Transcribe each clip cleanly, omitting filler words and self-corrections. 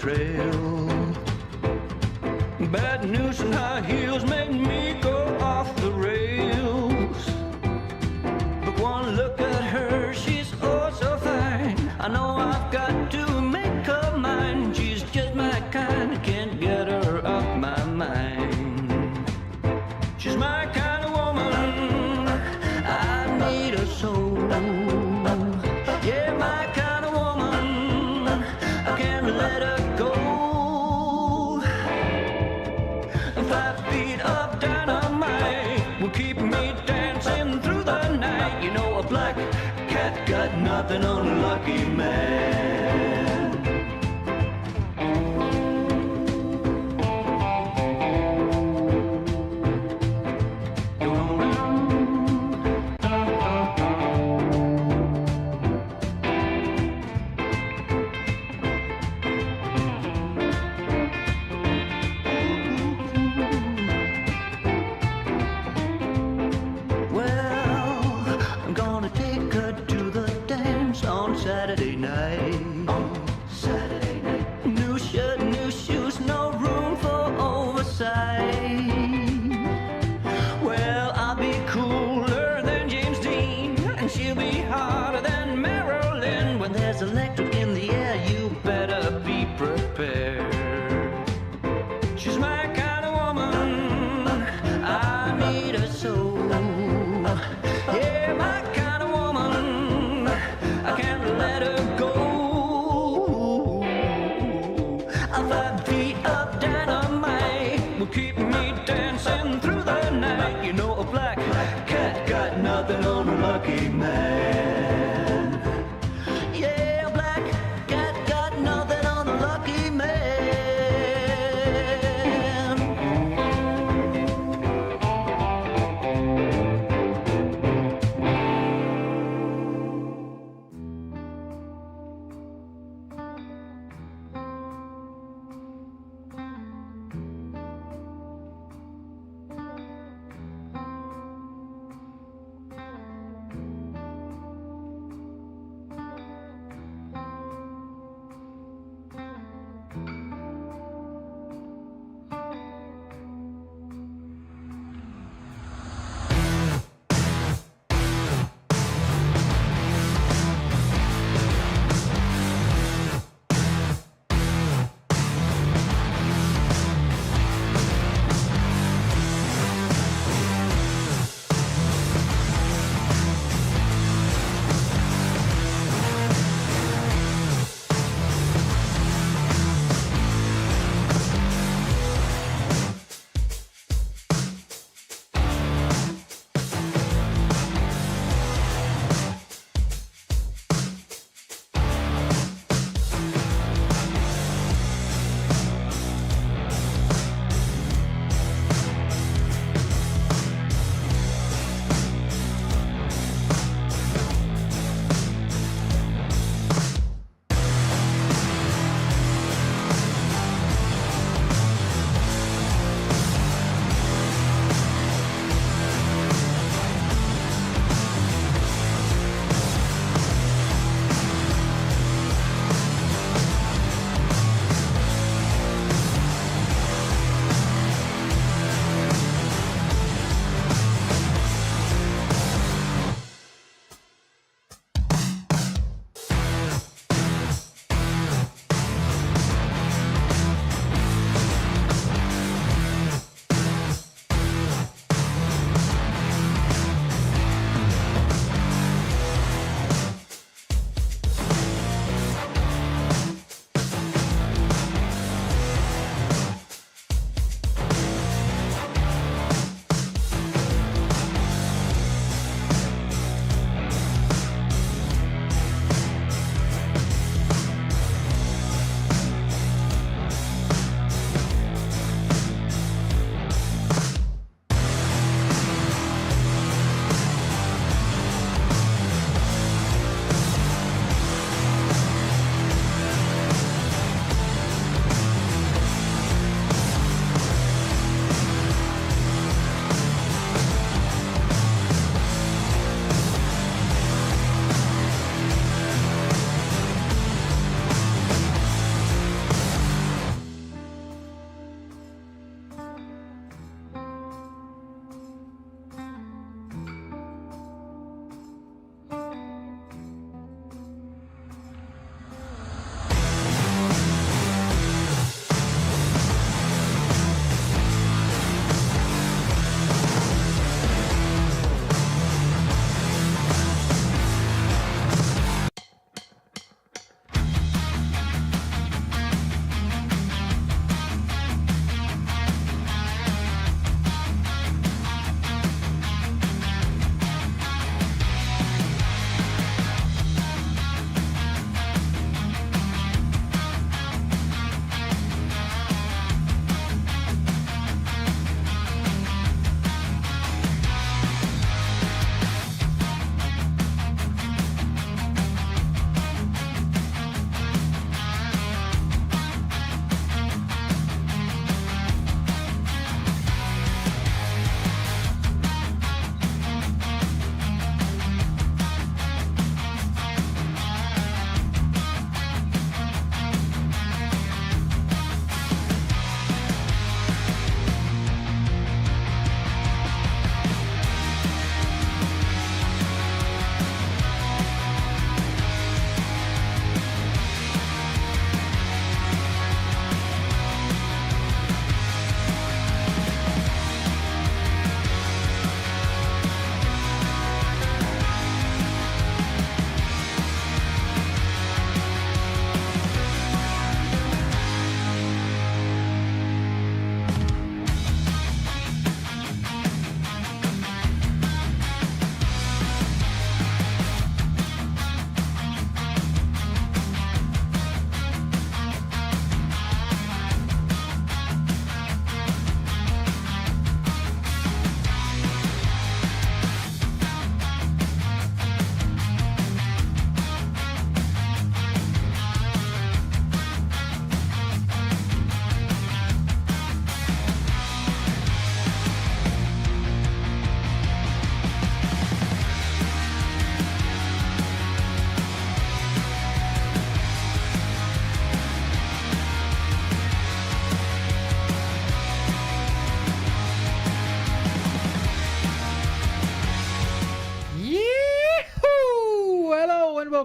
trail. Bad news and high heels made me go off the rails. But one look at her, she's oh so fine. I know I've got to make her mine. She's just my kind, I can't get her off my mind. She's my kind of woman, I need her so. Yeah, my kind of woman, I can't let her go. 5 feet of dynamite will keep me dancing through the night. You know, a black cat got nothing on a lucky man. Saturday night.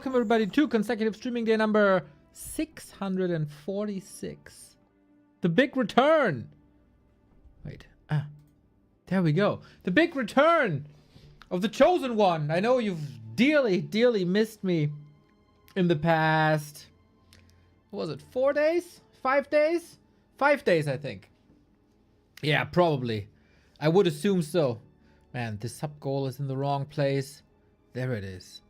welcome everybody to consecutive streaming day number 646. The big return. Wait, there we go. The big return of the chosen one. I know you've dearly missed me in the past. What was it, 4 days? 5 days? 5 days, I think. Yeah, probably. I would assume so. Man, this sub goal is in the wrong place. There it is.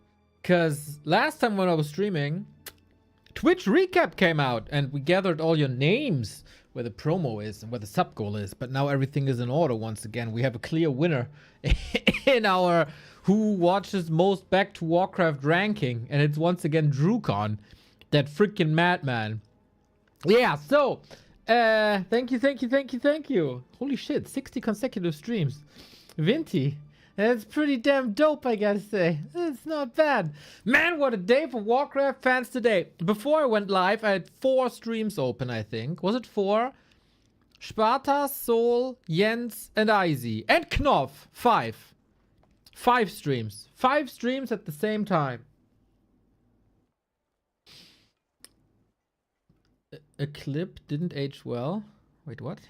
Because last time when I was streaming, Twitch recap came out and we gathered all your names where the promo is and where the sub goal is. But now everything is in order once again. We have a clear winner in our who watches most back to Warcraft ranking. And it's once again Drukon, that freaking madman. Yeah, so thank you. Holy shit, 60 consecutive streams. Vinty, that's pretty damn dope, I gotta say. It's not bad. Man, what a day for Warcraft fans today. Before I went live, I had 4 streams open, I think. Was it 4? Sparta, Sol, Jens, and Izzy. And Knopf, 5. 5 streams. 5 streams at the same time. A clip didn't age well. Wait, what?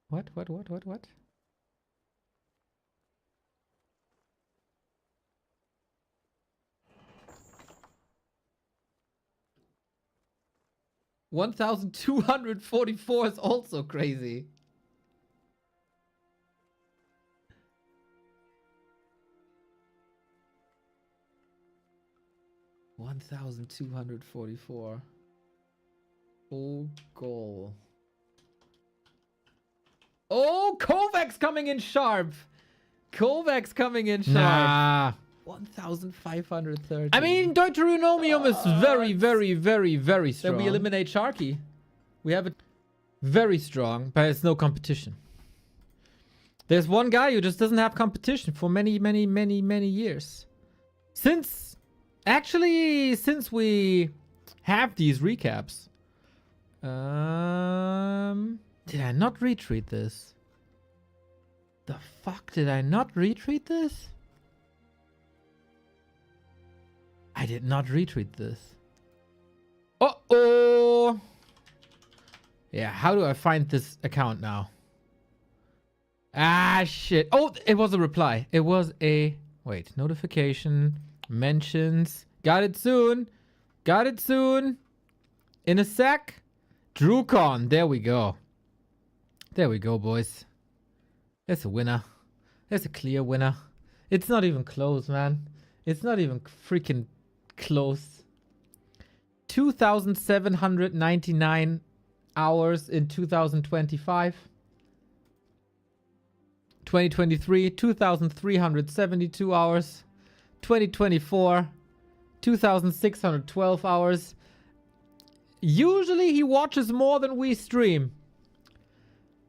What? 1,244 is also crazy. $1,244. Oh, goal. Oh, Kovacs coming in sharp. Kovacs coming in sharp. Nah. 1,530. I mean, Deuteronomium is very strong. Then we eliminate Sharky. We have it very strong, but it's no competition. There's one guy who just doesn't have competition for many years. Since we have these recaps. Did I not retweet this? The fuck, did I not retweet this? I did not retweet this. Uh-oh! Yeah, how do I find this account now? Ah, shit. Oh, it was a reply. It was a... Wait, notification, mentions. Got it soon. Got it soon. In a sec. Drukon. There we go. There we go, boys. That's a winner. That's a clear winner. It's not even close, man. It's not even freaking close. 2,799 hours in 2025. 2023, 2,372 hours. 2024, 2,612 hours. Usually he watches more than we stream.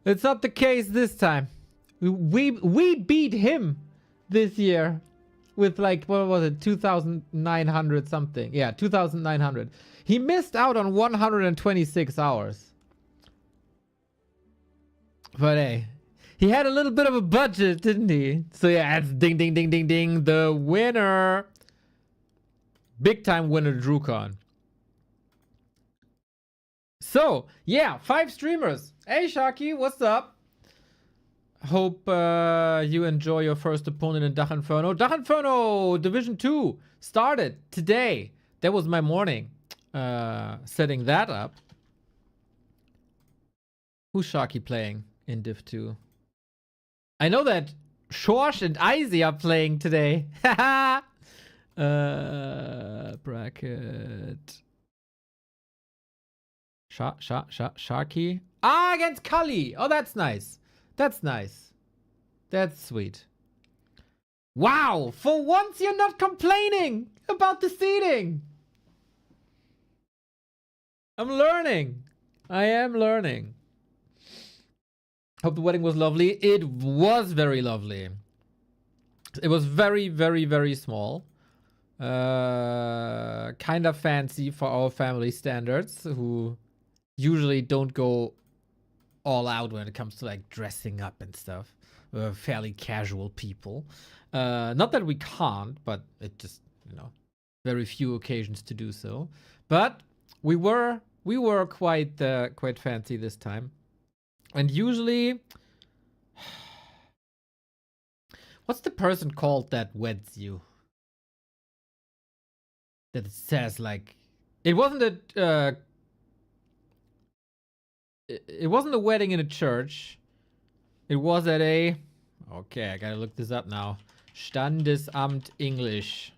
It's not the case this time. We beat him this year with like, what was it, 2,900 something. Yeah, 2,900. He missed out on 126 hours. But hey, he had a little bit of a budget, didn't he? So yeah, it's ding, the winner. Big time winner, Drukon. So, yeah, 5 streamers. Hey, Sharky, what's up? Hope you enjoy your first opponent in Dach Inferno. Dach Inferno Division 2 started today. That was my morning setting that up. Who's Sharky playing in Div 2? I know that Schorsch and Izzy are playing today. Haha. Bracket. Sharky. Ah, against Cully. Oh, that's nice. That's nice. That's sweet. Wow. For once, you're not complaining about the seating. I'm learning. I am learning. Hope the wedding was lovely. It was very lovely. It was very small. Kind of fancy for our family standards, who usually don't go all out when it comes to like dressing up and stuff. fairly casual people. Not that we can't, but it just, very few occasions to do so. But we were quite fancy this time. And usually, what's the person called that weds you? That it says like, it wasn't a wedding in a church. It was at a, okay, I gotta look this up now. Standesamt English.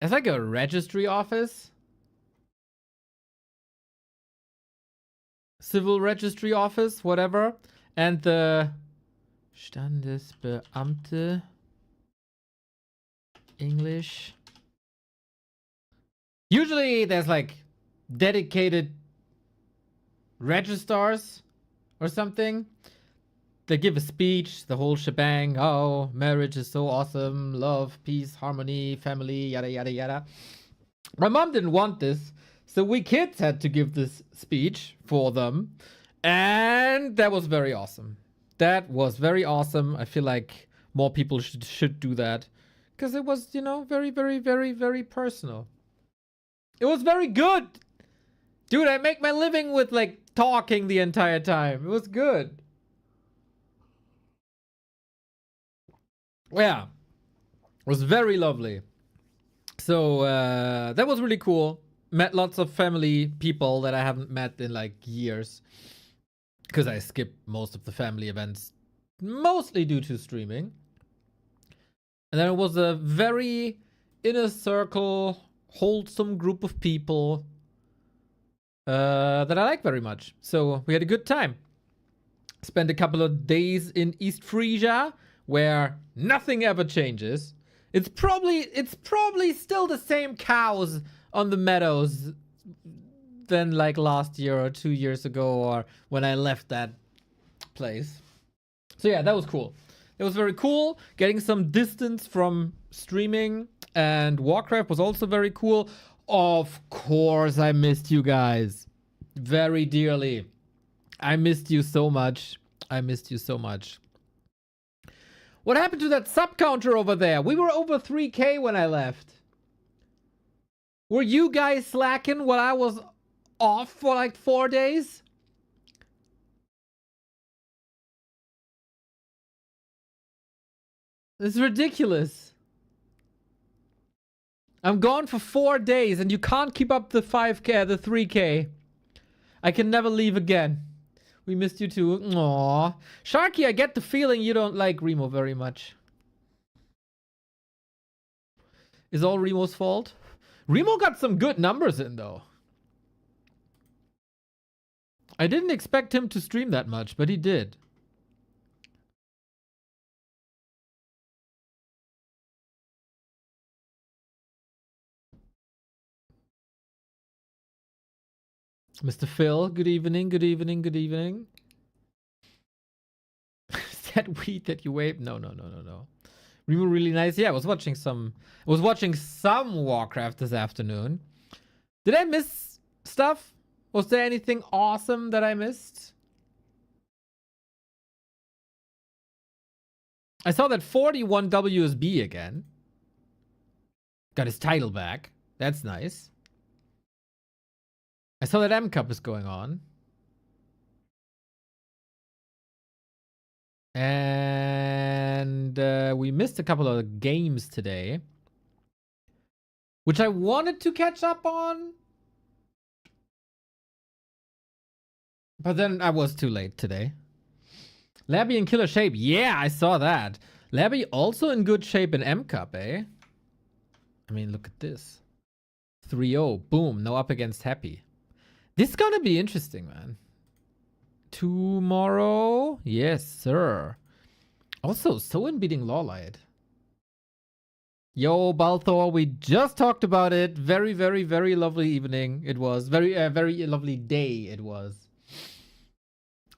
It's like a registry office. Civil registry office, whatever. And the Standesbeamte English. Usually there's like dedicated registrars or something. They give a speech, the whole shebang. Oh, marriage is so awesome. Love, peace, harmony, family, yada, yada, yada. My mom didn't want this, so we kids had to give this speech for them. And that was very awesome. That was very awesome. I feel like more people should do that. Because it was, very, very, very, very personal. It was very good. Dude, I make my living with, like, talking the entire time. It was good. Yeah. It was very lovely. So, that was really cool. Met lots of family people that I haven't met in, like, years. Because I skipped most of the family events. Mostly due to streaming. And then it was a very inner circle, wholesome group of people that I like very much. So we had a good time. Spent a couple of days in East Frisia, where nothing ever changes. It's probably still the same cows on the meadows than like last year or 2 years ago, or when I left that place. So yeah, that was cool. It was very cool. Getting some distance from streaming and Warcraft was also very cool. Of course, I missed you guys very dearly. I missed you so much. I missed you so much. What happened to that sub counter over there? We were over 3K when I left. Were you guys slacking while I was off for like 4 days? It's ridiculous. I'm gone for 4 days and you can't keep up the 5K, the 3K. I can never leave again. We missed you too. Aww. Sharky, I get the feeling you don't like Remo very much. Is all Remo's fault? Remo got some good numbers in though. I didn't expect him to stream that much, but he did. Mr. Phil, good evening, good evening, good evening. Is that weed that you wave? No. Remo really nice. Yeah, I was watching some Warcraft this afternoon. Did I miss stuff? Was there anything awesome that I missed? I saw that 41 WSB again. Got his title back. That's nice. I saw that M Cup is going on. And we missed a couple of games today, which I wanted to catch up on. But then I was too late today. Labby in killer shape. Yeah, I saw that. Labby also in good shape in M Cup, eh? I mean, look at this. 3-0. Boom. No up against Happy. This is gonna be interesting, man. Tomorrow? Yes, sir. Also, Soin beating Lawlight. Yo, Balthor, we just talked about it. Very, very, very lovely evening it was. Very, very lovely day it was.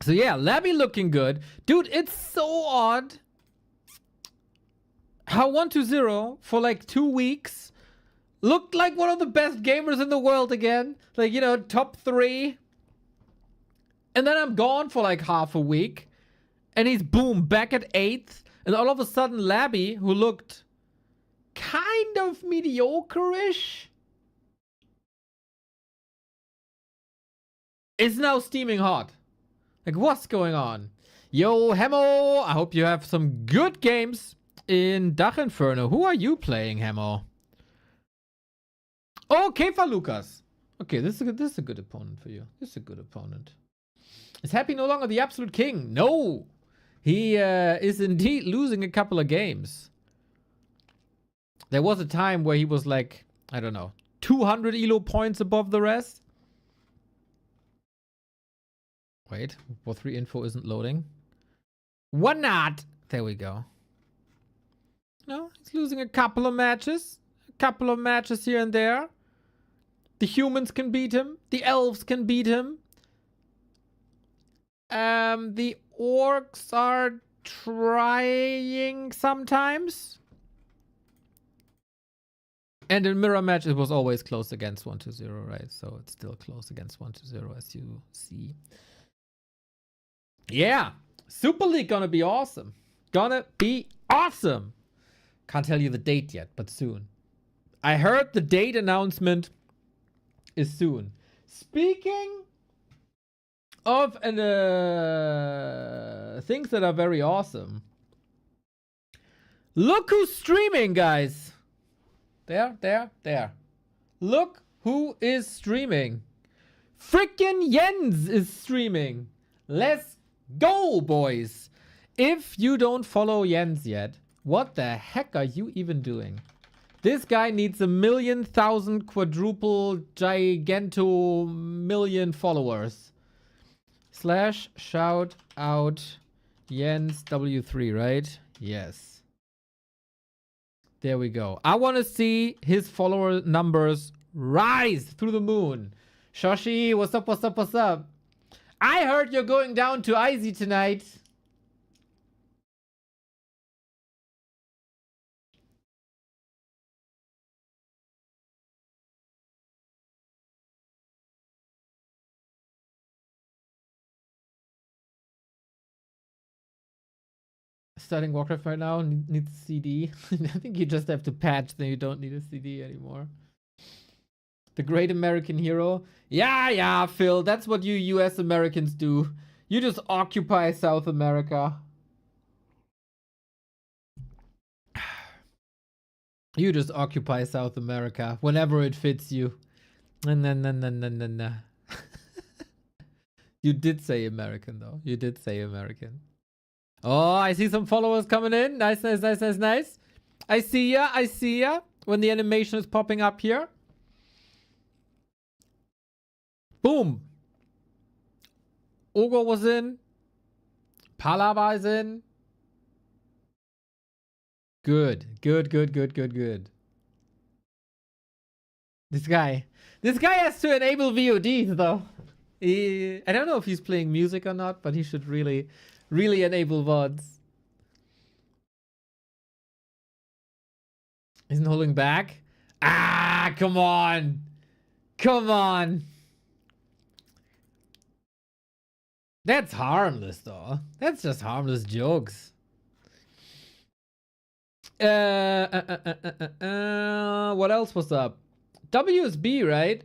So yeah, Labby looking good. Dude, it's so odd how 120 for like 2 weeks looked like one of the best gamers in the world again. Like, you know, top 3. And then I'm gone for like half a week. And he's boom, back at 8th. And all of a sudden, Labby, who looked kind of mediocre-ish, is now steaming hot. Like, what's going on? Yo, Hemo, I hope you have some good games in Dach Inferno. Who are you playing, Hemo? Oh, Kefa Lucas. Okay, this is a good opponent for you. This is a good opponent. Is Happy no longer the absolute king? No. He is indeed losing a couple of games. There was a time where he was like, I don't know, 200 elo points above the rest. Wait, War 3 info isn't loading. What not? There we go. No, he's losing a couple of matches. A couple of matches here and there. The humans can beat him. The elves can beat him. The orcs are trying sometimes. And in mirror match, it was always close against 1-0, right? So it's still close against 1-0, as you see. Yeah, Super League gonna be awesome. Gonna be awesome. Can't tell you the date yet, but soon. I heard the date announcement is soon. Speaking of things that are very awesome. Look who's streaming, guys. There. Look who is streaming. Frickin' Jens is streaming. Let's go, boys. If you don't follow Jens yet, what the heck are you even doing? This guy needs 1,000,000 quadruple giganto million followers. / shout out Jens W3, right? Yes. There we go. I want to see his follower numbers rise through the moon. Shoshi, what's up? I heard you're going down to Izzy tonight. Starting Warcraft right now needs a CD. I think you just have to patch, then you don't need a CD anymore. The Great American Hero. Yeah, Phil. That's what you US Americans do. You just occupy South America. You just occupy South America whenever it fits you. Nah. You did say American, though. You did say American. Oh, I see some followers coming in. Nice. I see ya. When the animation is popping up here. Boom. Ogo was in. Palaba is in. Good. This guy has to enable VODs, though. I don't know if he's playing music or not, but he should really enable VODs. Isn't holding back? Ah, come on. That's harmless, though. That's just harmless jokes. What else was up? WSB, right?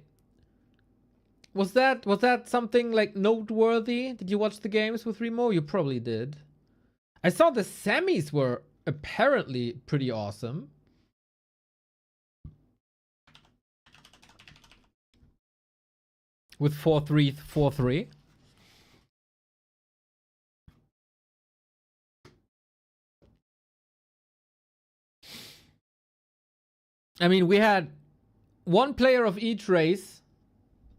Was that something like noteworthy? Did you watch the games with Remo? You probably did. I saw the semis were apparently pretty awesome. With 4-3. I mean, we had one player of each race,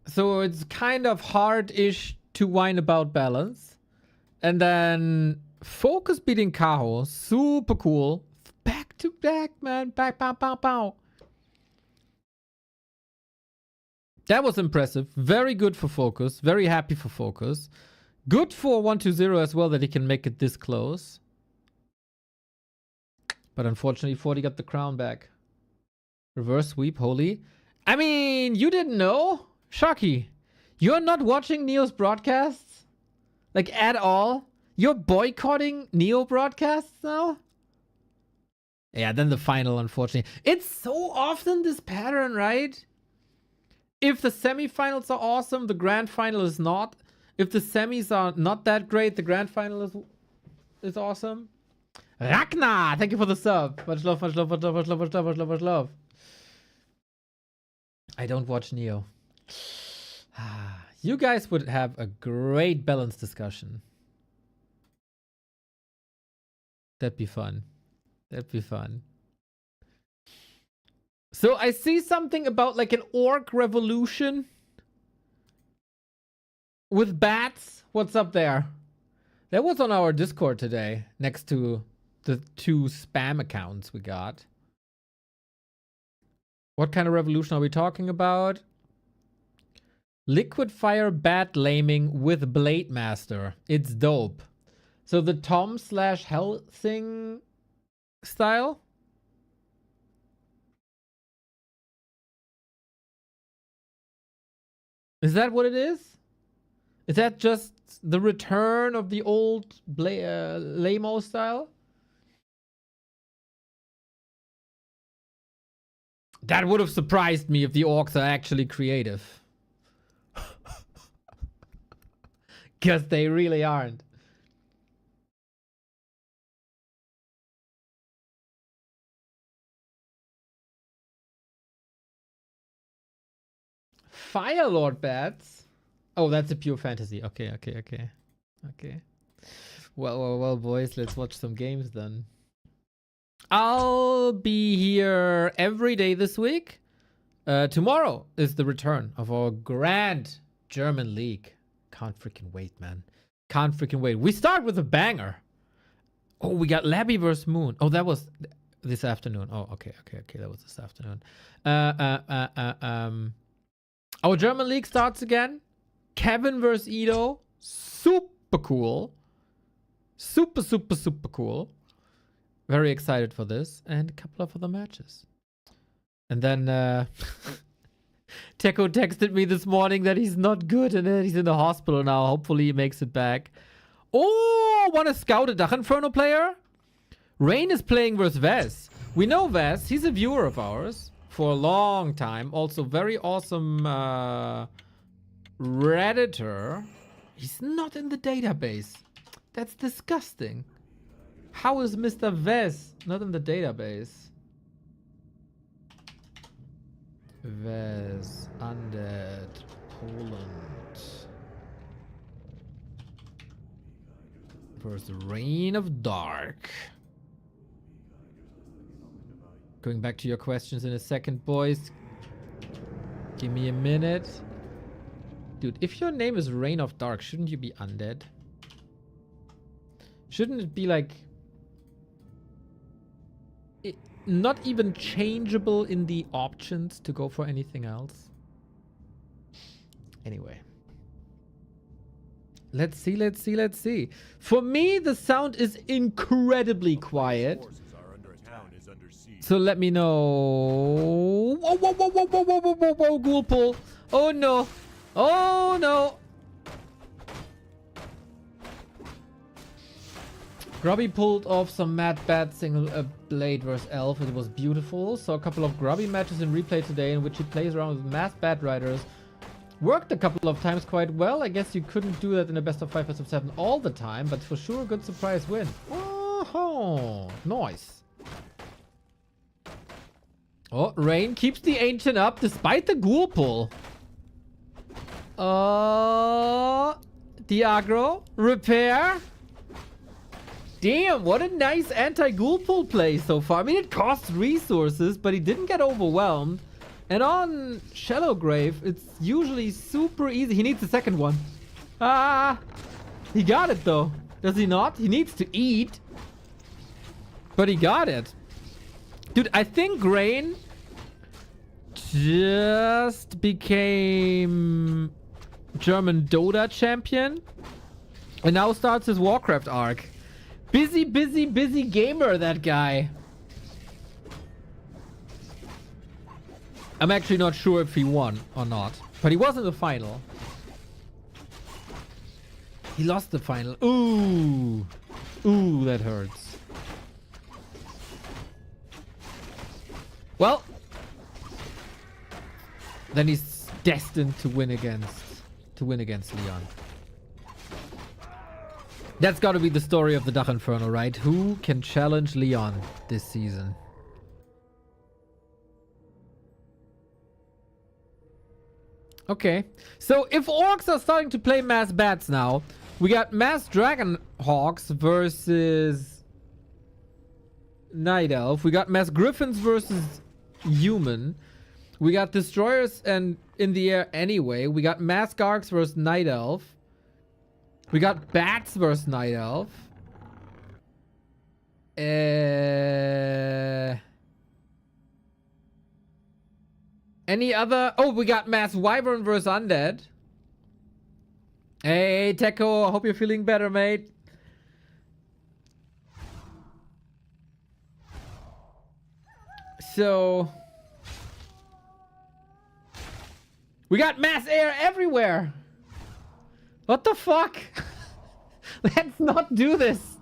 so it's kind of hard-ish to whine about balance. And then Focus beating Kaho, super cool. Back to back, man. Pow. That was impressive. Very good for Focus. Very happy for Focus. Good for 1-2-0 as well that he can make it this close. But unfortunately, 40 got the crown back. Reverse sweep, holy. I mean, you didn't know? Shocky. You're not watching Neo's broadcasts? Like, at all? You're boycotting Neo broadcasts now? Yeah, then the final, unfortunately. It's so often this pattern, right? If the semifinals are awesome, the grand final is not. If the semis are not that great, the grand final is awesome. Ragnar, thank you for the sub. Much love, much love, much love, much love, much love, much love, much love. I don't watch Neo. You guys would have a great balanced discussion. That'd be fun. That'd be fun. So I see something about like an orc revolution with bats. What's up there? That was on our Discord today, next to the 2 spam accounts we got. What kind of revolution are we talking about? Liquid fire bat laming with Blade Master. It's dope. So the Tom/Helsing style? Is that what it is? Is that just the return of the old Lamo style? That would have surprised me if the orcs are actually creative. Because they really aren't. Firelord bats? Oh, that's a pure fantasy. Okay. Well, boys, let's watch some games then. I'll be here every day this week. Tomorrow is the return of our grand German league. Can't freaking wait, man. Can't freaking wait. We start with a banger. Oh, we got Labby vs. Moon. Oh, that was this afternoon. Oh, okay. That was this afternoon. Our German league starts again. Kevin vs. Edo. Super cool. Super cool. Very excited for this. And a couple of other matches. And then Teko texted me this morning that he's not good and that he's in the hospital now. Hopefully he makes it back. Oh, want to scout a Dach Inferno player? Rain is playing versus Vez. We know Vez. He's a viewer of ours for a long time. Also very awesome Redditor. He's not in the database. That's disgusting. How is Mr. Vez not in the database? Vez, Undead, Poland. Versus Reign of Dark. Going back to your questions in a second, boys. Give me a minute. Dude, if your name is Reign of Dark, shouldn't you be undead? Shouldn't it be like... not even changeable in the options to go for anything else? Anyway. Let's see. For me, the sound is incredibly quiet. So let me know. Whoa, ghoul pull. Oh no. Oh no. Grubby pulled off some mad bat single blade versus elf. It was beautiful. Saw a couple of Grubby matches in replay today in which he plays around with mass bat riders. Worked a couple of times quite well. I guess you couldn't do that in a best of 5, best of 7 all the time, but for sure a good surprise win. Oh, nice. Oh, Rain keeps the ancient up despite the ghoul pull. The aggro. Repair. Damn, what a nice anti-ghoul pull play so far. I mean, it costs resources, but he didn't get overwhelmed. And on Shallow Grave, it's usually super easy. He needs the second one. He got it though. Does he not? He needs to eat. But he got it. Dude, I think Grain just became German Dota champion. And now starts his Warcraft arc. Busy gamer, that guy. I'm actually not sure if he won or not. But he was in the final. He lost the final. Ooh. Ooh, that hurts. Well, then he's destined to win against Leon. That's got to be the story of the Dach Inferno, right? Who can challenge Leon this season? Okay, so if orcs are starting to play mass bats now, we got mass dragon hawks versus night elf. We got mass griffins versus human. We got destroyers and in the air anyway. We got mass gargs versus night elf. We got bats versus night elf. Any other? Oh, we got mass wyvern versus undead. Hey, Teko, I hope you're feeling better, mate. So we got mass air everywhere. What the fuck? Let's not do this.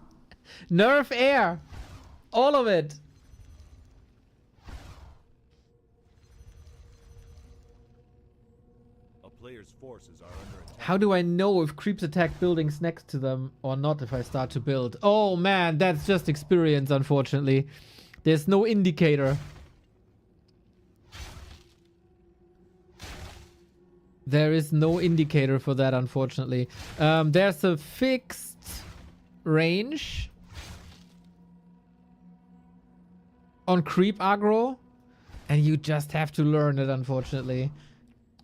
Nerf air. All of it. A player's forces are under attack. How do I know if creeps attack buildings next to them or not if I start to build? Oh man, that's just experience, unfortunately. There's no indicator. There is no indicator for that, unfortunately. There's a fixed range on creep aggro, and you just have to learn it, unfortunately.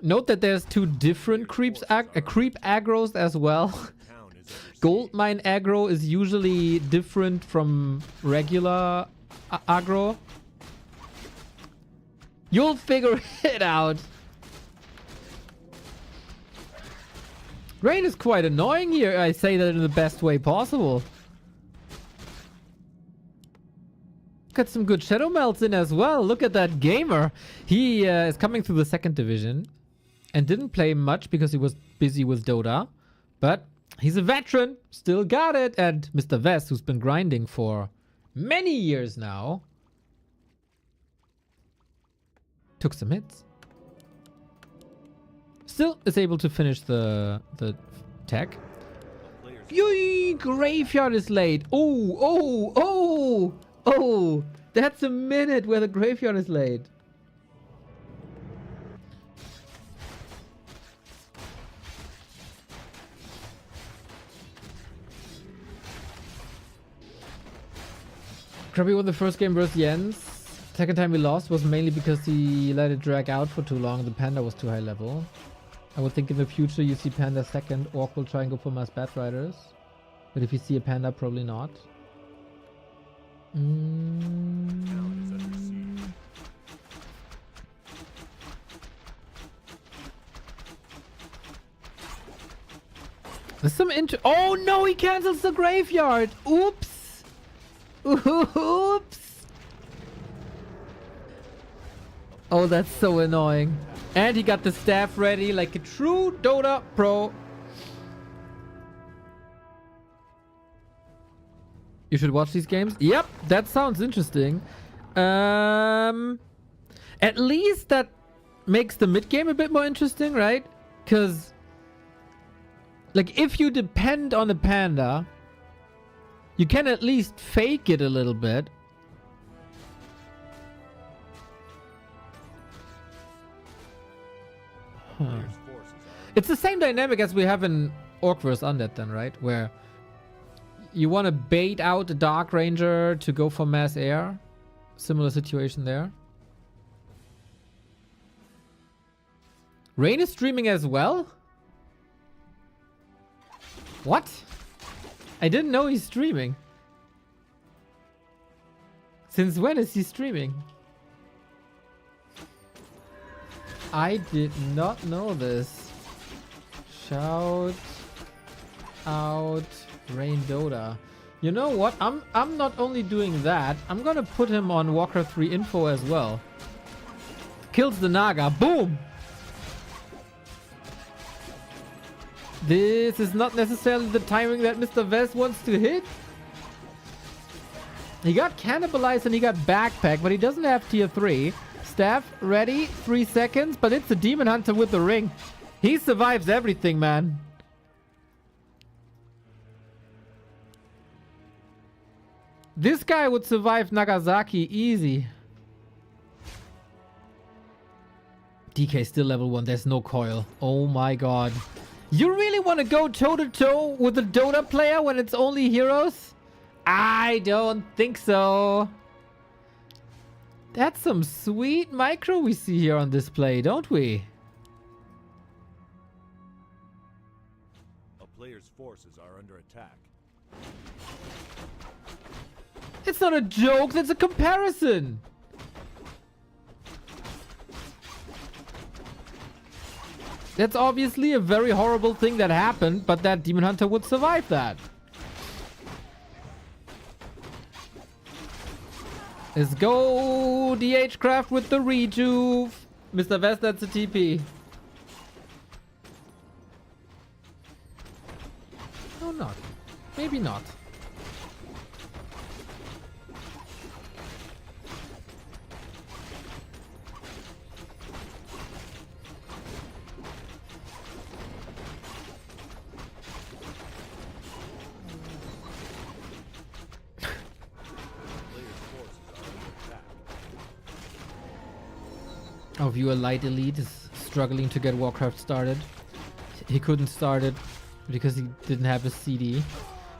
Note that there's two different creep aggros as well. Gold mine aggro is usually different from regular aggro. You'll figure it out. Rain is quite annoying here. I say that in the best way possible. Got some good shadow melts in as well. Look at that gamer. He is coming through the second division and didn't play much because he was busy with Dota. But he's a veteran. Still got it. And Mr. Vest, who's been grinding for many years now, took some hits. Still is able to finish the tech. Yui, graveyard is late. Oh, that's a minute where the graveyard is late. Krabby won the first game versus Jens. Second time he lost was mainly because he let it drag out for too long. The panda was too high level. I would think in the future you see panda second. Orc will try and go for mass bat riders. But if you see a panda, probably not. There's some oh no, he cancels the graveyard. Oops. Oops. Oh, that's so annoying. And he got the staff ready like a true Dota pro. You should watch these games. Yep, that sounds interesting. At least that makes the mid game a bit more interesting, right? Because like if you depend on a panda, you can at least fake it a little bit. Huh. It's the same dynamic as we have in Orc vs Undead then, right? Where you want to bait out a Dark Ranger to go for mass air. Similar situation there. Rain is streaming as well? What? I didn't know he's streaming. Since when is he streaming? I did not know this. Shout out Rain Dota. You know what? I'm not only doing that, I'm gonna put him on Walker 3 info as well. Kills the Naga. Boom! This is not necessarily the timing that Mr. Vest wants to hit. He got cannibalized and he got backpack, but he doesn't have tier 3. Staff ready, 3 seconds, but it's a demon hunter with the ring. He survives everything, man. This guy would survive Nagasaki easy. DK still level 1. There's no coil. Oh my god. You really want to go toe-to-toe with a Dota player when it's only heroes? I don't think so. That's some sweet micro we see here on display, don't we? A player's forces are under attack. It's not a joke, that's a comparison. That's obviously a very horrible thing that happened, but that Demon Hunter would survive that. Let's go, DH Craft with the rejuve. Mr. Vest, that's a TP. No, not. Maybe not. Our viewer Light Elite is struggling to get Warcraft started. He couldn't start it because he didn't have a CD.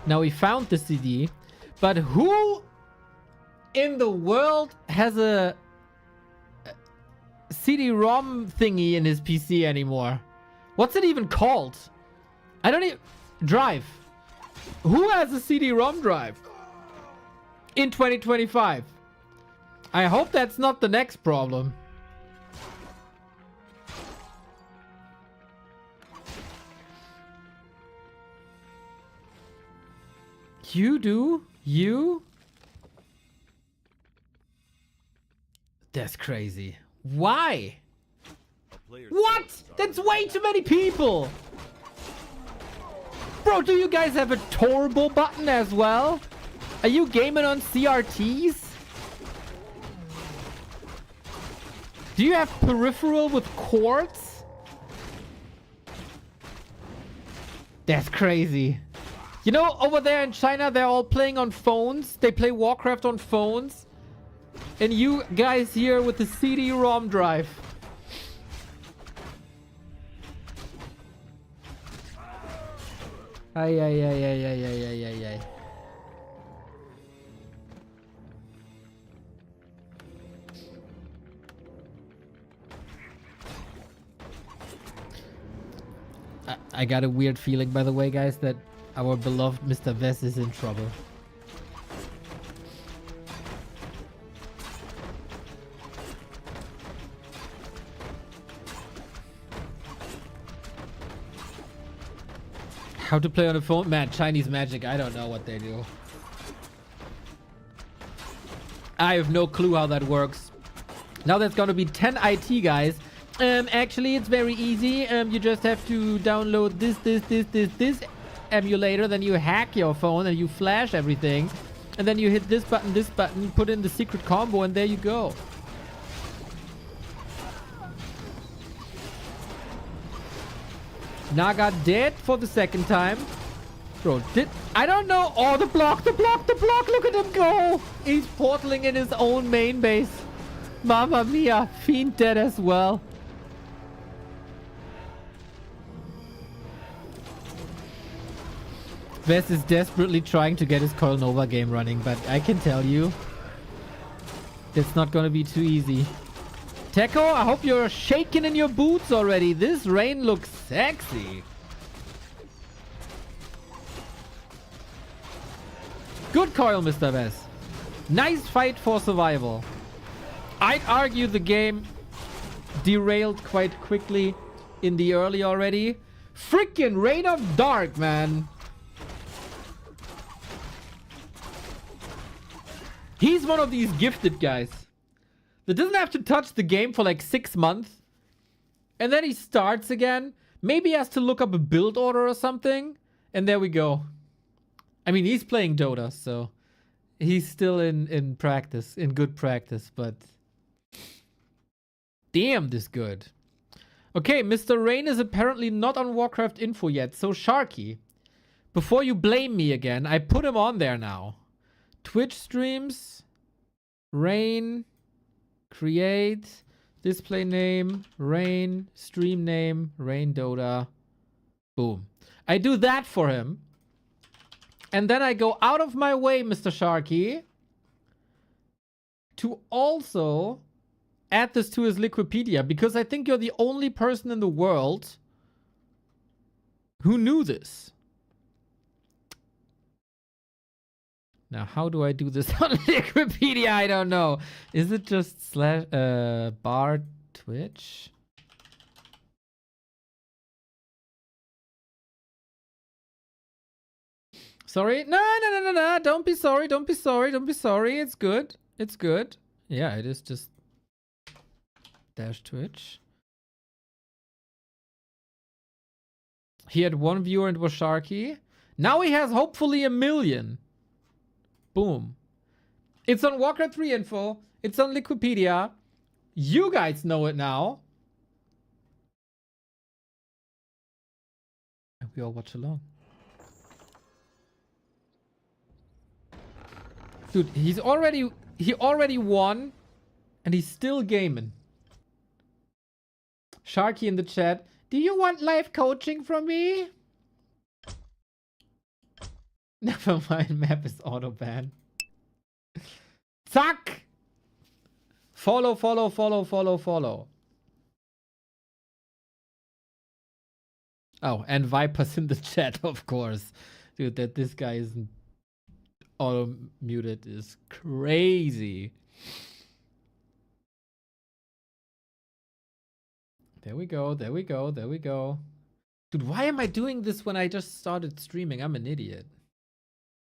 Now he found the CD, but who in the world has a CD-ROM thingy in his PC anymore? What's it even called? I don't even... Drive. Who has a CD-ROM drive in 2025? I hope that's not the next problem. You do? You? That's crazy. Why? What? That's way too many people. Bro, do you guys have a turbo button as well? Are you gaming on CRTs? Do you have peripheral with quartz? That's crazy. You know, over there in China, they're all playing on phones. They play Warcraft on phones. And you guys here with the CD-ROM drive. Ay, ay, ay, ay, ay, ay, ay, ay, ay. I got a weird feeling, by the way, guys, that our beloved Mr. Vest is in trouble. How to play on a phone? Man, Chinese magic, I don't know what they do. I have no clue how that works. Now there's gonna be 10 IT guys. Actually, it's very easy. You just have to download this emulator, then you hack your phone and you flash everything, and then you hit this button, put in the secret combo, and there you go. Naga dead for the second time. Bro, I don't know. Oh, the block. Look at him go. He's portaling in his own main base. Mamma mia, Fiend dead as well. Vest is desperately trying to get his Coil Nova game running, but I can tell you, it's not gonna be too easy. Teko, I hope you're shaking in your boots already. This rain looks sexy. Good coil, Mr. Vest. Nice fight for survival. I'd argue the game derailed quite quickly in the early already. Freaking Reign of Dark, man. He's one of these gifted guys that doesn't have to touch the game for like 6 months. And then he starts again Maybe he has to look up a build order or something. And there we go. I mean, he's playing Dota, so he's still in practice, in good practice, but damn, this good. Okay, Mr. Rain is apparently not on Warcraft info yet, so Sharky, before you blame me again, I put him on there now. Twitch streams, Rain, create, display name, Rain, stream name, Rain Dota, boom. I do that for him. And then I go out of my way, Mr. Sharky, to also add this to his Liquipedia, because I think you're the only person in the world who knew this. Now, how do I do this on Liquipedia? I don't know. Is it just slash bar Twitch? Sorry. No. Don't be sorry. Don't be sorry. Don't be sorry. It's good. It's good. Yeah, it is just dash Twitch. He had 1 viewer and was Sharky. Now he has hopefully 1 million. Boom. It's on Warcraft 3 info. It's on Liquipedia. You guys know it now. And we all watch along. Dude, he already won, and he's still gaming. Sharky in the chat, do you want live coaching from me? Never mind, map is auto ban. Zack! Follow. Oh, and Viper's in the chat, of course. Dude, that this guy isn't auto muted is crazy. There we go. Dude, why am I doing this when I just started streaming? I'm an idiot.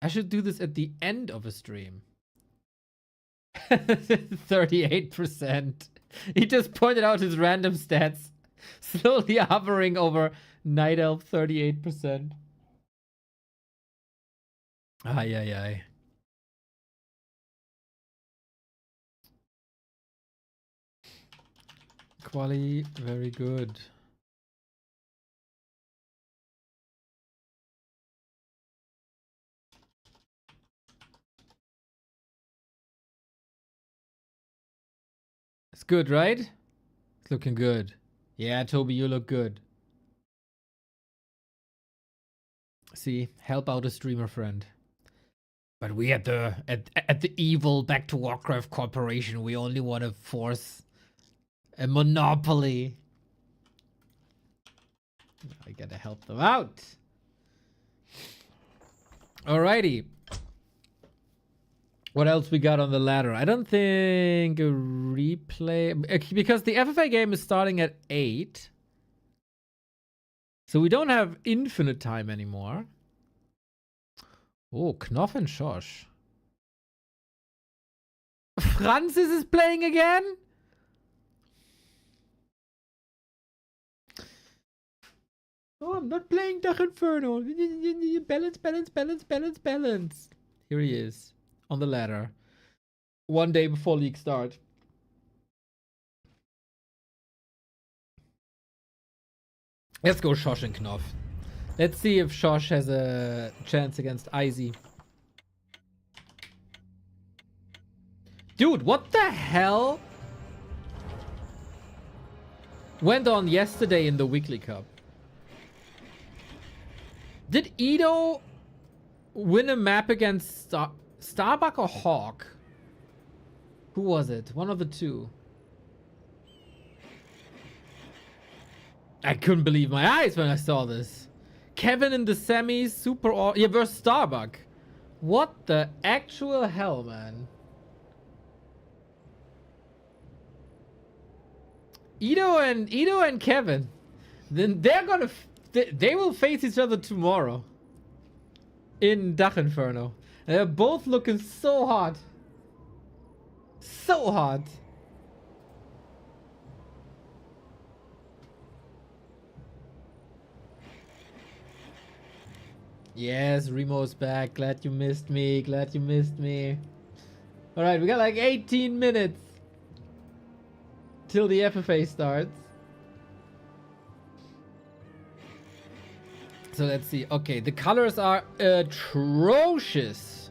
I should do this at the end of a stream. 38%. He just pointed out his random stats. Slowly hovering over Night Elf, 38%. Ay. Quali, very good. It's good, right? It's looking good. Yeah, Toby, you look good. See, help out a streamer friend. But we at the evil Back to Warcraft Corporation, we only want to force a monopoly. I gotta help them out. Alrighty. What else we got on the ladder? I don't think a replay, because the FFA game is starting at 8. So we don't have infinite time anymore. Oh, Knopf and Shosh. Francis is playing again? Oh, I'm not playing Dark Inferno. Balance. Here he is. On the ladder. 1 day before league start. Let's go Shosh and Knopf. Let's see if Shosh has a chance against Izzy. Dude, what the hell went on yesterday in the Weekly Cup? Did Edo win a map against Starbuck or Hawk? Who was it? One of the two. I couldn't believe my eyes when I saw this. Kevin in the semis, yeah, versus Starbuck. What the actual hell, man? Edo and Kevin. Then they're gonna they will face each other tomorrow in Dach Inferno. They're both looking so hot. So hot. Yes, Remo's back. Glad you missed me. Glad you missed me. Alright, we got like 18 minutes till the FFA starts. So let's see. Okay, the colors are atrocious.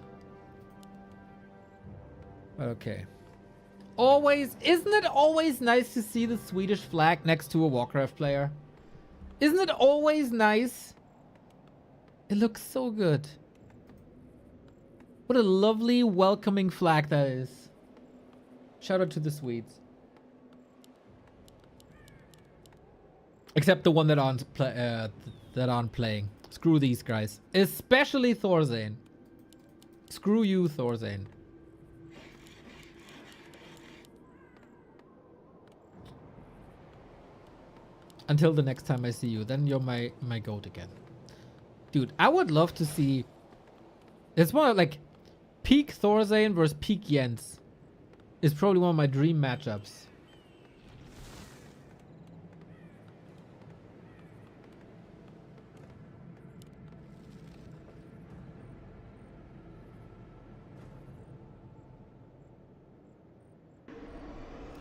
Okay. Always, isn't it always nice to see the Swedish flag next to a Warcraft player? Isn't it always nice? It looks so good. What a lovely, welcoming flag that is. Shout out to the Swedes. Except the one that aren't playing. Screw these guys. Especially Thorzane. Screw you, Thorzane. Until the next time I see you, then you're my goat again. Dude, I would love to see... It's more like peak Thorzane versus peak Jens. Is probably one of my dream matchups.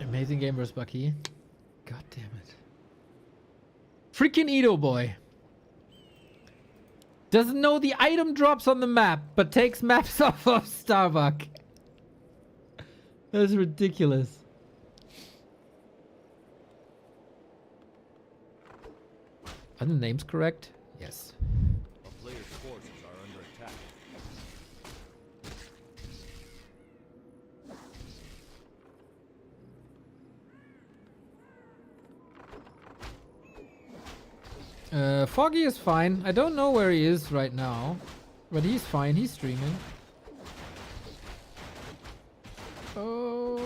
Amazing game versus Bucky. God damn it. Freaking Edo boy. Doesn't know the item drops on the map, but takes maps off of Starbuck. That's ridiculous. Are the names correct? Yes. A player's forces are under attack. Foggy is fine. I don't know where he is right now, but he's fine. He's streaming. Oh.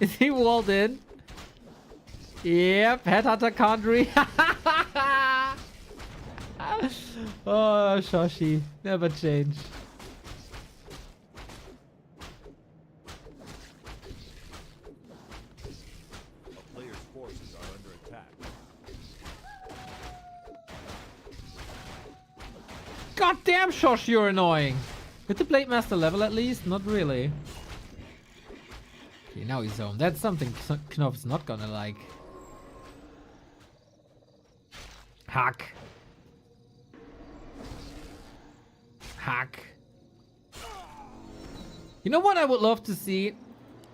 Is he walled in? Yep, Headhunter can't read. Oh, Shoshi. Never change. A player's forces are under attack. God damn, Shosh, you're annoying. Did the Blade Master level at least? Not really. Okay, now he's home. That's something Knopf's not gonna like. Hack. Hack. You know what I would love to see?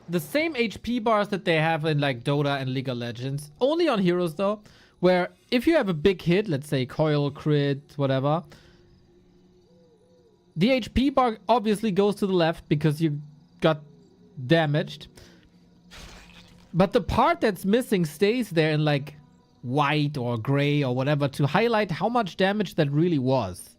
The same HP bars that they have in like Dota and League of Legends. Only on heroes though. Where if you have a big hit, let's say coil, crit, whatever. The HP bar obviously goes to the left because you got damaged. But the part that's missing stays there in like white or gray or whatever to highlight how much damage that really was.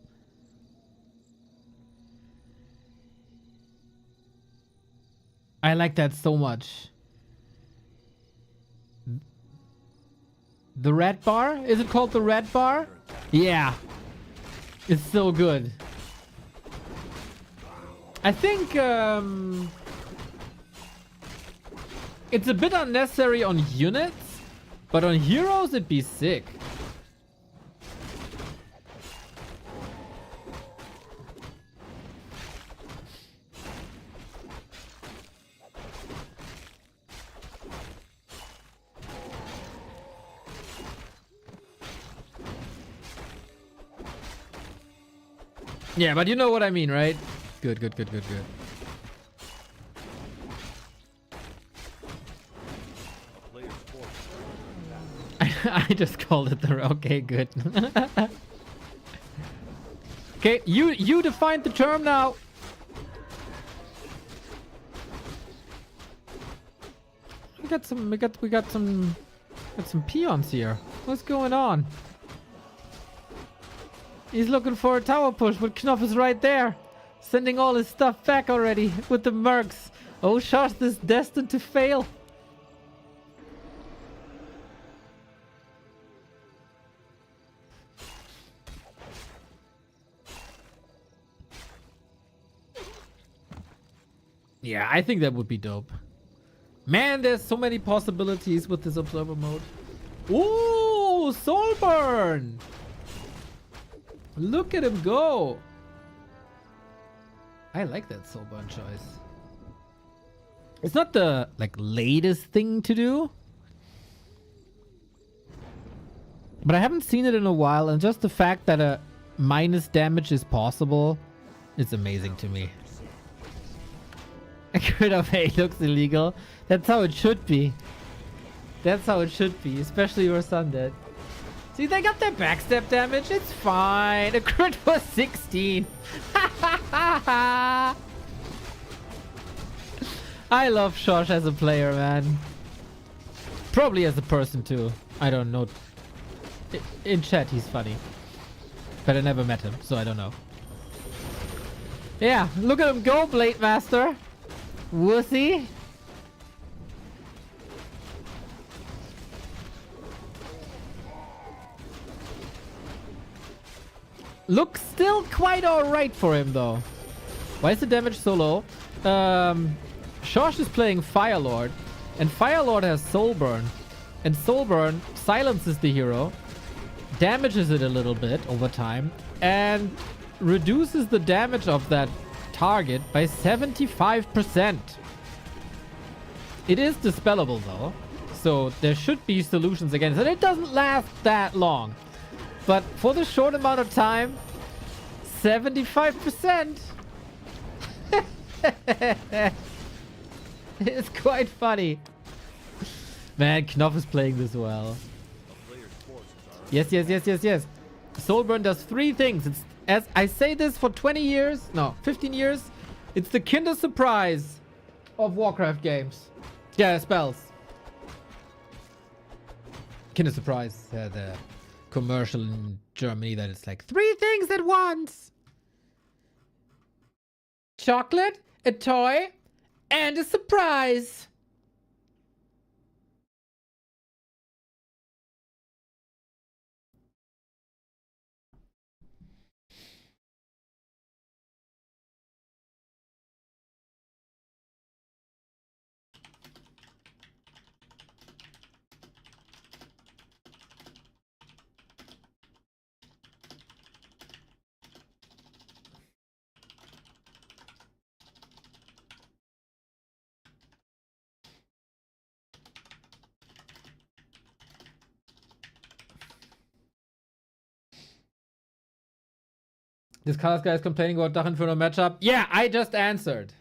I like that so much. The red bar? Is it called the red bar? Yeah. It's so good. I think it's a bit unnecessary on units, but on heroes it'd be sick. Yeah, but you know what I mean, right? Good, good, good, good, good. A player's forces are under attack. I just called it the... Okay, good. Okay, you defined the term now. We got some peons here. What's going on? He's looking for a tower push, but Knopf is right there. Sending all his stuff back already with the mercs. Oh, Shosh, this is destined to fail. Yeah, I think that would be dope. Man, there's so many possibilities with this observer mode. Ooh, Oh, Soulburn! Look at him go! I like that Soulburn choice. It's not the, like, latest thing to do. But I haven't seen it in a while, and just the fact that a minus damage is possible, it's amazing to me. A crit of 8 looks illegal. That's how it should be. That's how it should be, especially your Sundead. See, they got their backstab damage. It's fine. A crit was 16. I love Shosh as a player, man. Probably as a person too. I don't know. In chat, he's funny. But I never met him, so I don't know. Yeah, look at him go, Blade Master. Wussy. Looks still quite alright for him, though. Why is the damage so low? Shosh is playing Firelord, and Firelord has Soulburn. And Soulburn silences the hero, damages it a little bit over time, and reduces the damage of that target by 75%. It is dispellable, though, so there should be solutions against it. It doesn't last that long. But for the short amount of time, 75%. It's quite funny. Man, Knopf is playing this well. Yes, yes, yes, yes, yes. Soulburn does 3 things. It's, as I say this for 20 years, no, 15 years. It's the Kinder Surprise of Warcraft games. Yeah, spells. Kinder Surprise, the commercial in Germany that it's like 3 things at once. Chocolate, a toy, and a surprise. This Carlos guy is complaining about Dach Inferno matchup. Yeah, I just answered.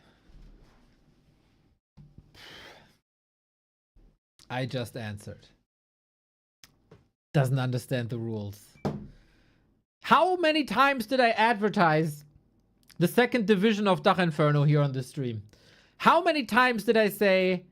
I just answered. Doesn't understand the rules. How many times did I advertise the 2nd division of Dach Inferno here on this stream? How many times did I say,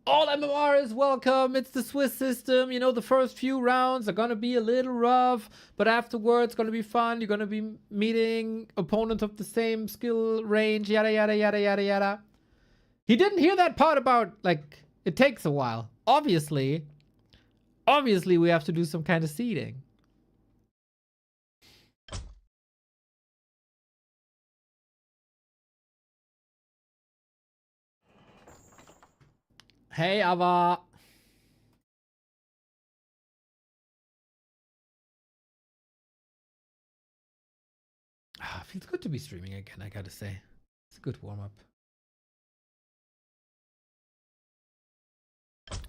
all MMR is welcome, it's the Swiss system, you know, the first few rounds are gonna be a little rough, but afterwards gonna be fun, you're gonna be meeting opponents of the same skill range, yada yada yada yada yada. He didn't hear that part about, like, it takes a while. Obviously we have to do some kind of seeding. Hey, Ava. Feels good to be streaming again, I gotta say. It's a good warm-up.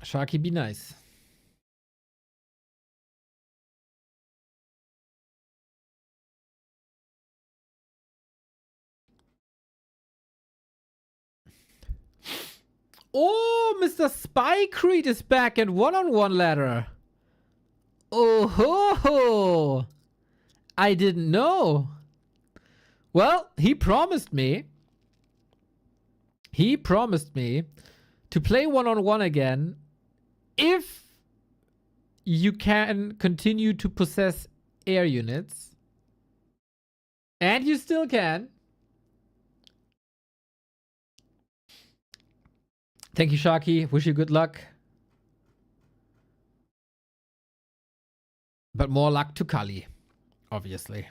Sharky, be nice. Oh, Mr. Spycrete is back at one-on-one ladder. Oh ho ho! I didn't know. Well, he promised me. He promised me to play one-on-one again if you can continue to possess air units. And you still can. Thank you, Sharky. Wish you good luck. But more luck to Kali, obviously.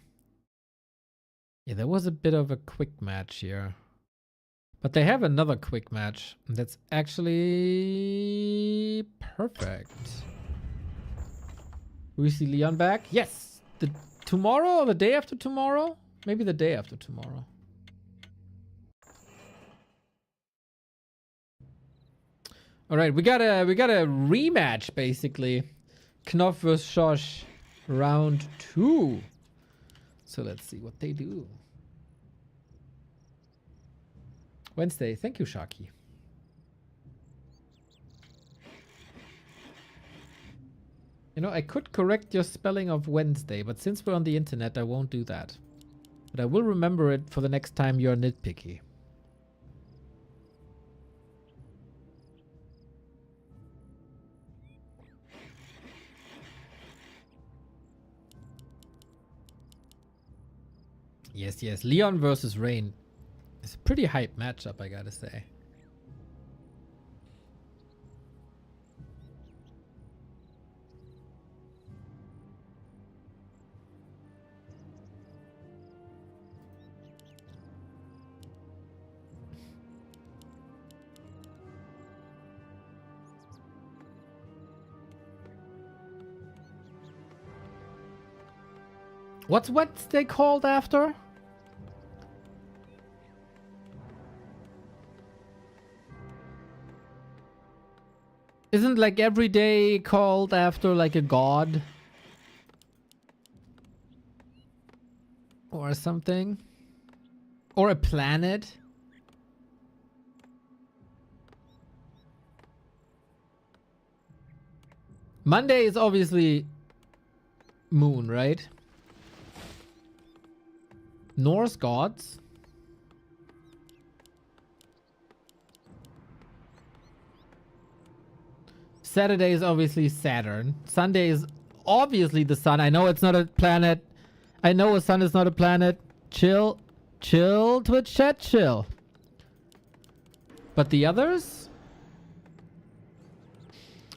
Yeah, there was a bit of a quick match here. But they have another quick match. That's actually perfect. We see Leon back. Yes. Tomorrow or the day after tomorrow? Maybe the day after tomorrow. All right, we got a rematch basically. Knopf vs. Shosh, round 2. So let's see what they do. Wednesday. Thank you, Shaki. You know, I could correct your spelling of Wednesday, but since we're on the internet, I won't do that. But I will remember it for the next time you're nitpicky. Yes, yes. Leon versus Rain. It's a pretty hype matchup, I gotta say. What's Wednesday called after? Isn't like every day called after like a god? Or something? Or a planet? Monday is obviously moon, right? Norse gods. Saturday is obviously Saturn. Sunday is obviously the sun. I know it's not a planet. I know a sun is not a planet. Chill. Chill, Twitch chat, chill. But the others?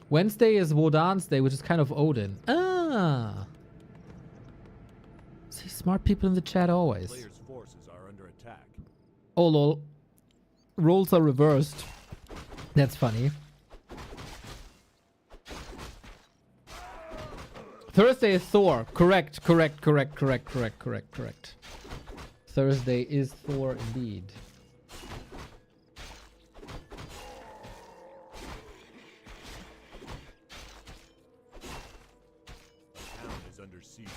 Wednesday is Wodan's day, which is kind of Odin. Ah. See, smart people in the chat always. Players' forces are under attack. Oh lol. Roles are reversed. That's funny. Thursday is Thor. Correct. Thursday is Thor indeed. Town is under siege.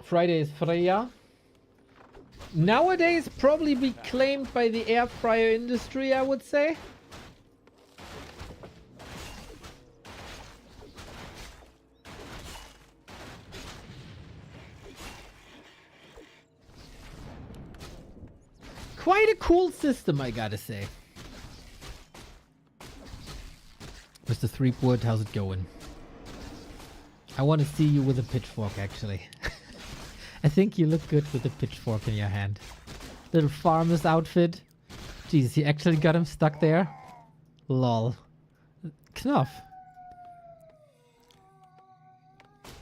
Friday is Freya. Nowadays probably be claimed by the air fryer industry, I would say. Quite a cool system, I gotta say. Mr. Threepwood, how's it going? I want to see you with a pitchfork, actually. I think you look good with a pitchfork in your hand. Little farmer's outfit. Jeez, he actually got him stuck there? Lol. Knopf.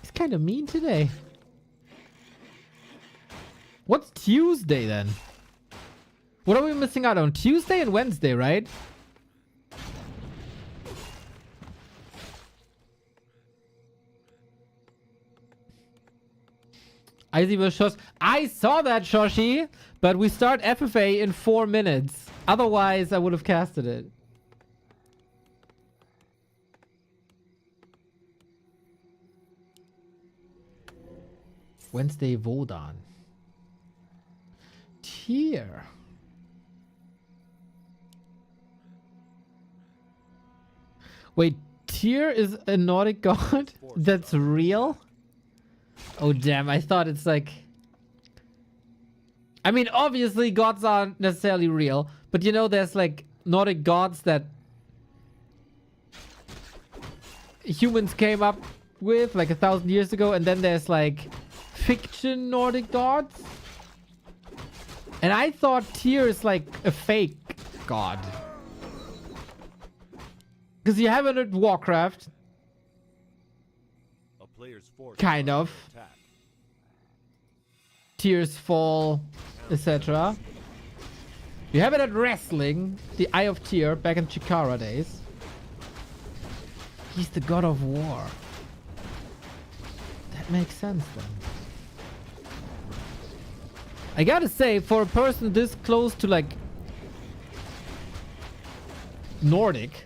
He's kind of mean today. What's Tuesday then? What are we missing out on? Tuesday and Wednesday, right? I saw that, Shoshi, but we start FFA in 4 minutes. Otherwise, I would have casted it. Wednesday, Vodan. Tyr. Wait, Tyr is a Nordic god? That's real? Oh damn, I thought it's like... I mean, obviously gods aren't necessarily real, but you know there's like Nordic gods that humans came up with like 1,000 years ago, and then there's like fiction Nordic gods. And I thought Tyr is like a fake god. Because you have it at Warcraft. A player's forces Kind are of. under attack. Tears Fall, etc. You have it at Wrestling, the Eye of Tyr, back in Chikara days. he's the god of war. That makes sense then. I gotta say, for a person this close to like Nordic,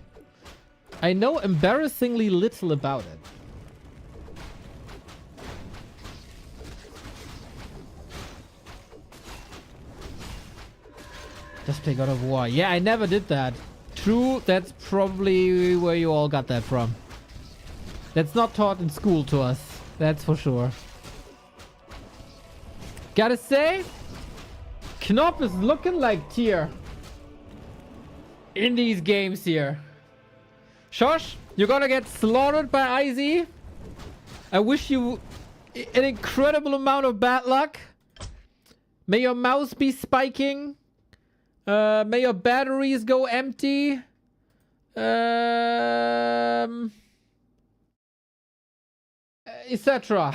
I know embarrassingly little about it. Just play God of War. Yeah, I never did that. True, that's probably where you all got that from. That's not taught in school to us. That's for sure. Gotta say, Knopf is looking like tier in these games here. Shosh, you're gonna get slaughtered by IZ. I wish you an incredible amount of bad luck. May your mouse be spiking. May your batteries go empty. Etc.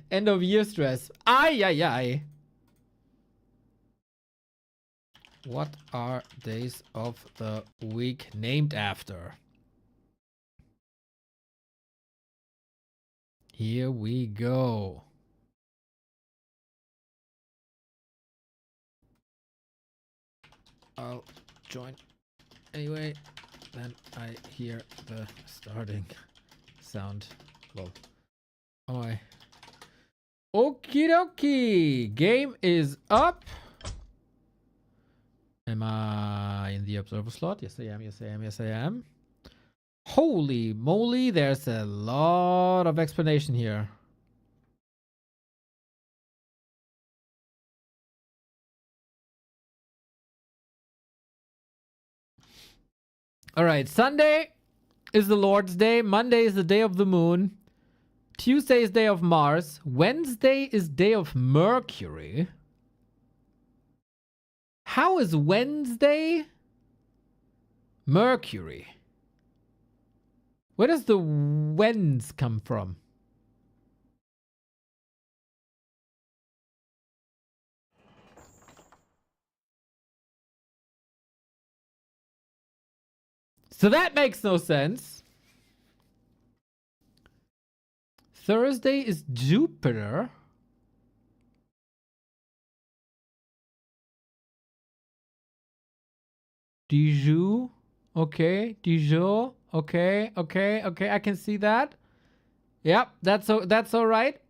End of year stress. Ay, ay, ay. What are days of the week named after? Here we go. I'll join anyway. Then I hear the starting sound. Lol. Oh, okie dokie. Game is up. Am I in the observer slot? Yes, I am. Yes, I am. Yes, I am. Holy moly, there's a lot of explanation here. All right, Sunday is the Lord's Day. Monday is the day of the moon. Tuesday is day of Mars. Wednesday is day of Mercury. How is Wednesday Mercury? Where does the Wens come from? So that makes no sense. Thursday is Jupiter. Dijou. Okay. Dijou. Okay. Okay. Okay. I can see that. Yep. That's all right.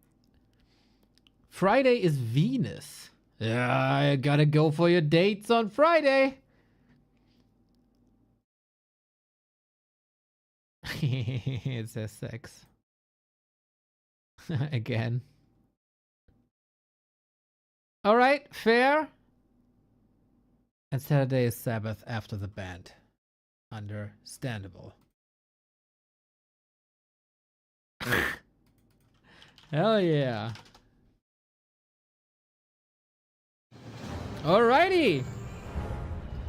Friday is Venus. Yeah, I gotta go for your dates on Friday. It says sex. Again. All right, fair. And Saturday is Sabbath after the band. Understandable. Hell yeah. Alrighty.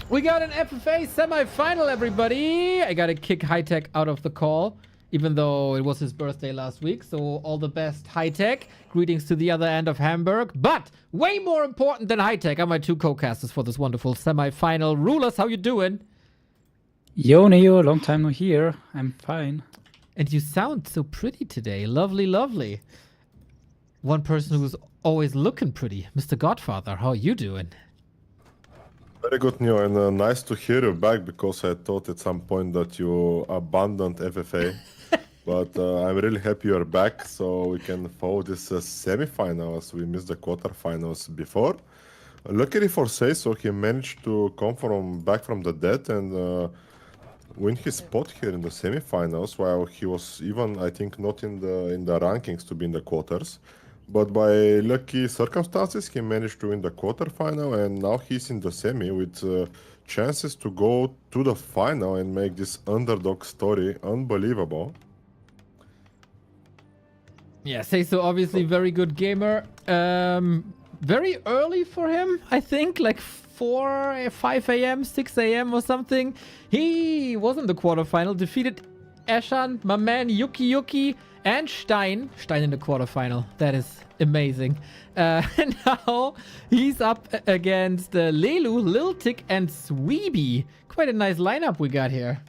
We got an FFA semi-final, everybody. I gotta kick High Tech out of the call, even though it was his birthday last week. So all the best, High Tech. Greetings to the other end of Hamburg. But way more important than High Tech are my two co-casters for this wonderful semi-final. Rulaz, how you doing? Yo, Neo, long time no here. I'm fine. And you sound so pretty today. Lovely, lovely. One person who's always looking pretty, Mr. Godfather. How are you doing? Very good, Neo, and nice to hear you back, because I thought at some point that you abandoned FFA. But I'm really happy you're back, so we can follow this semi-finals. We missed the quarterfinals before. Luckily for Sayso, he managed to come back from the dead and win his spot here in the semi-finals, while he was even, I think, not in the rankings to be in the quarters. But by lucky circumstances, he managed to win the quarterfinal, and now he's in the semi with chances to go to the final and make this underdog story unbelievable. Yeah, Sayso obviously very good gamer. Very early for him, I think, like 5 a.m., 6 a.m. or something. He was in the quarterfinal, defeated Eshan, my man Yuki, and Stein. Stein in the quarterfinal. That is amazing. And now he's up against Lelu, LilTic, and Svibi. Quite a nice lineup we got here.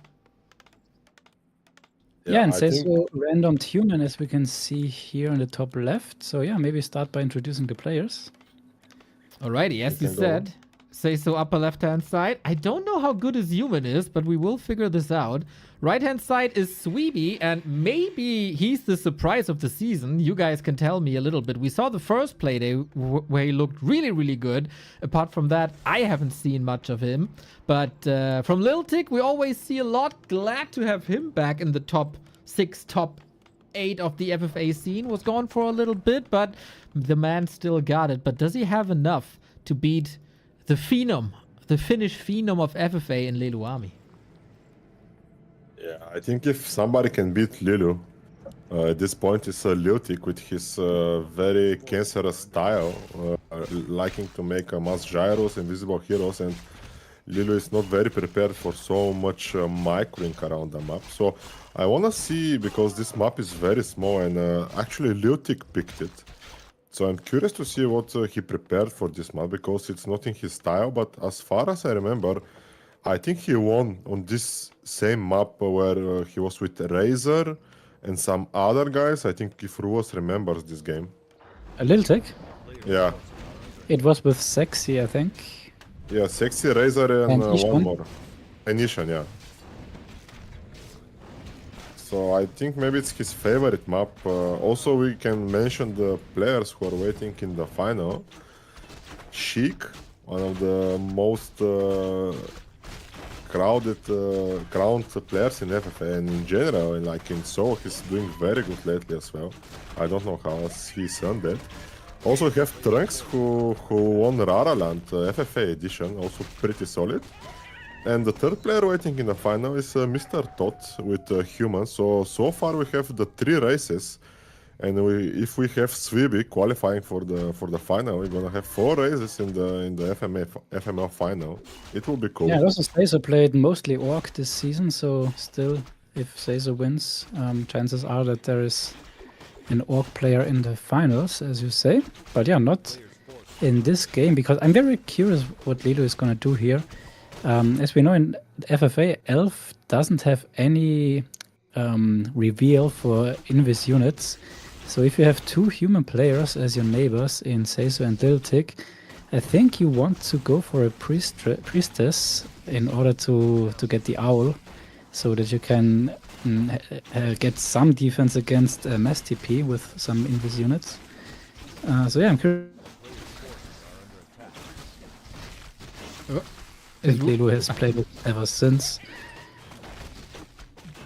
Yeah, and I think- Sayso randomed human, as we can see here on the top left. So yeah, maybe start by introducing the players. Alrighty, as you can go. said, Sayso upper left-hand side. I don't know how good his human is, but we will figure this out. Right-hand side is Svibi, and maybe he's the surprise of the season. You guys can tell me a little bit. We saw the first playday where he looked really, really good. Apart from that, I haven't seen much of him. But from LilTic, we always see a lot. Glad to have him back in the top 6, top 8 of the FFA scene. Was gone for a little bit, but the man still got it. But does he have enough to beat the phenom, the Finnish phenom of FFA in Leluaami? Yeah, I think if somebody can beat Lilu at this point, it's LilTic with his very cancerous style, liking to make mass gyros, invisible heroes, and Lilu is not very prepared for so much microing around the map. So I want to see, because this map is very small, and actually LilTic picked it. So I'm curious to see what he prepared for this map, because it's not in his style, but as far as I remember, I think he won on this same map where he was with Razor and some other guys. I think if Rulaz remembers this game. A LilTic? Yeah. It was with Sexy, I think. Yeah, Sexy, Razor, and And one Ishan? more. And Ishan, yeah. So I think maybe it's his favorite map. Also, we can mention the players who are waiting in the final. Sheik, one of the most crowned players in FFA and in general, and like in Seoul, he's doing very good lately as well. I don't know how he's done that. Also, we have Trunks, who won Raraland FFA edition, also pretty solid. And the third player waiting in the final is Mr. Tot with Human. So far we have the 3 races, and if we have Svibi qualifying for the final, we're gonna have 4 races in the FML final. It will be cool. Yeah, also Sayso played mostly Orc this season, so still, if Sayso wins, chances are that there is an Orc player in the finals, as you say. But yeah, not in this game, because I'm very curious what Lilu is gonna do here. As we know in FFA, Elf doesn't have any reveal for Invis units. So if you have 2 human players as your neighbors in Sayso and LilTic, I think you want to go for a priestess in order to get the owl, so that you can get some defense against mass TP with some Invis units. So yeah, I'm curious. Lilu has played it ever since.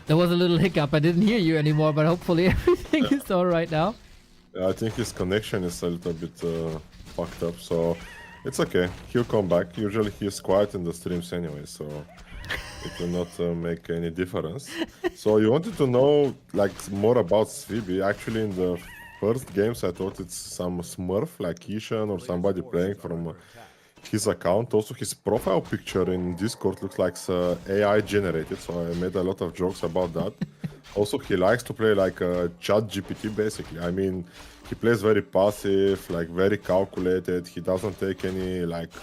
There was a little hiccup. I didn't hear you anymore, but hopefully everything is all right now. I think his connection is a little bit fucked up, so it's okay. He'll come back. Usually he's quiet in the streams anyway, so it will not make any difference. So you wanted to know like more about Svibi. Actually, in the first games, I thought it's some Smurf like Ishan or somebody playing from his account. Also, his profile picture in Discord looks like AI generated, so I made a lot of jokes about that. Also, he likes to play like chat GPT basically. I mean, he plays very passive, like very calculated. He doesn't take any like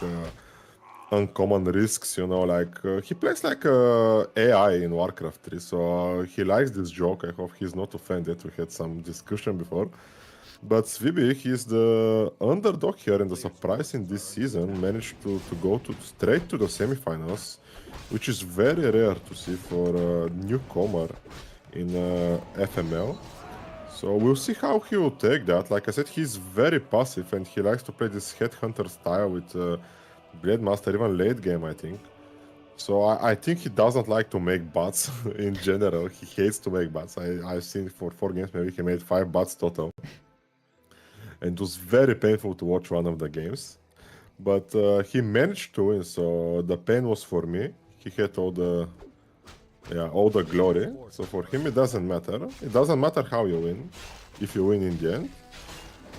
uncommon risks, you know, like he plays like AI in Warcraft 3, so he likes this joke. I hope he's not offended. We had some discussion before. But Svibi, he's the underdog here, and the surprise in this season managed to go straight to the semifinals, which is very rare to see for a newcomer in FML. So we'll see how he will take that. Like I said, he's very passive, and he likes to play this headhunter style with Blade Master, even late game, I think. So I think he doesn't like to make bots in general. He hates to make bots. I've seen for 4 games, maybe he made 5 bots total. And it was very painful to watch one of the games. But he managed to win, so the pain was for me. He had all the glory. So for him it doesn't matter. It doesn't matter how you win, if you win in the end.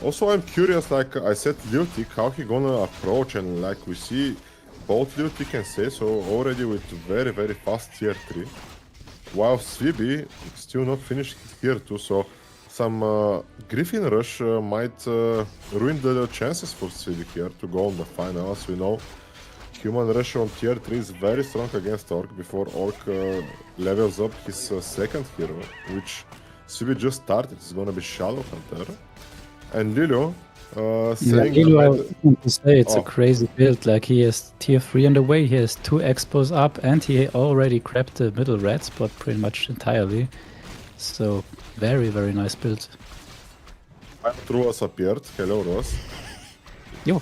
Also, I'm curious, like I said, LilTic, how he gonna approach, and like we see both LilTic and Sayso already with very, very fast tier 3. while Svibi still not finished here too, so some Griffin rush might ruin the chances for Svibi here to go on the final. As we know, human rush on tier 3 is very strong against Orc before Orc levels up his second hero, which Svibi just started. It's gonna be Shadow Hunter. And Lilu saying Lilo, I that want to say it's Oh. a crazy build. Like he has tier 3 on the way, he has 2 expos up, and he already grabbed the middle red spot pretty much entirely. So very, very nice build. Rulaz appeared. Hello, Ross. Yo.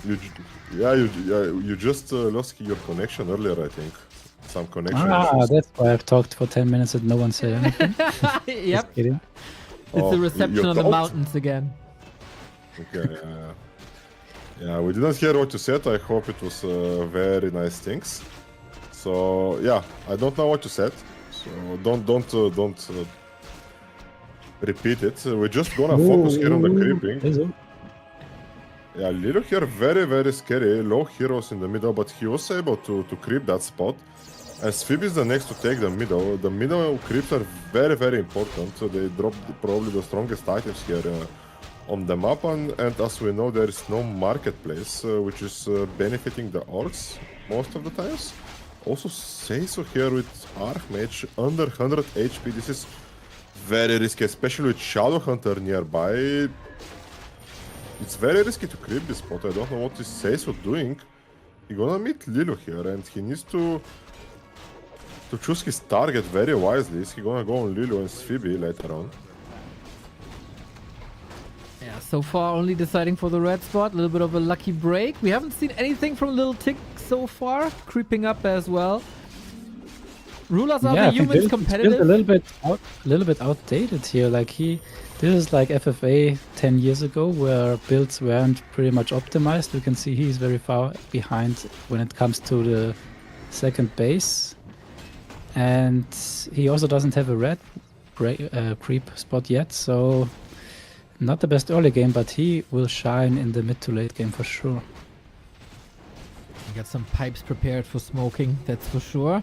You just lost your connection earlier, I think. Some connection Ah, issues. that's why I've talked for 10 minutes and no one said anything. Yep. Just kidding. It's Oh, the reception you on the thought? mountains again. Okay, yeah, we didn't hear what you said. I hope it was very nice things. So yeah, I don't know what you said. So don't repeat it. We're just gonna focus here on the creeping. Sayso. Yeah, Lilu here very scary. Low heroes in the middle, but he was able to creep that spot. And Svibi is the next to take the middle. The middle creeps are very important. So they drop probably the strongest items here on the map. And as we know, there is no marketplace, which is benefiting the orcs most of the times. Also, Sayso here with Archmage under 100 HP. This is very risky, especially with Shadow Hunter nearby. It's very risky to creep this spot. I don't know what is Sayso doing. He's gonna meet Lilu here, and he needs to choose his target very wisely. Is he gonna go on Lilu and Svibi later on? Yeah, so far only deciding for the red spot. A little bit of a lucky break. We haven't seen anything from LilTic so far. Creeping up as well. Rulers are Yeah, the I think humans it's competitive? a little bit outdated here. Like this is like FFA 10 years ago, where builds weren't pretty much optimized. You can see he's very far behind when it comes to the second base, and he also doesn't have a red creep spot yet. So not the best early game, but he will shine in the mid to late game for sure. We got some pipes prepared for smoking, that's for sure.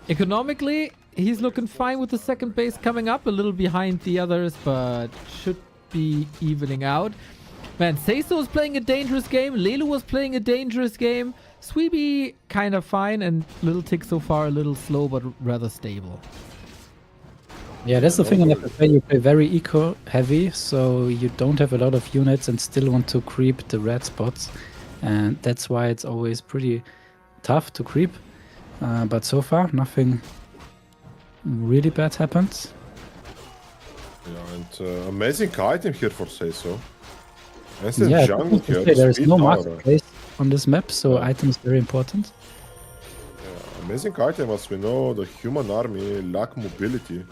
Economically, he's looking fine with the second base coming up, a little behind the others, but should be evening out. Man, Sayso was playing a dangerous game, Lelu was playing a dangerous game, Svibi kind of fine, and LilTic so far a little slow but rather stable. Yeah, that's the thing in FFA, you play very eco heavy, so you don't have a lot of units and still want to creep the red spots. And that's why it's always pretty tough to creep. But so far, nothing really bad happened. Yeah, and amazing item here for Sayso. Instant Yeah, jungle here. there is speed no tower. marketplace on this map, so items very important. Yeah, amazing item. As we know, the human army lack mobility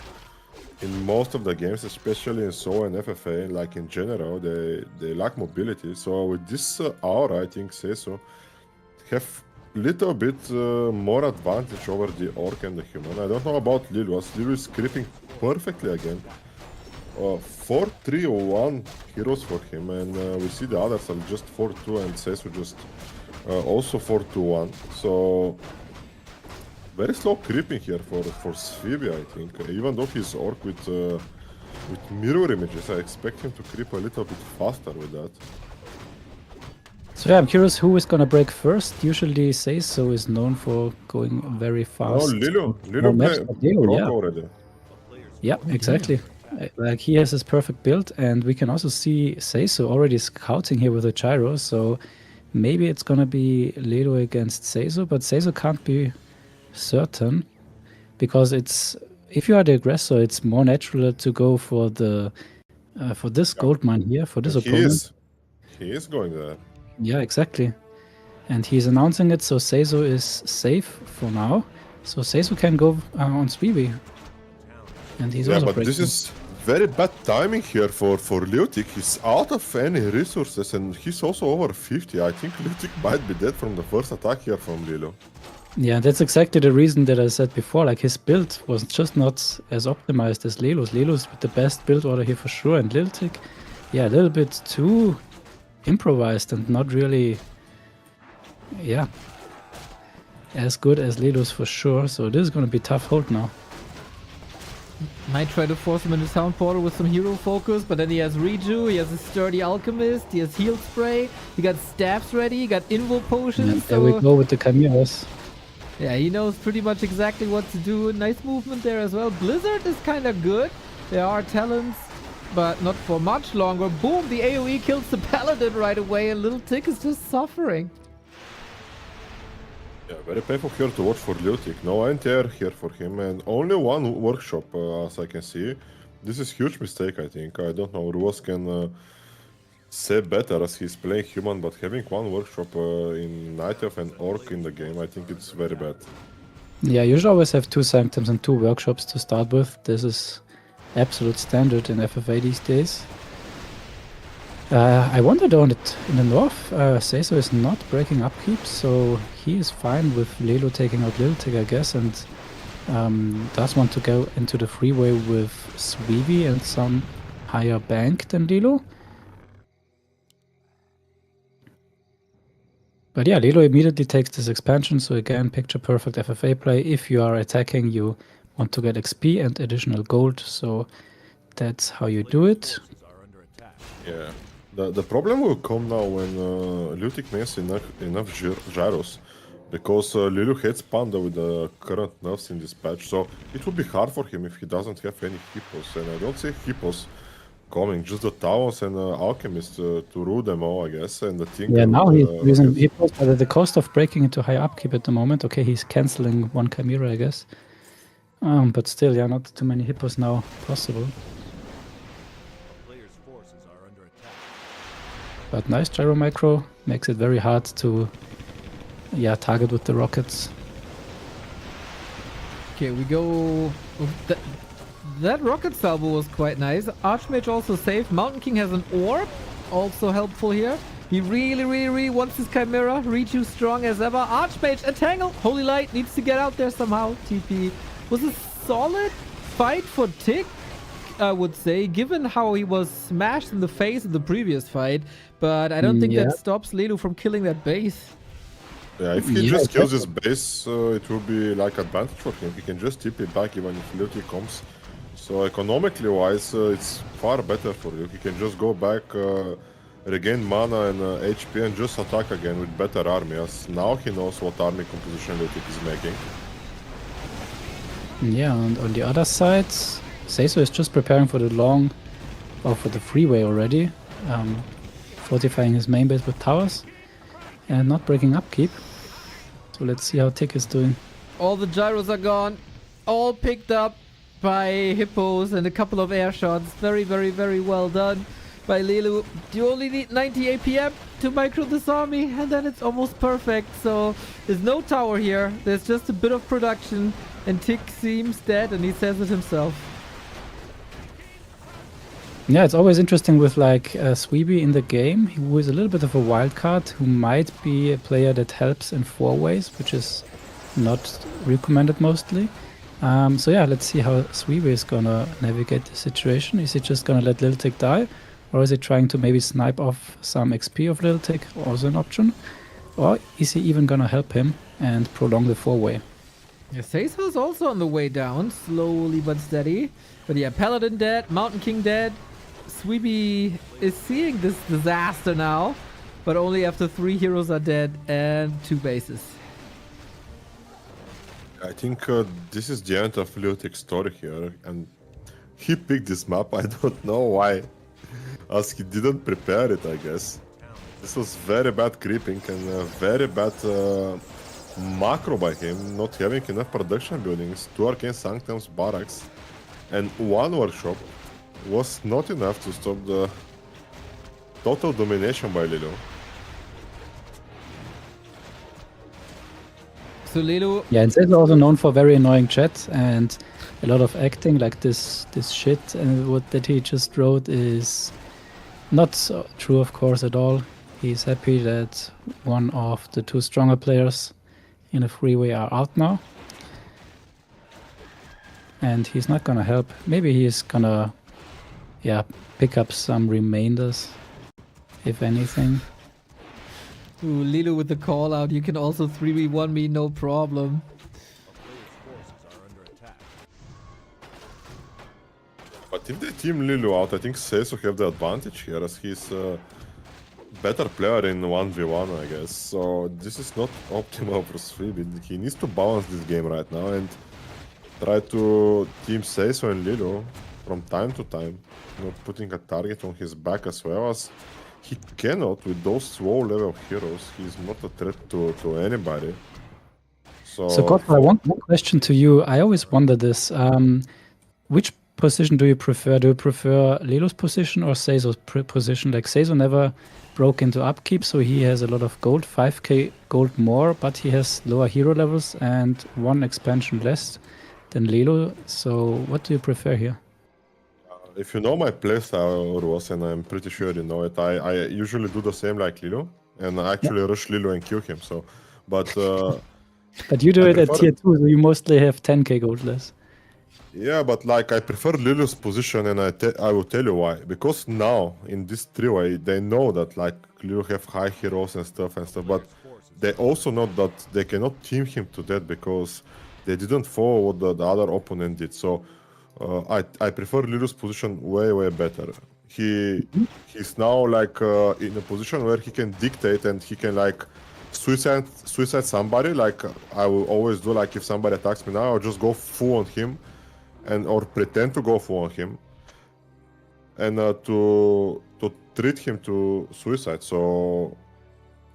in most of the games, especially in SO and FFA. Like in general, they lack mobility. So with this aura, I think Sayso have little bit more advantage over the orc and the human. I don't know about Lilu, as Lilu is creeping perfectly again. 4-3-1 heroes for him, and we see the others are just 4-2 and Sayso just also 4-2-1. So very slow creeping here for Svibi, I think. Even though he's orc with mirror images, I expect him to creep a little bit faster with that. So yeah, I'm curious who is gonna break first. Usually Sayso is known for going very fast. Oh, Lilu More maps, play but Lilu, broke yeah. already. Yeah, exactly. Like he has his perfect build, and we can also see Sayso already scouting here with a gyro. So maybe it's gonna be Lelo against Sayso, but Sayso can't be certain because it's if you are the aggressor, it's more natural to go for the for this gold mine here for this opponent. He is going there. Yeah, exactly. And he's announcing it, so Sayso is safe for now. So Sayso can go on Svibi. And he's Yeah, also but breaking. this is very bad timing here for LilTic. He's out of any resources and he's also over 50. I think LilTic might be dead from the first attack here from Lilu. Yeah, that's exactly the reason that I said before. Like his build was just not as optimized as Lelu's. Lelu's with the best build order here for sure. And LilTic, yeah, a little bit too improvised and not really, yeah, as good as Lelu's for sure. So this is going to be tough hold now. Might try to force him into Sound Portal with some hero focus, but then he has Reju, he has a Sturdy Alchemist, he has Heal Spray, he got Staffs ready, he got Invo Potions. And there we go with the Chimeras. Yeah, he knows pretty much exactly what to do. Nice movement there as well. Blizzard is kind of good. There are talents, but not for much longer. Boom, the AoE kills the Paladin right away, and LilTic is just suffering. Yeah, very painful here to watch for LilTic. No anti-air here for him, and only one workshop, as I can see. This is huge mistake, I think. I don't know, Rulaz can say better as he's playing human, but having one workshop in Night Elf and Orc in the game, I think it's very bad. Yeah, you should always have 2 Sanctums and 2 workshops to start with. This is absolute standard in FFA these days. I wonder though, in the north, Sayso is not breaking upkeep, so he is fine with Lelu taking out LilTic, I guess, and does want to go into the freeway with Svibi and some higher bank than Lelu. But yeah, Lelu immediately takes this expansion, so again, picture perfect FFA play. If you are attacking, you want to get XP and additional gold, so that's how you do it. Yeah. The problem will come now when LilTic makes enough gyros, because Lelu hates Panda with the current nerfs in this patch, so it will be hard for him if he doesn't have any hippos, and I don't see hippos coming, just the Towers and Alchemist to rule them all, I guess, and the thing. Yeah, now he's using hippos, but at the cost of breaking into high upkeep at the moment. Okay, he's cancelling one Chimera, I guess. But still, yeah, not too many hippos now possible. But nice gyro micro, makes it very hard to target with the rockets. Okay, we go... That rocket salvo was quite nice. Archmage also safe. Mountain King has an orb, also helpful here. He really wants his Chimera. Reju strong as ever. Archmage, a tangle! Holy Light needs to get out there somehow. TP. Was a solid fight for Tick, I would say, given how he was smashed in the face in the previous fight. But I don't think that stops Lelu from killing that base. Yeah, if he just kills his base, it will be like advantage for him. He can just tip it back even if LilTic comes. So economically wise, it's far better for you. He can just go back, regain mana and HP and just attack again with better army, as now he knows what army composition LilTic is making. Yeah, and on the other side, Sayso is just preparing for the for the freeway already. Fortifying his main base with towers and not breaking upkeep. So let's see how Tick is doing. All the gyros are gone, all picked up by hippos and a couple of air shots. Very well done by Lelu. You only need 90 APM to micro this army, and then it's almost perfect. So there's no tower here, there's just a bit of production, and Tick seems dead, and he says it himself. Yeah, it's always interesting with like Svibi in the game, who is a little bit of a wild card, who might be a player that helps in 4 ways, which is not recommended mostly. So yeah, let's see how Svibi is gonna navigate the situation. Is he just gonna let LilTic die? Or is he trying to maybe snipe off some XP of LilTic? Also an option. Or is he even gonna help him and prolong the 4-way? Yeah, Sayso is also on the way down, slowly but steady. But yeah, Paladin dead, Mountain King dead. Svibi is seeing this disaster now, but only after 3 heroes are dead and 2 bases. I think this is the end of LilTic's story here, and he picked this map, I don't know why, as he didn't prepare it, I guess. This was very bad creeping and very bad macro by him, not having enough production buildings, 2 Arcane Sanctums, Barracks, and 1 workshop was not enough to stop the total domination by Lelu. So Lelu... Yeah, and Sayso also known for very annoying chat and a lot of acting, like this shit and what that he just wrote is not so true, of course, at all. He's happy that one of the 2 stronger players in a freeway are out now. And he's not gonna help. Maybe he's gonna pick up some remainders, if anything. Ooh, Lelu with the call out. You can also 3v1 me, no problem. But if they team Lilu out, I think Sayso have the advantage here as he's a better player in 1v1, I guess. So this is not optimal for Svibi. He needs to balance this game right now and try to team Sayso and Lilu from time to time. Putting a target on his back as well, as he cannot with those low level heroes. He's not a threat to anybody. So Godfather, one question to you. I always wonder this. Which position do you prefer? Do you prefer Lelu's position or Sayso's position? Like Sayso never broke into upkeep, so he has a lot of gold, 5k gold more, but he has lower hero levels and 1 expansion less than Lelu. So what do you prefer here? If you know my playstyle, Rulaz, and I'm pretty sure you know it, I usually do the same like Lilu, and I actually rush Lilu and kill him. So, but but you do it at tier 2, so you mostly have 10k gold less. Yeah, but like I prefer Lilu's position, and I will tell you why. Because now in this three-way, they know that like Lilu have high heroes and stuff, but they also know that they cannot team him to that because they didn't follow what the other opponent did. So I prefer Lilu's position way better. He's now like in a position where he can dictate and he can like suicide somebody. Like I will always do. Like if somebody attacks me now, I'll just go full on him. Or pretend to go for him, and to treat him to suicide. So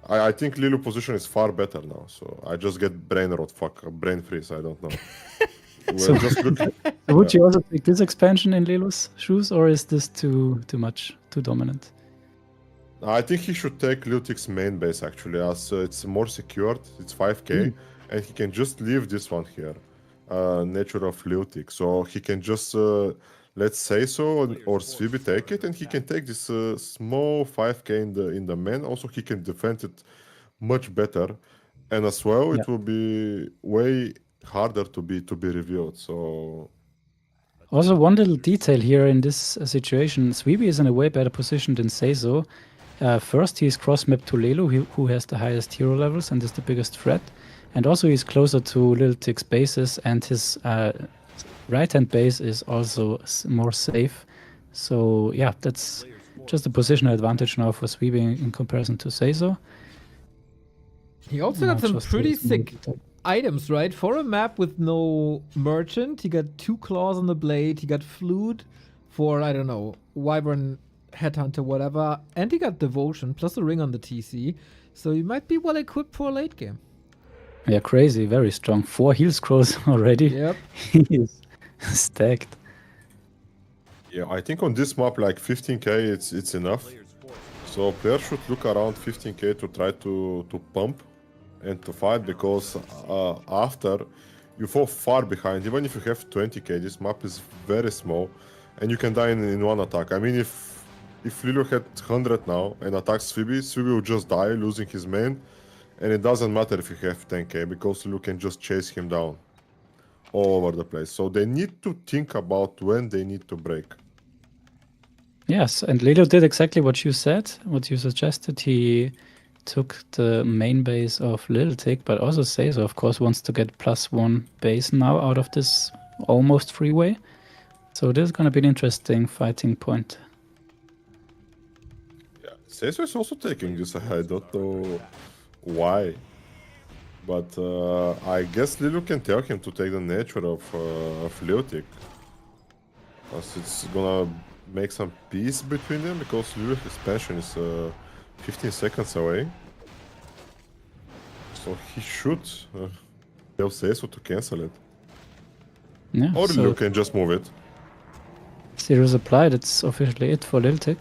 I think Lilu position is far better now. So I just get brain freeze. I don't know. So would you also take this expansion in Lelu's shoes, or is this too much, too dominant? I think he should take LilTic's main base actually, as it's more secured. It's 5k, and he can just leave this one here. Nature of LilTic, so he can just let Sayso or Svibi take it, and he can take this small 5k in the main. Also, he can defend it much better, and as well, it will be way harder to be revealed. So, also one little detail here in this situation: Svibi is in a way better position than Sayso. First, he's cross-mapped to Lelu, who has the highest hero levels and is the biggest threat. And also he's closer to LilTic's bases, and his right-hand base is also more safe. So yeah, that's just a positional advantage now for Svibi in comparison to Sayso. He also got some pretty sick items, right? For a map with no merchant, he got 2 claws on the blade, he got flute for, I don't know, wyvern, headhunter, whatever, and he got devotion plus a ring on the TC. So he might be well equipped for a late game. Yeah, crazy, very strong. 4 heal scrolls already. Yep. He is stacked. yeah, I think on this map, like 15k, it's enough. So players should look around 15k to try to pump and to fight, because after you fall far behind. Even if you have 20k, this map is very small, and you can die in one attack. I mean, if Lilu had 100 now and attacks Svibi will just die, losing his main. And it doesn't matter if you have 10k, because you can just chase him down all over the place. So they need to think about when they need to break. Yes, and Lelu did exactly what you said, what you suggested. He took the main base of LilTic, but also Sayso, of course, wants to get +1 base now out of this almost freeway. So this is going to be an interesting fighting point. Yeah, Sayso is also taking this ahead. I don't know why, but I guess Lilu can tell him to take the nature of LilTic, because it's gonna make some peace between them, because Lilu's expansion is 15 seconds away, so he should tell Sayso to cancel it. Yeah, Or so Lilu can just move it. zero supply, that's officially it for LilTic.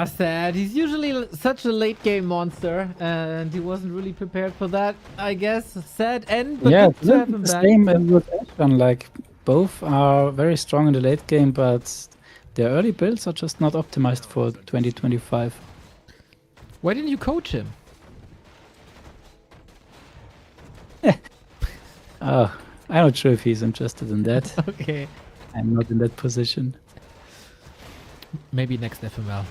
Sad. He's usually such a late game monster, and he wasn't really prepared for that, I guess. Sad end, but Yeah, good to have him the back. same as with Ashton. Like, both are very strong in the late game, but their early builds are just not optimized for 2025. Why didn't you coach him? Oh, I'm not sure if he's interested in that. Okay. I'm not in that position. Maybe next FML.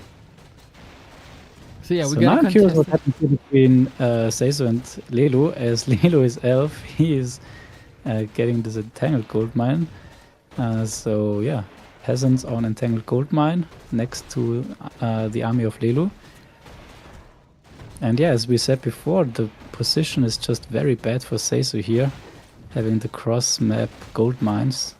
So yeah, So we now got I'm curious what happens here between Sayso and Lelu, as Lelu is elf, he is getting this entangled gold mine. So yeah, peasants on entangled gold mine next to the army of Lelu. And yeah, as we said before, the position is just very bad for Sayso here, having the cross map gold mines.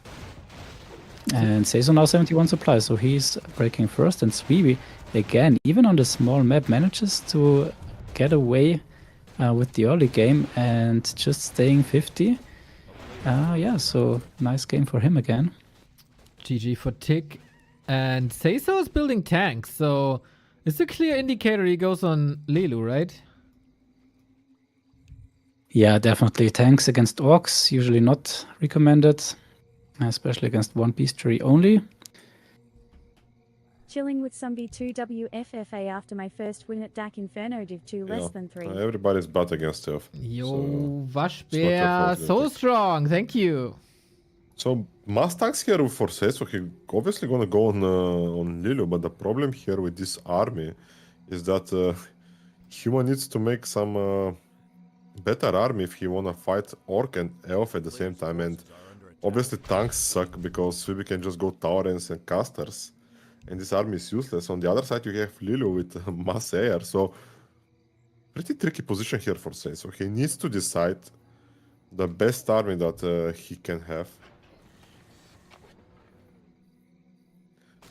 And Sayso now 71 supply, so he's breaking first. And Svibi, again, even on the small map, manages to get away with the early game and just staying 50. Yeah, so nice game for him again. GG for Tick. And Sayso is building tanks, so it's a clear indicator he goes on Lelu, right? Yeah, definitely. Tanks against orcs, usually not recommended, especially against one bestiary only. Chilling with some B2 WFFA after my first win at DAC Inferno Div 2 less than 3. Everybody's bad against Stealth. Yo, so Waschbär, so strong. Thank you. So Mustangs here for Sayso, he obviously gonna go on Lilu, but the problem here with this army is that Human needs to make some better army if he wanna fight Orc and Elf at the same time, and obviously tanks suck because Svibi can just go Taurens and Casters, and this army is useless. On the other side you have Lilu with Mass Air, so pretty tricky position here for Sayso. He needs to decide the best army that he can have.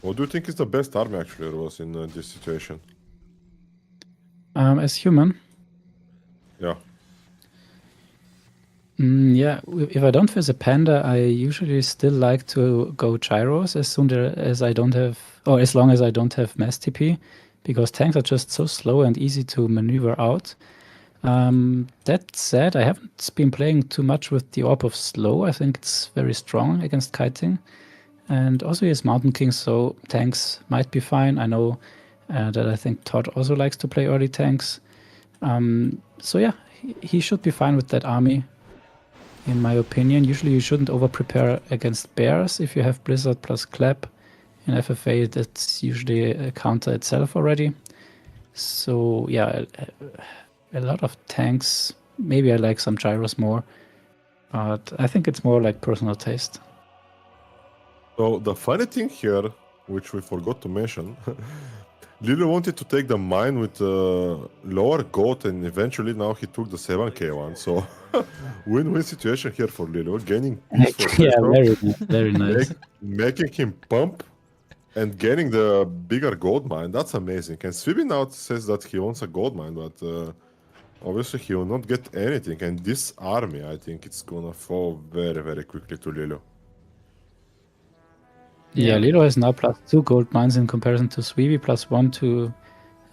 What do you think is the best army actually, Rulaz, in this situation? As Human? Yeah. Yeah, if I don't face a Panda, I usually still like to go Gyros as long as I don't have mass TP, because tanks are just so slow and easy to maneuver out. That said, I haven't been playing too much with the Orb of Slow. I think it's very strong against kiting. And also he has Mountain King, so tanks might be fine. I know that I think Todd also likes to play early tanks. So yeah, he should be fine with that army, in my opinion. Usually you shouldn't over-prepare against bears if you have Blizzard plus Clap. In FFA, that's usually a counter itself already. So yeah, a lot of tanks. Maybe I like some Gyros more, but I think it's more like personal taste. So the funny thing here, which we forgot to mention, Lilu wanted to take the mine with lower goat, and eventually now he took the 7k one. So win-win situation here for Lilu, gaining peace for Yeah, Sayso, very nice. making him pump and getting the bigger gold mine. That's amazing. And Svibi now says that he wants a gold mine, but obviously he will not get anything. And this army, I think it's gonna fall very, very quickly to Lilu. Yeah, Lilo has now +2 gold mines in comparison to Svibi, +1 to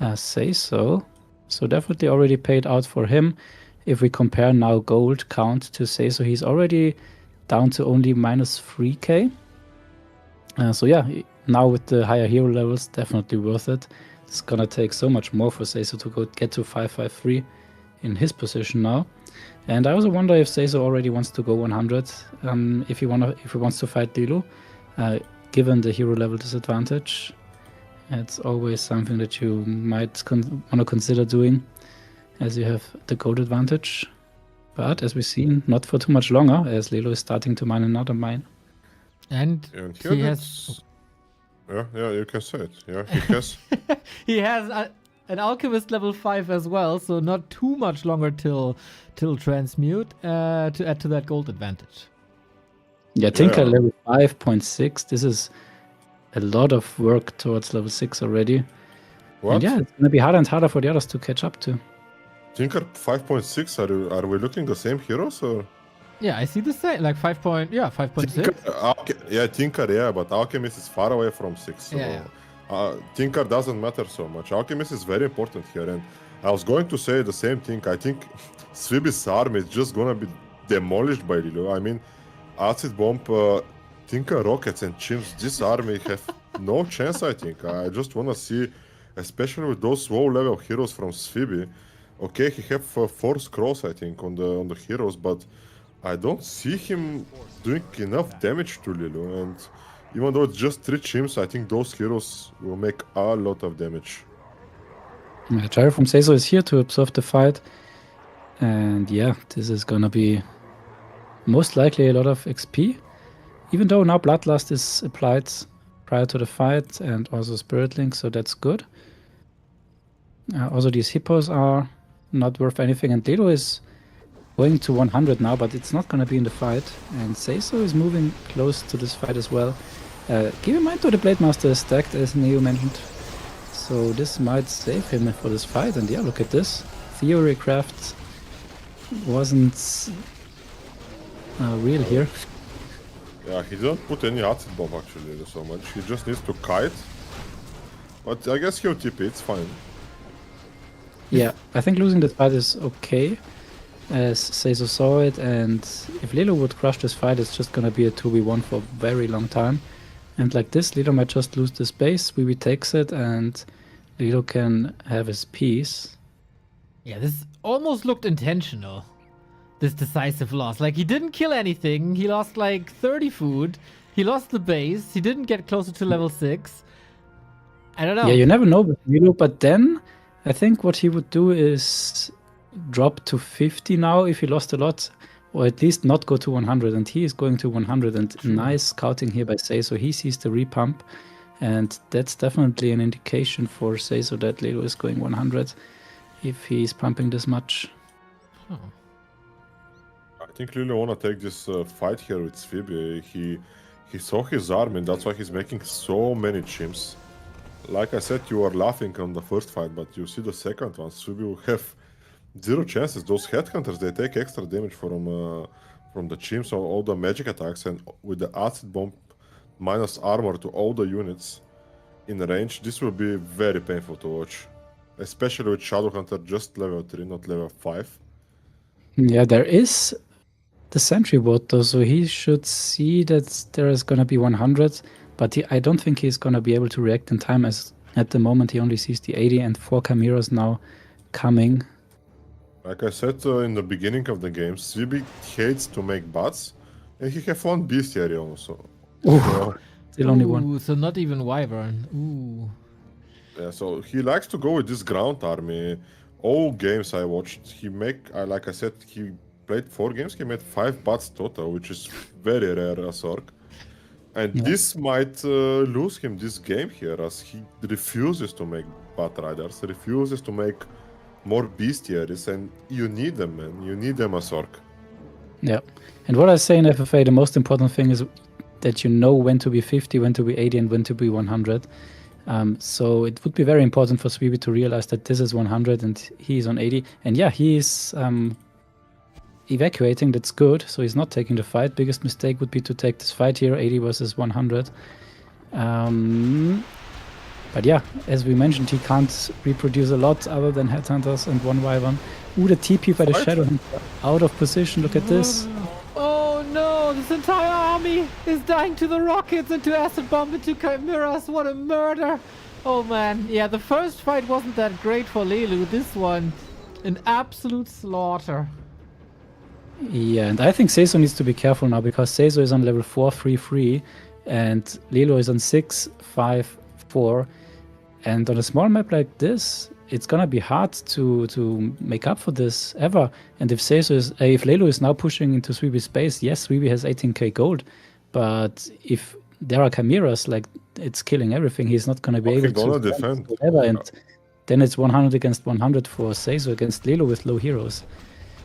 Sayso. So definitely already paid out for him. If we compare now gold count to Sayso, he's already down to only -3k. So yeah, now with the higher hero levels, definitely worth it. It's gonna take so much more for Sayso to get to 553 in his position now. And I also wonder if Sayso already wants to go 100 if he wants to fight Lilo. Given the hero level disadvantage, it's always something that you might want to consider doing, as you have the gold advantage. But as we've seen, not for too much longer, as Lelo is starting to mine another mine. And he has... Yeah, you can say it. Yeah, he has... he has an Alchemist level 5 as well, so not too much longer till Transmute to add to that gold advantage. Yeah, Tinker level 5.6. This is a lot of work towards level 6 already. What? And yeah, it's gonna be harder and harder for the others to catch up to. Tinker 5.6, are we looking the same heroes or? Yeah, I see the same, like 5.6. Tinker, but Alchemist is far away from 6. So Tinker doesn't matter so much. Alchemist is very important here, and I was going to say the same thing. I think Svibi's army is just gonna be demolished by Lilu. I mean, Acid Bomb, Tinker Rockets and Chimps, this army have no chance, I think. I just wanna see, especially with those low level heroes from Svibi. Okay, he have 4 scrolls, I think, on the heroes, but I don't see him doing enough damage to Lilu. And even though it's just 3 chimps, I think those heroes will make a lot of damage. Yeah, Gyro from Sayso is here to observe the fight. And yeah, this is gonna be most likely a lot of XP. Even though now Bloodlust is applied prior to the fight and also Spirit Link, so that's good. Also, these hippos are not worth anything, and Lelo is going to 100 now, but it's not going to be in the fight. And Sayso is moving close to this fight as well. Keep in mind though, the Blade Master is stacked, as Neo mentioned, so this might save him for this fight. And yeah, look at this. Theorycraft wasn't real here. Yeah, he didn't put any acid bomb actually so much. He just needs to kite. But I guess he'll TP, it's fine. Yeah, I think losing this fight is okay, as Sayso saw it, and if Lelo would crush this fight, it's just gonna be a 2v1 for a very long time. And like this, Lelo might just lose this base, Svibi takes it, and Lelo can have his piece. Yeah, this almost looked intentional. This decisive loss. Like, he didn't kill anything. He lost like 30 food. He lost the base. He didn't get closer to level 6. I don't know. Yeah, you never know with Lelo, but then I think what he would do is drop to 50 now if he lost a lot, or at least not go to 100, and he is going to 100, and nice scouting here by Sayso. He sees the repump, and that's definitely an indication for Sayso that Lelo is going 100 if he's pumping this much. Oh. I think Lilo wanna take this fight here with Svibi. He saw his army, and that's why he's making so many chimps. Like I said, you are laughing on the first fight, but you see the second one. Svibi will have 0 chances. Those headhunters, they take extra damage from the chimps or all the magic attacks, and with the acid bomb minus armor to all the units in range, this will be very painful to watch. Especially with Shadowhunter just level 3, not level 5. Yeah, there is the sentry ward though, so he should see that there is gonna be 100, but I don't think he's gonna be able to react in time, as at the moment he only sees the 80 and 4 chimeras now coming. Like I said in the beginning of the game, Svibi hates to make bots, and he have one bestiary also. So, Still only one. Ooh, so not even Wyvern. Ooh. yeah, so he likes to go with this ground army. All games I watched, like I said, he played 4 games, he made 5 bots total, which is very rare as orc. And this might lose him this game here, as he refuses to make bot riders, refuses to make more bestiaries, and you need them, man. You need them as orc. Yeah. And what I say in FFA, the most important thing is that you know when to be 50, when to be 80, and when to be 100. So it would be very important for Svibi to realize that this is 100 and he is on 80. And yeah, he is evacuating, that's good. So he's not taking the fight. Biggest mistake would be to take this fight here, 80 versus 100. But yeah, as we mentioned, he can't reproduce a lot other than headhunters and 1 wyvern. Ooh, the TP by the Shadow Hunter out of position. Look at this. Oh no, this entire army is dying to the rockets and to acid bomb and to chimeras. What a murder. Oh man, yeah, the first fight wasn't that great for Lelu. This one, an absolute slaughter. Yeah, and I think Sayso needs to be careful now, because Sayso is on level 4, 3, 3, and Lelo is on 6, 5, 4. And on a small map like this, it's gonna be hard to make up for this ever. And if Lelo is now pushing into Svibi's space, yes, Svibi has 18k gold, but if there are chimeras, like, it's killing everything, he's not gonna be able to defend whatever, and then it's 100 against 100 for Sayso against Lelo with low heroes.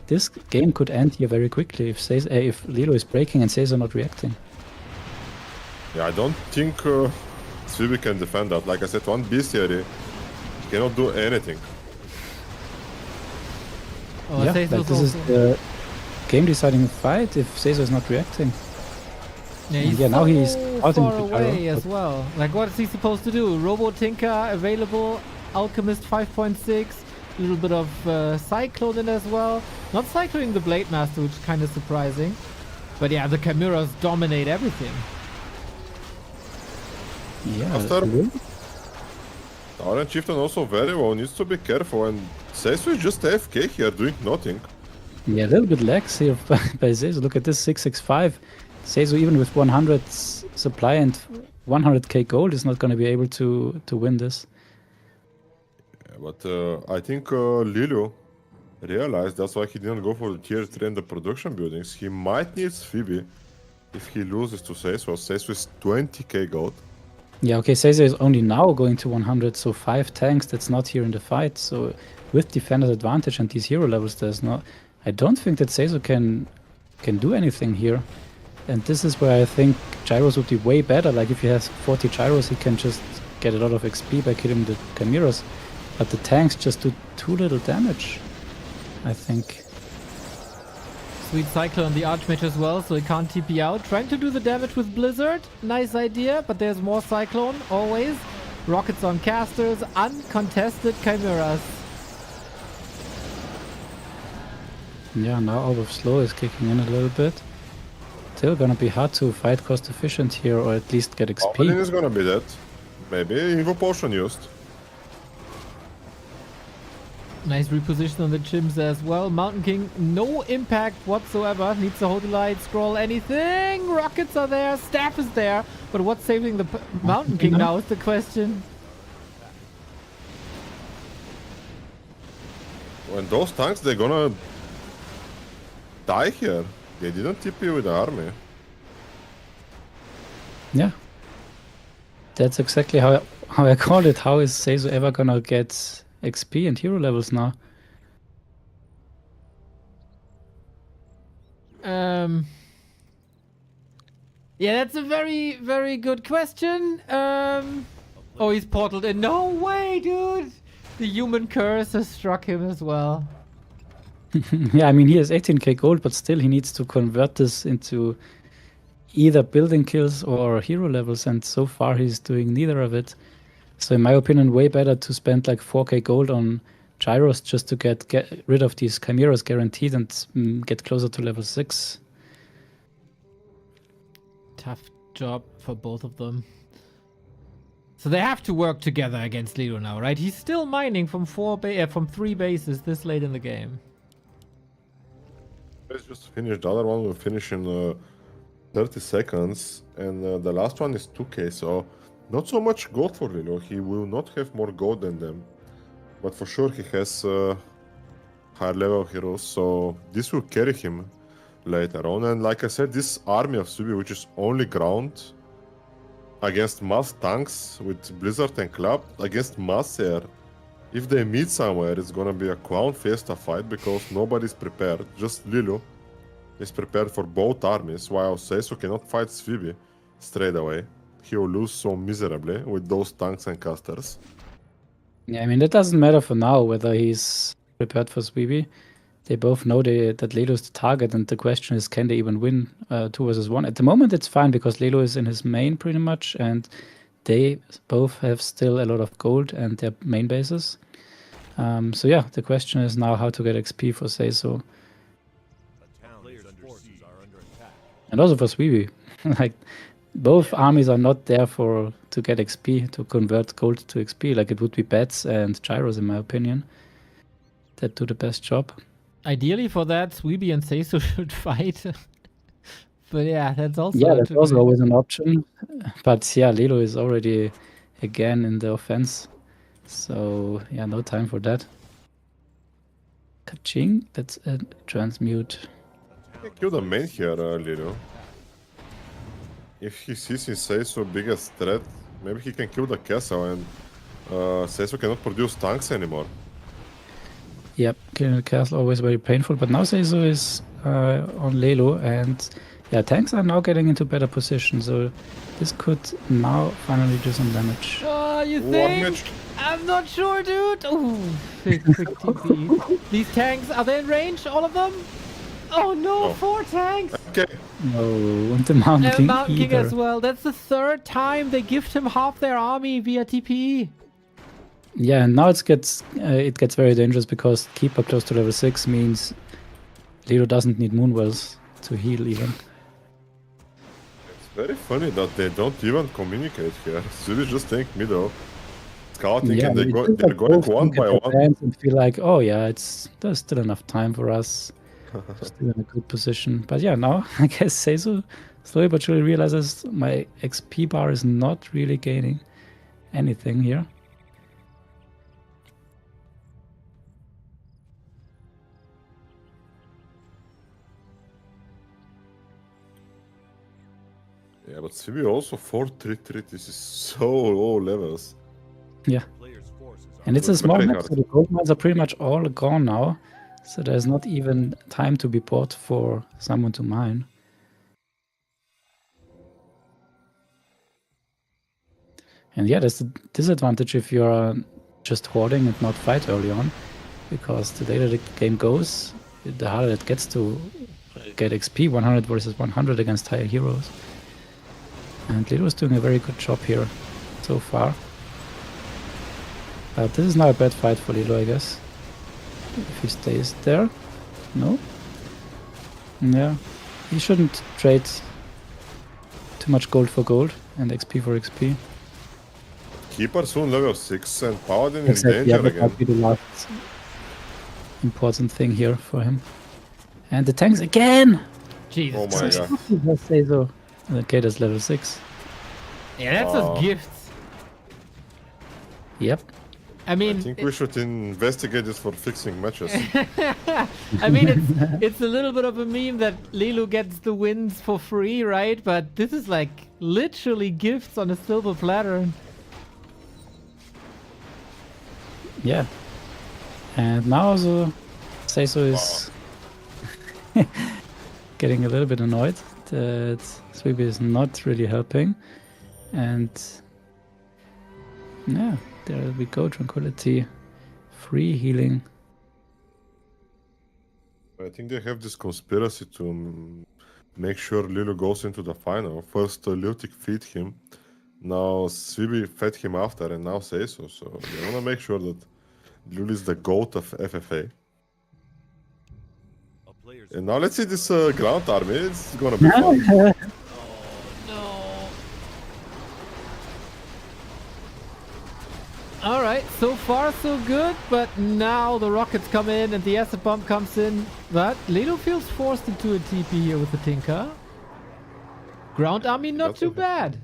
This game could end here very quickly if Lelo is breaking and Sayso not reacting. Yeah, I don't think Svibi can defend that. Like I said, one bestiary cannot do anything. Oh, Yeah, Sayso's like this is also- the game-deciding fight if Sayso is not reacting. Yeah, now he's so out in far the away gyro, as well. Like, what is he supposed to do? Robo Tinker available, Alchemist 5.6, a little bit of Cyclone in as well. Not cycling the Blade Master, which is kind of surprising. But yeah, the Chimeras dominate everything. Yeah, After- really? The Orange Chieftain also very well, needs to be careful, and Sayso is just AFK here, doing nothing. Yeah, a little bit lax here by Sayso. Look at this, 665. Sayso, even with 100 supply and 100k gold, is not going to be able to win this. Yeah, but I think Lilo realized that's why he didn't go for the tier 3 in the production buildings. He might need Svibi if he loses to Sayso. Sayso is 20k gold. Yeah, okay, Sayso is only now going to 100, so 5 tanks, that's not here in the fight. So with defender's advantage and these hero levels, there's not... I don't think that Sayso can do anything here. And this is where I think Gyros would be way better. Like if he has 40 Gyros, he can just get a lot of XP by killing the Chimeras. But the tanks just do too little damage, I think. Sweet Cyclone on the Archmage as well, so he can't TP out. Trying to do the damage with Blizzard. Nice idea, but there's more Cyclone, always. Rockets on casters, uncontested Chimeras. Yeah, now Overflow is kicking in a little bit. Still gonna be hard to fight cost efficient here, or at least get XP. Paladin is gonna be dead. Maybe Evo Potion used. Nice reposition on the Chims as well. Mountain King, no impact whatsoever. Needs to hold the light, scroll anything. Rockets are there, staff is there. But what's saving the Mountain King now is the question. When those tanks, they're gonna die here. They didn't TP with the army. Yeah. That's exactly how I call it. How is Sayso ever gonna get XP and hero levels now? Yeah, that's a very, very good question. Oh, he's portaled in. No way, dude! The human curse has struck him as well. Yeah, I mean, he has 18k gold, but still he needs to convert this into either building kills or hero levels, and so far he's doing neither of it. So in my opinion, way better to spend like 4k gold on Gyros just to get rid of these Chimeras guaranteed and get closer to level 6. Tough job for both of them. So they have to work together against Lido now, right? He's still mining from 3 bases this late in the game. Let's just finish. The other one will finish in 30 seconds, and the last one is 2k, so not so much gold for Lilo. He will not have more gold than them, but for sure he has higher level heroes, so this will carry him later on. And like I said, this army of Svibi, which is only ground against mass tanks with Blizzard and Club, against mass air, if they meet somewhere, it's gonna be a clown fiesta fight because nobody's prepared. Just Lilu is prepared for both armies, while Sayso cannot fight Svibi straight away. He will lose so miserably with those tanks and casters. Yeah, I mean, that doesn't matter for now whether he's prepared for Svibi. They both know that Lelo is the target, and the question is, can they even win 2 versus 1? At the moment, it's fine because Lelo is in his main pretty much, and they both have still a lot of gold and their main bases. So yeah, the question is now how to get XP for Sayso. And also for Svibi. Like, both armies are not there to get XP, to convert gold to XP. Like, it would be Bats and Gyros, in my opinion, that do the best job. Ideally for that, Svibi and Sayso should fight. But yeah, that's also... Yeah, that's also always an option. But yeah, Lelo is already again in the offense. So yeah, no time for that. Kaching, that's a transmute. Kill the main here, Lilo. If he sees his Sayso biggest threat, maybe he can kill the castle, and Sayso cannot produce tanks anymore. Yep, killing the castle always very painful, but now Sayso is on Lelo, and yeah, tanks are now getting into better position, so this could now finally do some damage. Oh, you think? I'm not sure, dude. Oh, quick TP. These tanks, are they in range, all of them? Oh no, 4 tanks! Okay. No, and the Mountain King Mountain King either. as well. That's the 3rd time they gift him half their army via TP. Yeah, and now it gets very dangerous because Keeper close to level 6 means Lelo doesn't need Moonwells to heal even. It's very funny that they don't even communicate here. Svibi just think middle, scouting, and they're going one by one. And feel like, oh yeah, there's still enough time for us. Still in a good position. But yeah, now I guess Sayso slowly but surely realizes my XP bar is not really gaining anything here. Yeah, but Svibi also 4-3-3. This is so low levels. Yeah. And it's a It's small very map, hard. so the gold mines are pretty much all gone now. So there's not even time to be bought for someone to mine. And yeah, there's a disadvantage if you're just hoarding and not fight early on. Because the later the game goes, the harder it gets to get XP 100 versus 100 against higher heroes. And Lelu's doing a very good job here so far. But this is not a bad fight for Lelu, I guess. If he stays there. No? Yeah. He shouldn't trade too much gold for gold and XP for XP. Keeper soon level 6 and Paladin in Exactly, danger that again. might be the last important thing here for him. And the tanks again! Jesus Oh my Christ. god. Let's say so. Okay, that's level 6. Yeah, that's just gifts. Yep. I I mean, think we should investigate this for fixing matches. I mean, it's a little bit of a meme that Lelu gets the wins for free, right? But this is like literally gifts on a silver platter. Yeah. And now the Sayso is getting a little bit annoyed that Svibi is not really helping. And yeah, there we go, tranquility, free healing. I think they have this conspiracy to make sure Lulu goes into the final. First, LilTic feed him. Now Svibi fed him after, and now Sayso. So they want to make sure that Lulu is the GOAT of FFA. And now let's see this ground army. It's gonna be fun. No. All right, so far so good, but now the rockets come in and the acid bomb comes in. But Lelu feels forced into a TP here with the Tinker. Ground army not That's too okay. bad.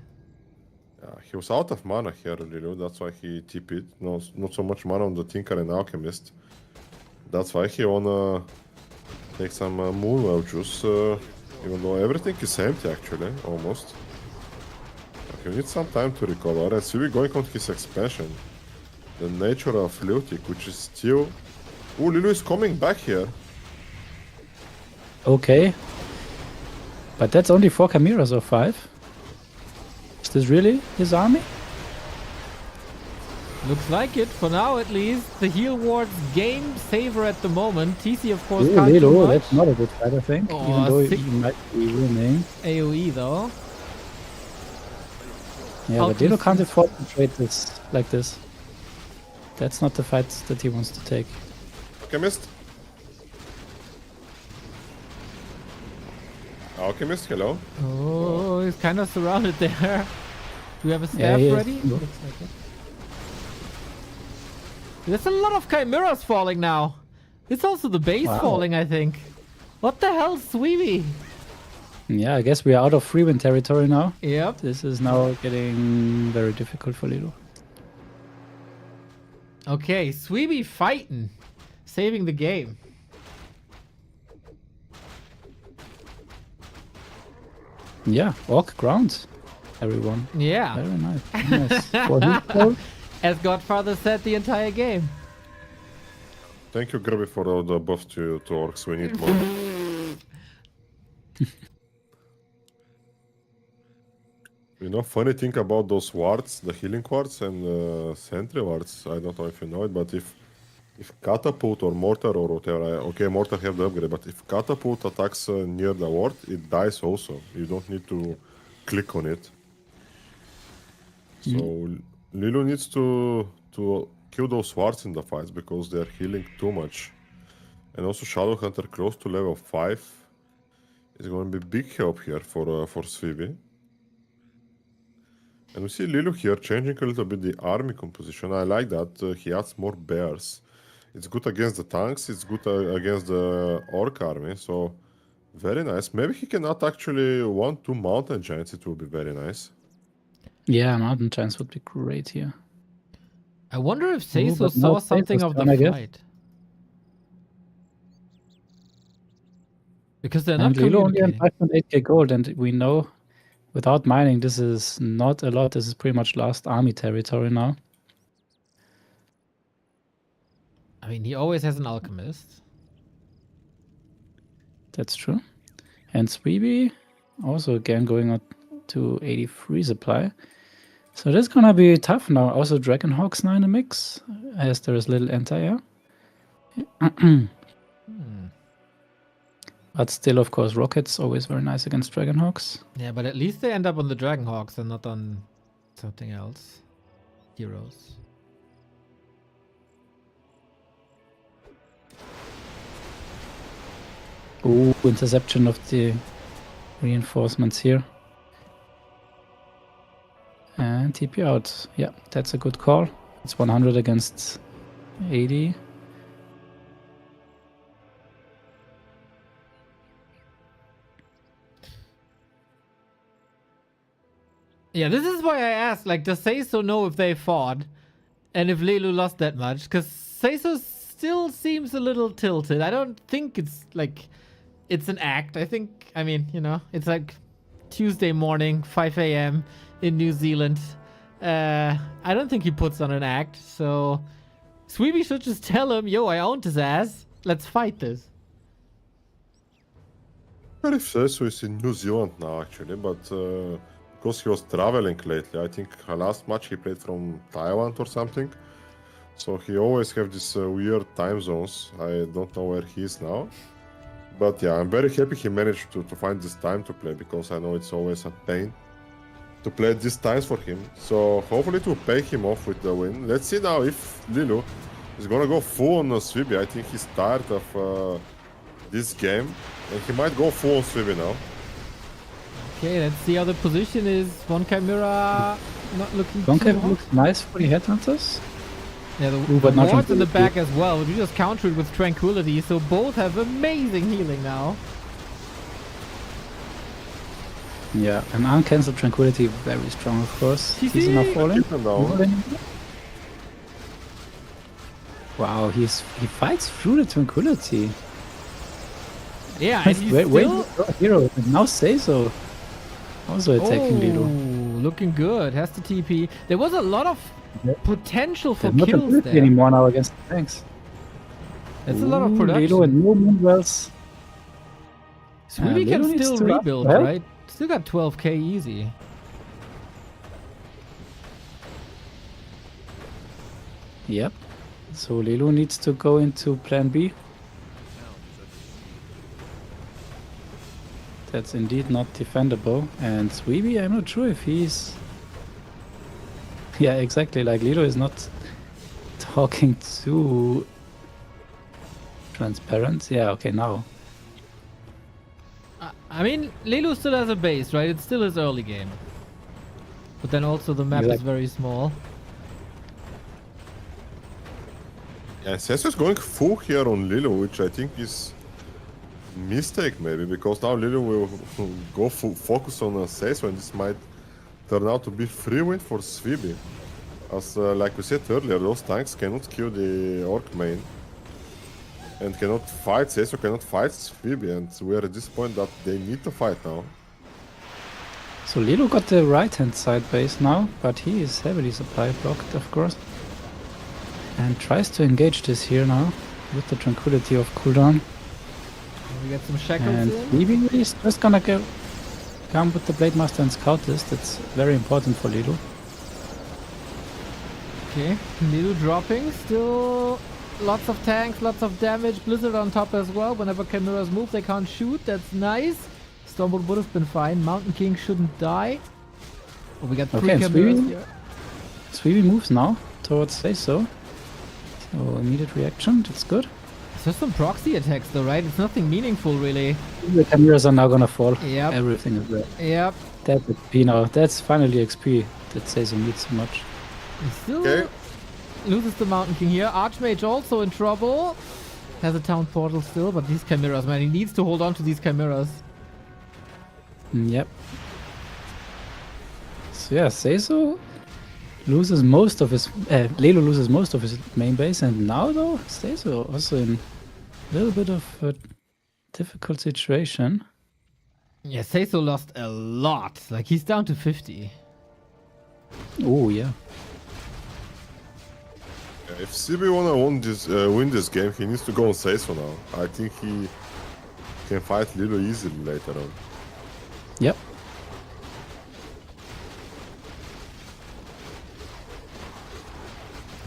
He was out of mana here, Lulu. That's why he TP'd. No, not so much mana on the Tinker and Alchemist. That's why he wanna take some Moonwell juice, even though everything is empty actually, almost. He needs some time to recover, and Svibi going on his expansion. The nature of LilTic, which is still... Ooh, Lulu is coming back here. Okay. But that's only 4 Chimeras or 5. Is this really his army? Looks like it, for now at least. The heal wards gain savor at the moment. TC of course Ooh, can't do Lelu, much. that's not a good fight, I think. Oh, even though sick. he might be winning. AoE though. Yeah, but Lelu can't afford to trade this like this. That's not the fight that he wants to take. Alchemist? Alchemist, hello? Oh, he's kind of surrounded there. Do we have a staff he is. ready? No. Looks like it. There's a lot of chimeras falling now. It's also the base Wow. falling, I think. What the hell, Svibi? Yeah, I guess we are out of free win territory now. Yep. This is now getting very difficult for Lelu. Okay, Svibi fighting. Saving the game. Yeah, Orc ground, everyone. Yeah. Very nice. Very nice. For his goal, As Godfather said the entire game. Thank you, Grubby, for all the buffs to orcs. We need more. You know, funny thing about those wards, the healing wards and sentry wards, I don't know if you know it, but if catapult or mortar or whatever, okay, mortar have the upgrade, but if catapult attacks near the ward, it dies also. You don't need to click on it. So Lelu needs to kill those wards in the fights because they are healing too much. And also Shadow Hunter close to level 5 is going to be big help here for Svibi. And we see Lelu here changing a little bit the army composition. I like that. He adds more bears. It's good against the tanks. It's good against the orc army. So very nice. Maybe he can add actually 1-2 mountain giants. It will be very nice. yeah, mountain giants would be great here. I wonder if Ooh, Sayso but saw now something Sayso's of the turn, I guess. fight. Because they're not And Lelu only on communicating. 5.8k gold, and we know Without mining, this is not a lot. This is pretty much last army territory now. I mean, he always has an alchemist. That's true. And Svibi also again going up to 83 supply. So that's gonna be tough now. Also Dragonhawks now in the mix, as there is little anti-air. But still, of course, rockets always very nice against Dragonhawks. Yeah, but at least they end up on the Dragonhawks and not on something else. Heroes. Ooh, interception of the reinforcements here. And TP out. Yeah, that's a good call. It's 100 against 80. Yeah, this is why I asked, like, does Sayso know if they fought? And if Lelu lost that much? Because Sayso still seems a little tilted. I don't think it's, like, it's an act. I think, I mean, you know, it's like Tuesday morning, 5 a.m. in New Zealand. I don't think he puts on an act, so Svibi should just tell him, yo, I owned his ass. Let's fight this. Well, if Sayso is in New Zealand now, actually, but because he was traveling lately, I think last match he played from Thailand or something. So he always have these weird time zones. I don't know where he is now. But yeah, I'm very happy he managed to find this time to play, because I know it's always a pain to play at these times for him. So hopefully to pay him off with the win. Let's see now if Lilu is gonna go full on Svibi. I think he's tired of this game, and he might go full on Svibi now. Okay, let's see how the position is. One Chimera not looking One too cap hot. looks nice for the headhunters. Yeah, the Ooh, but not wards in the Tranquility. back as well. We just counter it with Tranquility, so both have amazing healing now. Yeah, and uncancelled Tranquility very strong, of course. He's He's enough falling. Keep him down. Wow, he fights through the Tranquility. Yeah, and he's Wait, still... hero. And now Sayso also attacking Lilu. Looking good. Has the TP. There was a lot of potential for There's not kills Tranquility there. anymore now against the tanks. That's a lot of Ooh, production. Lilu and no Moonwells. Svibi Lilu can needs still to rush rebuild, for help. right? Still got 12k easy. Yep. So Lilu needs to go into plan B. That's indeed not defendable. And Svibi, I'm not sure if he's... Yeah, exactly. Like, Lilu is not talking too transparent. Yeah, okay, now. I mean, Lelu still has a base, right? It's still his early game. But then also the map is Exactly. very small. Yeah, Sayso is going full here on Lilu, which I think is mistake maybe, because now Lilu will go full focus on Sayso, and this might turn out to be free win for Svibi. As like we said earlier, those tanks cannot kill the Orc main, and cannot fight Sayso, cannot fight Svibi, and we are at this point that they need to fight now. So Lilu got the right-hand side base now, but he is heavily supply blocked, of course. And tries to engage this here now, with the Tranquility of cooldown. We get some shackles And in. Svibi is just gonna come with the Blade Master and scout this. That's very important for Lilu. Okay, Lelu dropping. Still lots of tanks, lots of damage. Blizzard on top as well. Whenever Chimeras move, they can't shoot. That's nice. Stormbolt would have been fine. Mountain King shouldn't die. Oh, we got 3 Okay, and Chimeras Svibi? here. Svibi moves now towards Sayso. So immediate reaction, that's good. It's just some proxy attacks though, right? It's nothing meaningful really. The cameras are now gonna fall. Yep. Everything is there. Yep. That's XP now. That's finally XP that Sayso needs so much. He still Okay. loses the Mountain King here. Archmage also in trouble. Has a town portal still, but these Chimeras, man, he needs to hold on to these Chimeras. Yep. So yeah, Sayso loses most of his... Lelu loses most of his main base, and now though, Sayso also in a little bit of a difficult situation. Yeah, Sayso lost a lot. Like, he's down to 50. Oh, yeah. If Svibi wanna win this game, he needs to go on Sayso now. I think he can fight Lilo easily later on. Yep.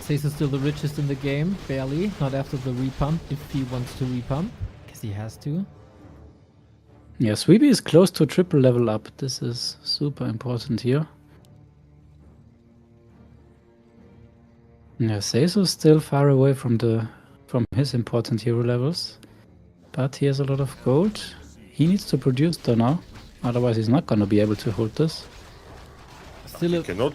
Sayso's still the richest in the game, barely. Not after the repump, if he wants to repump. Guess he has to. Yeah, Svibi is close to triple level up. This is super important here. Yeah, Sayso is still far away from his important hero levels. But he has a lot of gold. He needs to produce though now. Otherwise he's not gonna be able to hold this. Still a... Cannot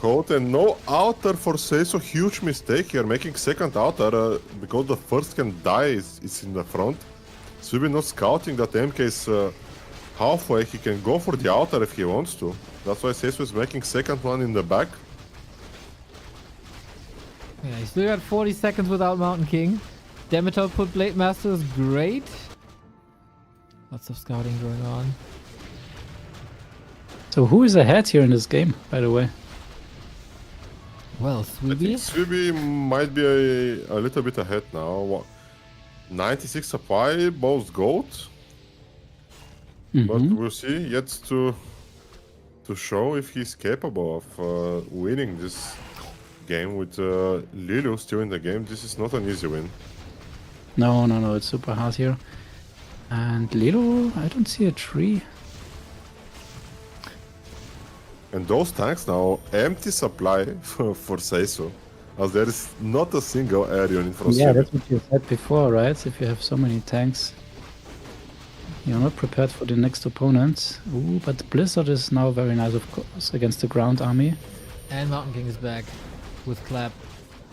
hold, and no outer for Sayso. Huge mistake here, making second outer because the first can die is in the front. Svibi not scouting that MK is halfway. He can go for the outer if he wants to. That's why Sayso is making second one in the back. Yeah, he still got 40 seconds without Mountain King. Damage output Blade Master is great. Lots of scouting going on. So who is ahead here in this game, by the way? Well, I think Svibi. Svibi might be a little bit ahead now. 96 supply, both gold. But we'll see. Yet to show if he's capable of winning this game with Lilu still in the game. This is not an easy win. No, it's super hard here. And Lilo, I don't see a tree. And those tanks now empty supply for Sayso, as there is not a single area in front of Yeah, Svibi. that's what you said before, right? If you have so many tanks, you're not prepared for the next opponent. Ooh, but Blizzard is now very nice, of course, against the ground army. And Mountain King is back with Clap.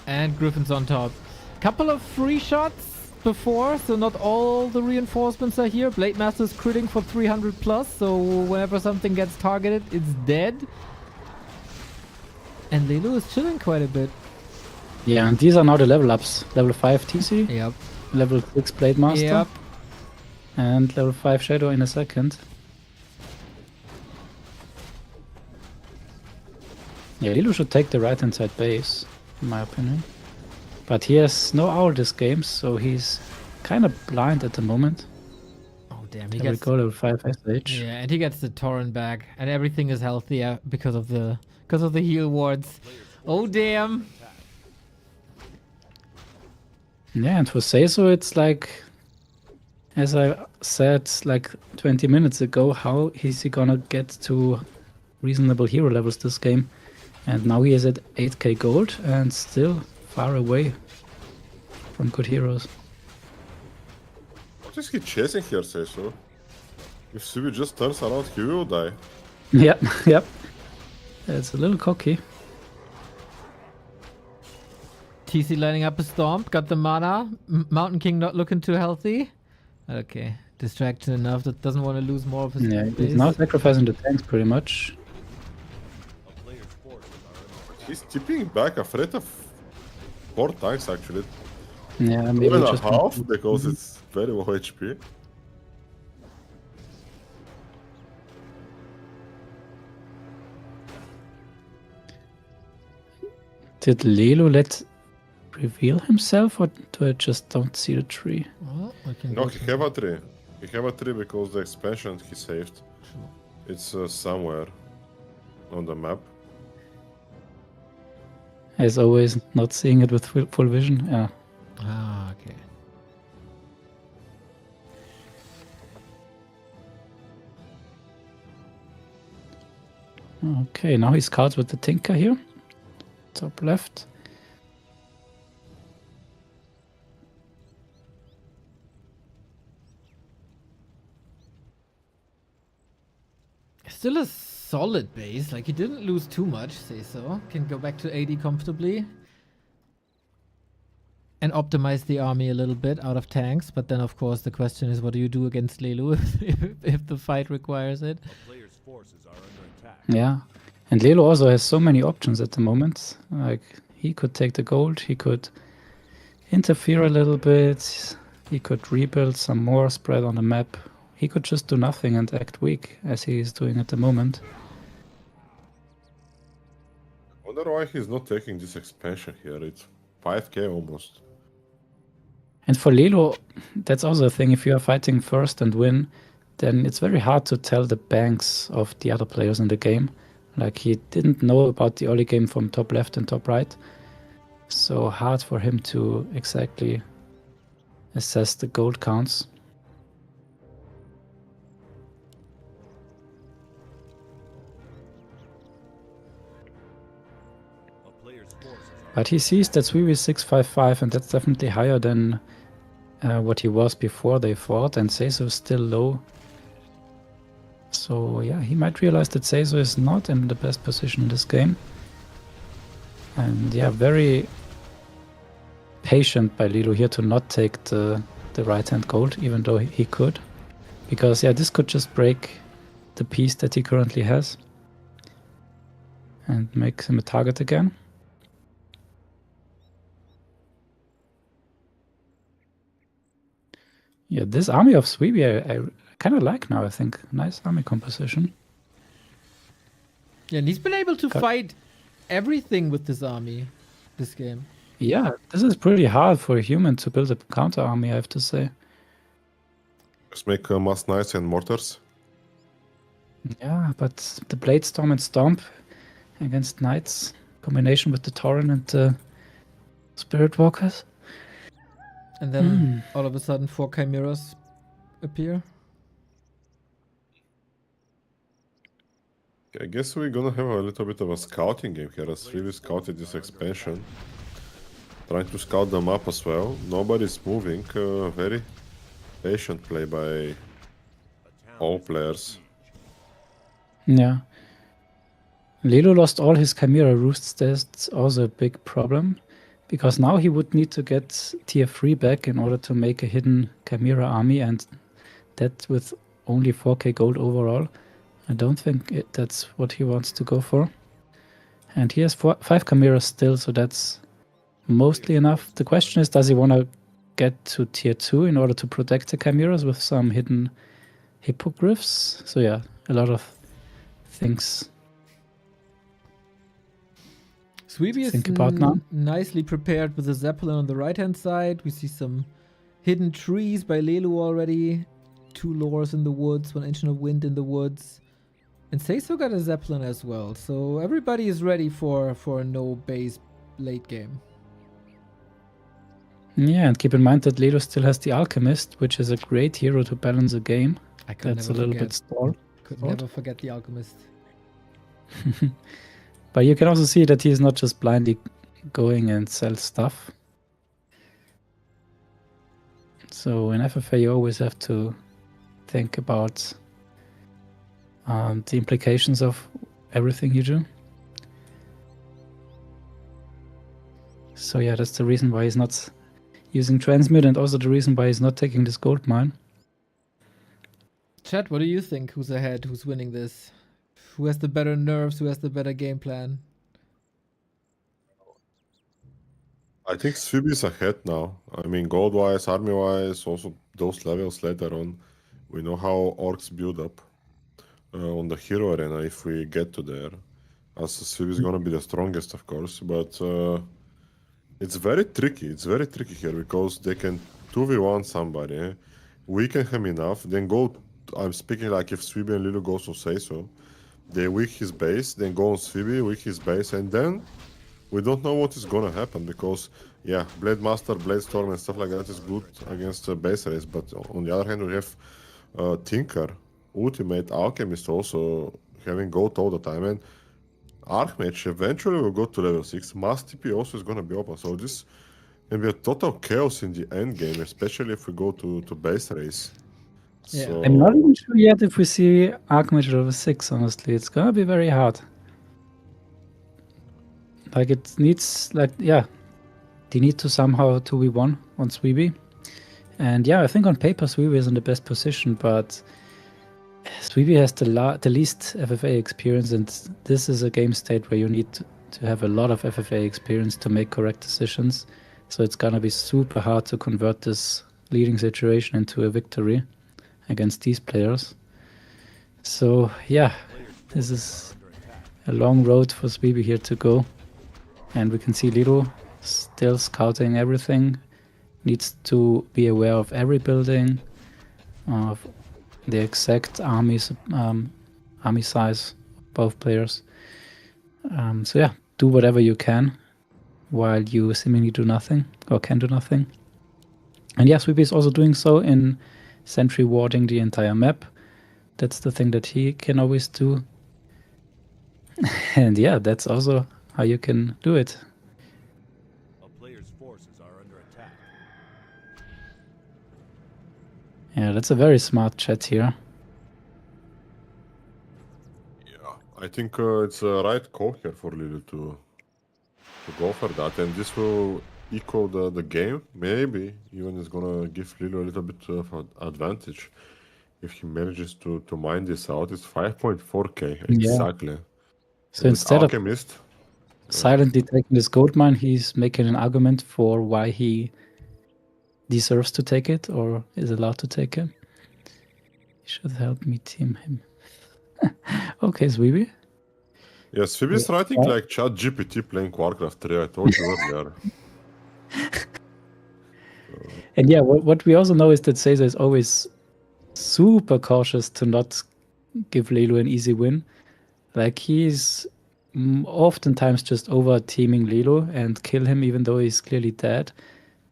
And Griffin's on top. Couple of free shots before, so not all the reinforcements are here. Blade Master's critting for 300 plus, so whenever something gets targeted, it's dead. And Lelu is chilling quite a bit. Yeah, and these are now the level ups. Level 5 TC, Yep. level 6 Blade Master, Yep. and level 5 Shadow in a second. Yeah, Lilu should take the right hand side base, in my opinion. But he has no owl this game, so he's kind of blind at the moment. Oh damn, he There we gets go, level 5 SH. yeah, and he gets the torrent back, and everything is healthier because of the heal wards. Oh damn. Yeah, and for Sayso, it's like, as I said like 20 minutes ago, how is he gonna get to reasonable hero levels this game? And now he is at 8k gold and still far away from good heroes. What is he chasing here, Sayso? If Svibi just turns around, he will die. Yep, yep. It's a little cocky. TC lining up a stomp, got the mana. Mountain King not looking too healthy. Okay, distraction enough that doesn't want to lose more of his Yeah, base. he's now sacrificing the tanks pretty much. He's tipping back, afraid of 4 tanks actually. Yeah, maybe 2.5 just because it's very low HP. Did Lelo let reveal himself, or do I just don't see the tree? Well, we can No, go he to- have a tree. He have a tree because the expansion he saved. It's somewhere on the map. As always, not seeing it with full vision. Yeah. Ah, okay. Okay, now he scouts with the Tinker here. Top left. Still a solid base. Like, he didn't lose too much, say so. Can go back to 80 comfortably. And optimize the army a little bit out of tanks. But then, of course, the question is, what do you do against Lelu if the fight requires it? Player's forces are under attack. Yeah. And Lelo also has so many options at the moment. Like, he could take the gold, he could interfere a little bit, he could rebuild some more, spread on the map. he could just do nothing and act weak, as he is doing at the moment. I wonder why he's not taking this expansion here. It's 5k almost. And for Lelo, that's also a thing. If you are fighting first and win, then it's very hard to tell the banks of the other players in the game. Like, he didn't know about the early game from top left and top right. So hard for him to exactly assess the gold counts. A player's forces are But he sees that Svibi is 655, and that's definitely higher than what he was before they fought, and Sayso is still low. So yeah, he might realize that Sayso is not in the best position in this game. And yeah, very patient by Lelo here to not take the right hand gold, even though he could. Because yeah, this could just break the piece that he currently has and make him a target again. Yeah, this army of Svibi I kind of like now, I think. Nice army composition. Yeah, and he's been able to fight everything with this army, this game. Yeah, this is pretty hard for a human to build a counter army, I have to say. Just make mass knights and mortars. Yeah, but the Blade Storm and Stomp against Knights, combination with the Tauren and the Spirit Walkers. And then all of a sudden 4 chimeras appear. I guess we're gonna have a little bit of a scouting game here, as Svibi scouted this expansion. Trying to scout the map as well. Nobody's moving. Very patient play by all players. Yeah. Lelo lost all his Chimera roosts. That's also a big problem. Because now he would need to get tier 3 back in order to make a hidden Chimera army, and that with only 4k gold overall. I don't think that's what he wants to go for. And he has 5 Chimeras still, so that's mostly enough. The question is, does he want to get to tier 2 in order to protect the Chimeras with some hidden hippogriffs? So yeah, a lot of things. Svibi Think about now. nicely prepared with the Zeppelin on the right-hand side. We see some hidden trees by Lelu already. 2 lores in the woods, 1 Ancient of Wind in the woods. And Sayso got a Zeppelin as well. So everybody is ready for a no base late game. Yeah, and keep in mind that Lelo still has the Alchemist, which is a great hero to balance a game. I could That's a never little forget. bit stalled. Could never forget the Alchemist. But you can also see that he's not just blindly going and sell stuff. So in FFA you always have to think about the implications of everything you do. So yeah, that's the reason why he's not using Transmute, and also the reason why he's not taking this gold mine. Chat, what do you think? Who's ahead? Who's winning this? Who has the better nerves? Who has the better game plan? I think Svibi is ahead now. I mean, gold-wise, army-wise, also those levels later on. We know how orcs build up on the hero arena if we get to there. As Svibi is gonna be the strongest, of course, but it's very tricky. It's very tricky here because they can 2v1 somebody, weaken him enough, then go. I'm speaking like if Svibi and Lelu goes to Sayso, they weak his base, then go on Svibi, weak his base, and then we don't know what is gonna happen because, yeah, Blade Master, Blade Storm, and stuff like that is good against base race, but on the other hand, we have Tinker, Ultimate, Alchemist also having gold all the time, and Archmage eventually will go to level 6. Mass TP also is gonna be open, so this can be a total chaos in the end game, especially if we go to base race. Yeah. So, I'm not even sure yet if we see Archmage level 6, honestly. It's gonna be very hard. Like, it needs, like, yeah, they need to somehow 2v1 on Svibi. And yeah, I think on paper Svibi is in the best position, but Svibi has the least FFA experience, and this is a game state where you need to have a lot of FFA experience to make correct decisions. So it's gonna be super hard to convert this leading situation into a victory. against these players. So yeah, this is a long road for Svibi here to go. And we can see Lilo still scouting everything. Needs to be aware of every building, of the exact army size of both players. So yeah, do whatever you can while you seemingly do nothing or can do nothing. And yeah, Svibi is also doing so in sentry warding the entire map. That's the thing that he can always do. And yeah, that's also how you can do it. A player's forces are under attack. Yeah, that's a very smart chat here. Yeah, I think it's a right call here for Lilo to go for that, and this will equal the game. Maybe even is gonna give Lilo a little bit of an advantage if he manages to mine this out. It's 5.4k exactly. So With instead of Alchemist, silently taking this gold mine, he's making an argument for why he deserves to take it or is allowed to take it. He should help me team him. Okay, Svibi. yeah, Svibi is writing like Chat GPT playing Warcraft 3. I told you earlier. And yeah, what we also know is that Sayso is always super cautious to not give Lelu an easy win. Like he's oftentimes just over teaming Lelu and kill him even though he's clearly dead,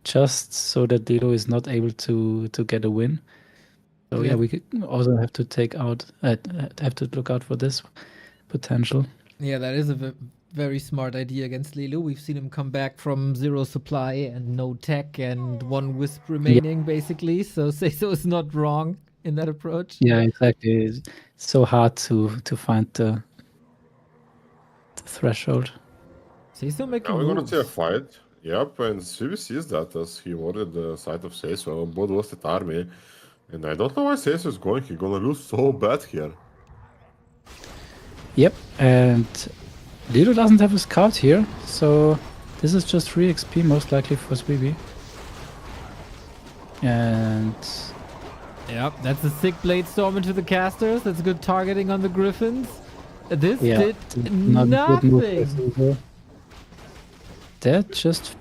just so that Lelu is not able to get a win. So yeah, we could also have to have to look out for this potential. Yeah, that is a very smart idea against Lelu. We've seen him come back from 0 supply and no tech and 1 wisp remaining, basically. So Sayso is not wrong in that approach. Yeah, exactly. It's so hard to find the threshold. Sayso making Now we're gonna see a moves. fight. Yep, and Svibi sees that as he warded the side of Sayso, both lost at army. And I don't know why Sayso is going. He's gonna lose so bad here. Yep, and Lelu doesn't have a scout here, so this is just free XP most likely for Svibi. And Yep, that's a sick blade storm into the casters. That's good targeting on the griffins. This yeah, did not a good move for nothing. Svibi. That just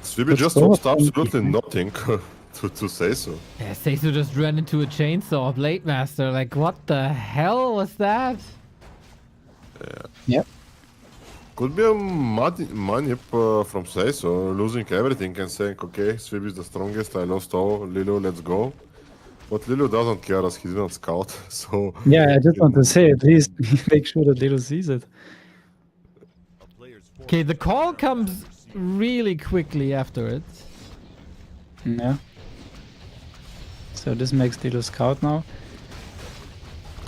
Svibi just so lost much absolutely thinking. nothing to Sayso. Yeah, Sayso just ran into a chainsaw blade master. Like, what the hell was that? Yep. Could be a manip from Sayso, losing everything and saying, okay, Svibi is the strongest, I lost all, Lilo, let's go. But Lilo doesn't care as he didn't scout, so... Yeah, I just want to say at least make sure that Lelu sees it. A player's forces Okay, the call comes really quickly after it. Yeah. So this makes Lelu scout now.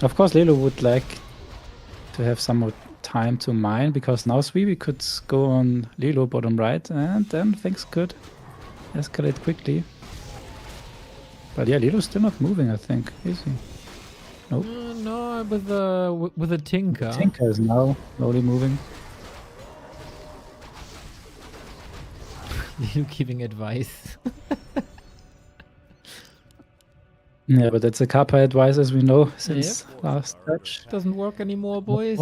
Of course, Lelu would like to have some more time to mine, because now Svibi could go on Lelu bottom right, and then things could escalate quickly. But yeah, Lelu's still not moving, I think. Is he? Nope. No, with a tinker. Tinker is now slowly moving. You giving advice. Yeah, but that's a Kappa advice, as we know, since last patch. Doesn't work anymore, boys.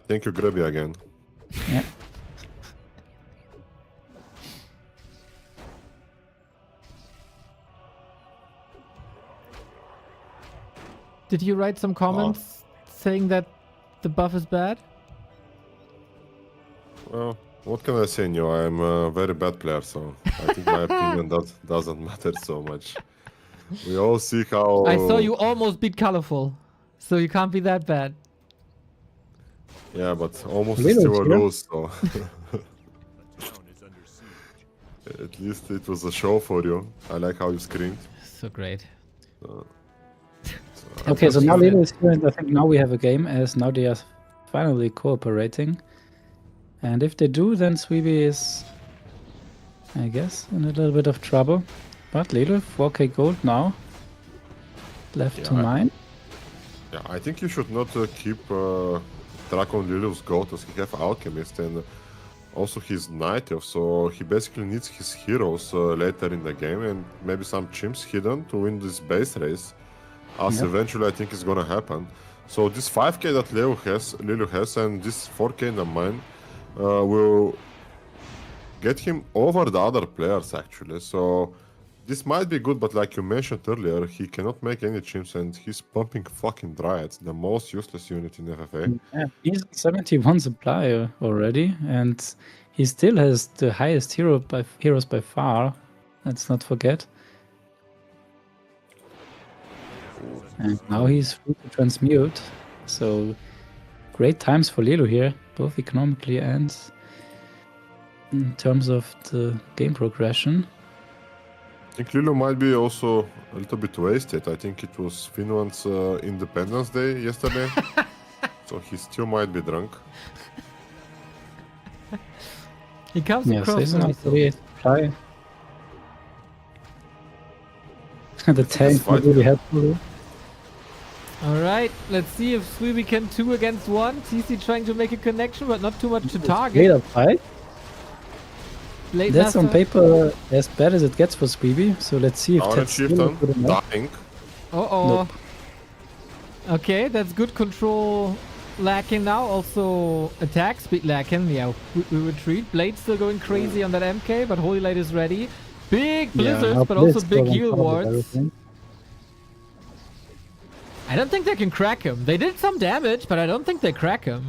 Thank you, Grubby, again. Yeah. Did you write some comments saying that the buff is bad? Well, what can I say, Neo? I'm a very bad player, so I think my opinion doesn't matter so much. We all see how... I saw you almost beat Colorful, so you can't be that bad. Yeah, but almost Little still a here. lose, so... the town is under siege. At least it was a show for you. I like how you screamed. So great. Okay, so now Absolutely. Lelu is here, and I think now we have a game, as now they are finally cooperating. And if they do, then Svibi is, I guess, in a little bit of trouble. But Lelu, 4k gold now. Left to Yeah. mine. Yeah, I think you should not keep track on Lilu's gold, as he have Alchemist, and Also, he's 90th, so he basically needs his heroes later in the game and maybe some chimps hidden to win this base race, as Yep. eventually I think is gonna happen. So this 5k that Lilu has, and this 4k in the mine will get him over the other players actually. So this might be good, but like you mentioned earlier, he cannot make any chimps and he's pumping fucking Dryads, the most useless unit in FFA. Yeah, he's 71 supply already, and he still has the highest heroes by far. Let's not forget. And now he's free to transmute, so great times for Lilo here, both economically and in terms of the game progression. I think Lilo might be also a little bit wasted. I think it was Finland's Independence Day yesterday, so he still might be drunk. He comes Yeah, across Sayso now really 38 supply. The tank fight was really helpful. Alright, let's see if Svibi can 2 against 1. TC trying to make a connection, but not too much to Great target. up fight. Blade That's on Master. paper as bad as it gets for Svibi. So let's see if Our that's chieftain good enough. dying. Uh-oh. Nope. Okay, that's good control lacking now. Also attack speed lacking. Yeah, we retreat. Blade still going crazy on that MK, but Holy Light is ready. Big blizzards, now but also Blitz big got on heal top of wards. everything. I don't think they can crack him. They did some damage, but I don't think they crack him.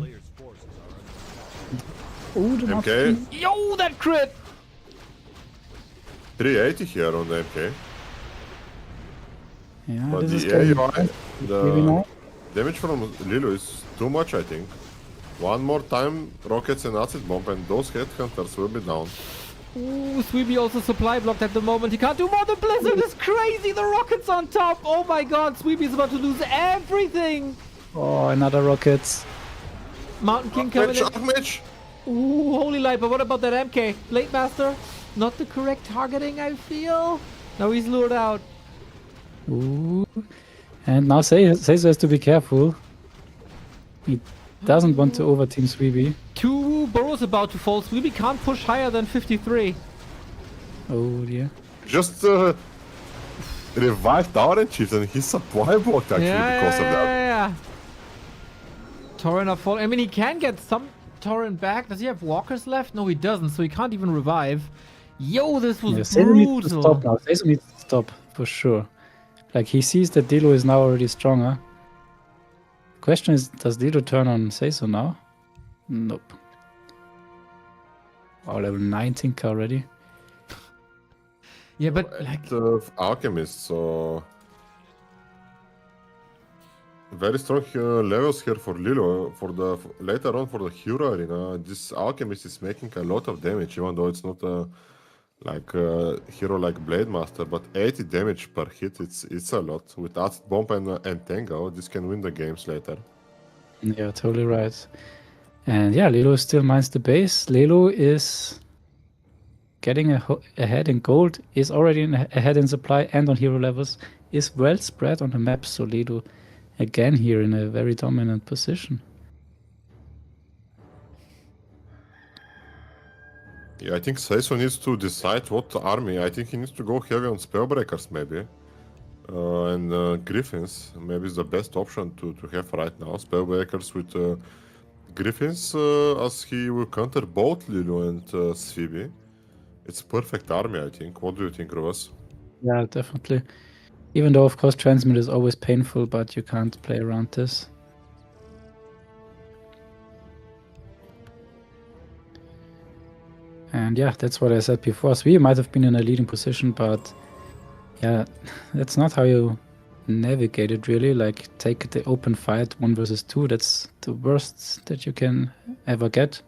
Ooh, the MK, Yo, that crit! 380 here on the MK. Yeah, But this is the getting AUI, maybe the now. damage from Lilo is too much, I think. One more time, rockets and acid bomb, and those headhunters will be down. Ooh, Svibi also supply blocked at the moment. He can't do more. The blizzard is crazy. The rocket's on top. Oh my god, Svibi is about to lose everything. Oh, another rockets. Mountain King coming in. Match. Ooh, Holy Light, but what about that MK? Blade Master, not the correct targeting, I feel. Now he's lured out. Ooh. And now Sayso has to be careful. He doesn't want to overteam Svibi. 2 burrows about to fall. Svibi can't push higher than 53. Oh dear. Just revived our chief and his supply blocked actually because of that. Yeah. Torrent are fall. I mean, he can get some Torrent back. Does he have walkers left? No, he doesn't, so he can't even revive. Yo, this was Yeah, Sayso needs to stop brutal. now. Sayso needs to stop for sure. Like he sees that Dilo is now already stronger. Question is, does Dilo turn on Sayso now? Nope. Oh, level 19 already. Yeah, but like, Alchemist, so very strong levels here for Lilo. Later on for the hero arena, this Alchemist is making a lot of damage, even though it's not a hero like Blade Master, but 80 damage per hit, it's a lot. With Acid Bomb and Tango, this can win the games later. Yeah, totally right. And yeah, Lilo still mines the base. Lilo is getting ahead in gold, is already ahead in supply and on hero levels, is well spread on the map. So Lilo again here in a very dominant position. Yeah, I think Sayso needs to decide what army. I think he needs to go heavy on Spellbreakers maybe. And Griffins maybe is the best option to have right now. Spellbreakers with Griffins as he will counter both Lilo and Svibi. It's perfect army, I think. What do you think, Rulaz? Yeah, definitely. Even though, of course, transmit is always painful, but you can't play around this. And yeah, that's what I said before. Svibi might have been in a leading position, but yeah, that's not how you navigate it really. Like, take the open fight 1 versus 2. That's the worst that you can ever get.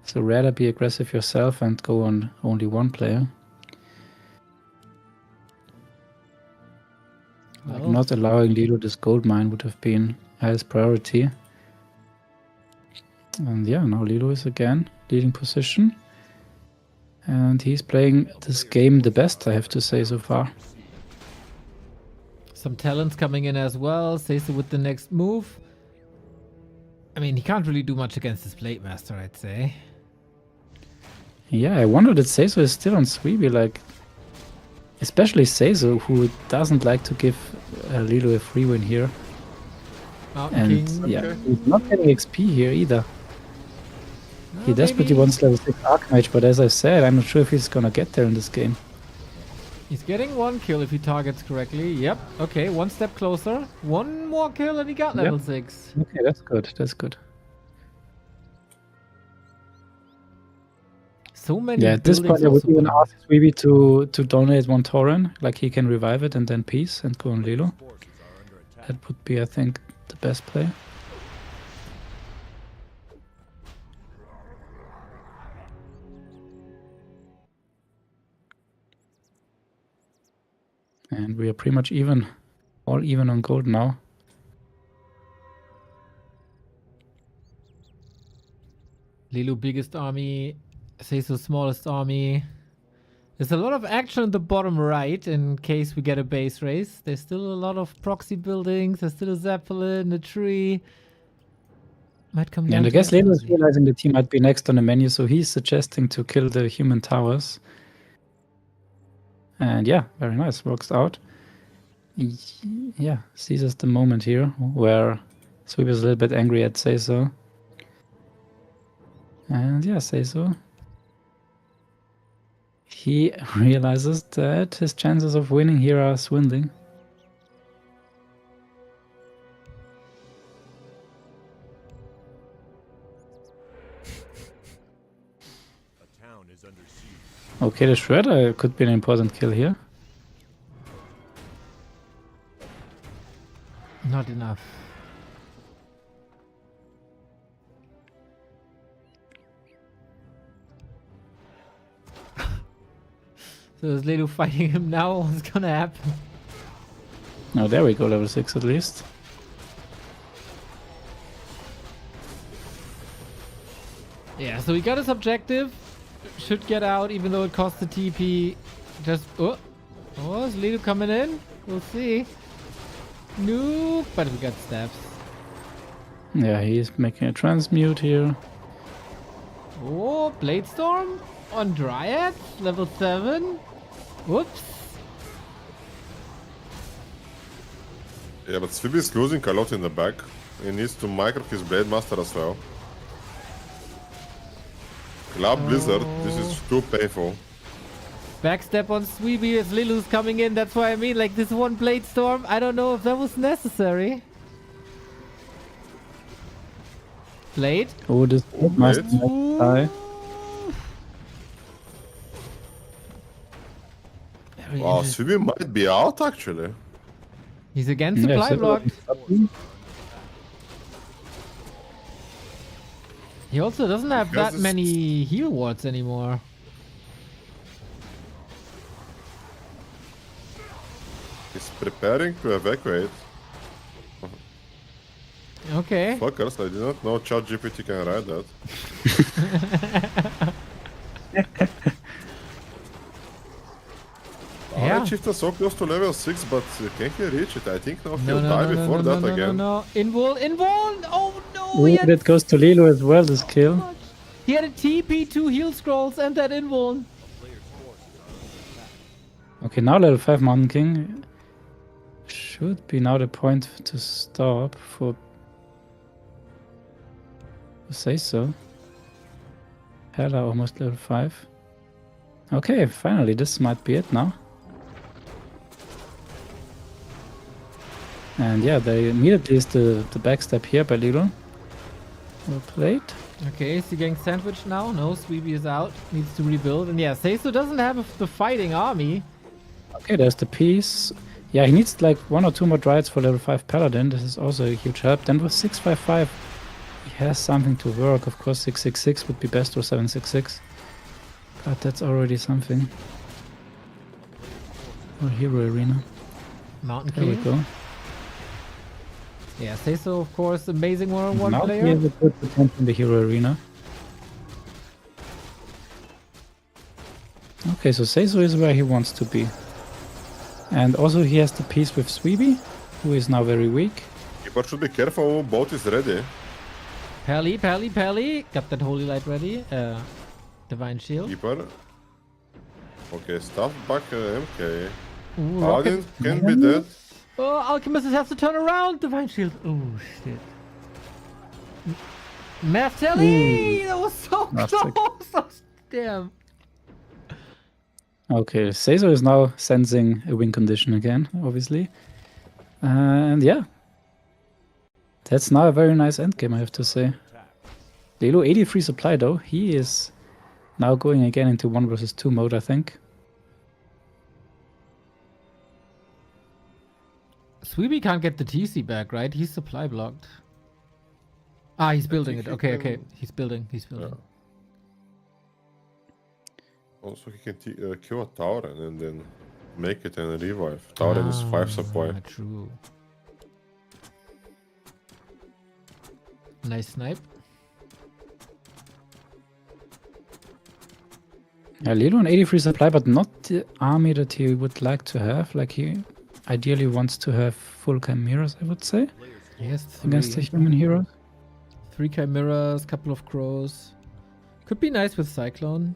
So rather be aggressive yourself and go on only one player. Like, Well. not allowing Lilo this gold mine would have been highest priority. And yeah, now Lilo is again leading position. And he's playing this game the best, I have to say, so far. some talents coming in as well. Sayso with the next move. I mean, he can't really do much against this Blade Master, I'd say. Yeah, I wonder that Sayso is still on Svibi, like, especially Sayso, who doesn't like to give Lilo a free win here. Mountain And King. yeah, Okay. he's not getting XP here either. He Oh, desperately maybe wants level 6 Archmage, but as I said, I'm not sure if he's gonna get there in this game. he's getting 1 kill if he targets correctly. Yep. Okay, 1 step closer. 1 more kill and he got level 6. Okay, that's good, that's good. So many Yeah, at this buildings point I would also even put on. ask Svibi to donate 1 Tauren, like he can revive it and then peace and go on Lilo. Forces are under attack. That would be, I think, the best play. And we are pretty much even, all even on gold now. Lilu biggest army, Sayso smallest army. There's a lot of action at the bottom right in case we get a base race. There's still a lot of proxy buildings. There's still a Zeppelin, a tree. Might come down And I to guess that Lelo is finally. realizing the team might be next on the menu, so he's suggesting to kill the human towers. And yeah, very nice, works out. Yeah, seizes the moment here where Sweep is a little bit angry at Sayso. And yeah, Sayso. He realizes that his chances of winning here are swindling. A town is under siege. Okay, the Shredder could be an important kill here. Not enough. So is Lilu fighting him now? What's gonna happen? Oh, there we go, level 6 at least. Yeah, so he got his objective. Should get out even though it costs the TP. Just... Oh, is Lilu coming in? We'll see. Nope, but we got steps. Yeah, he's making a transmute here. Oh, Blade Storm on Dryad, level 7. Whoops. Yeah, but Svibi is losing a lot in the back. He needs to micro his Blade Master as well. Club Blizzard, this is too painful. Backstep on Svibi as Lilu's coming in. That's why I mean, like, this one Blade Storm, I don't know if that was necessary. Blade. Oh, this must die. Very Wow, interesting. Svibi might be out actually. He's against Yeah, supply so- block. He also doesn't have Because that it's- many heal wards anymore. He's preparing to evacuate. Okay. Fuckers, I did not know ChatGPT can write that. Yeah. Alright, Chieftain so close to level 6, but can he reach it? I think no, No, he'll no, die no, before no, that no, no, again. no, no. Invul! Oh no! Ooh, He had, that goes to Lilo as well, this kill. he had a TP, 2 heal scrolls, and that invul. Okay, now level 5 Mountain King. Should be now the point to stop for Sayso. Hella almost level 5. Okay, finally, this might be it now. And yeah, they immediately is the backstep here by Lilo. Well played. Okay, is he getting sandwiched now? No, Svibi is out. Needs to rebuild. And yeah, Sayso doesn't have the fighting army. Okay, there's the piece. Yeah, he needs like 1 or 2 more Dryads for level 5 Paladin. This is also a huge help. Then with 655, he has something to work. Of course, 666 would be best or 766. But that's already something. Or Hero Arena. Mountain There we King. go. Yeah, Sayso, of course, amazing one-on-one Now he player. has a good potential in the Hero Arena. Okay, so Sayso is where he wants to be. And also he has the piece with Svibi, who is now very weak. Keeper should be careful, boat is ready. Pally. Got that Holy Light ready. The Divine Shield. Keeper. Okay, stuff back MK. Ooh, Paladin Rocket. can be dead. Oh, Alchemist has to turn around. Divine Shield. Oh, shit. Martelli! That was so That's sick. close! Oh, damn. Okay, Sayso is now sensing a win condition again, obviously. And yeah. That's now a very nice endgame, I have to say. Lelu, 83 supply though. He is now going again into 1 versus 2 mode, I think. Svibi can't get the TC back, right? He's supply blocked. Ah, he's building it. think Okay, he okay. can- He's building. He's building. Yeah. Also, he can kill a Tauren and then make it and revive. Tauren is 5 supply. True. Nice snipe. Yeah, Lelu on 83 supply, but not the army that he would like to have. Like, he ideally wants to have full chimeras, I would say, He has against the three. human heroes. 3 chimeras, couple of crows. Could be nice with Cyclone.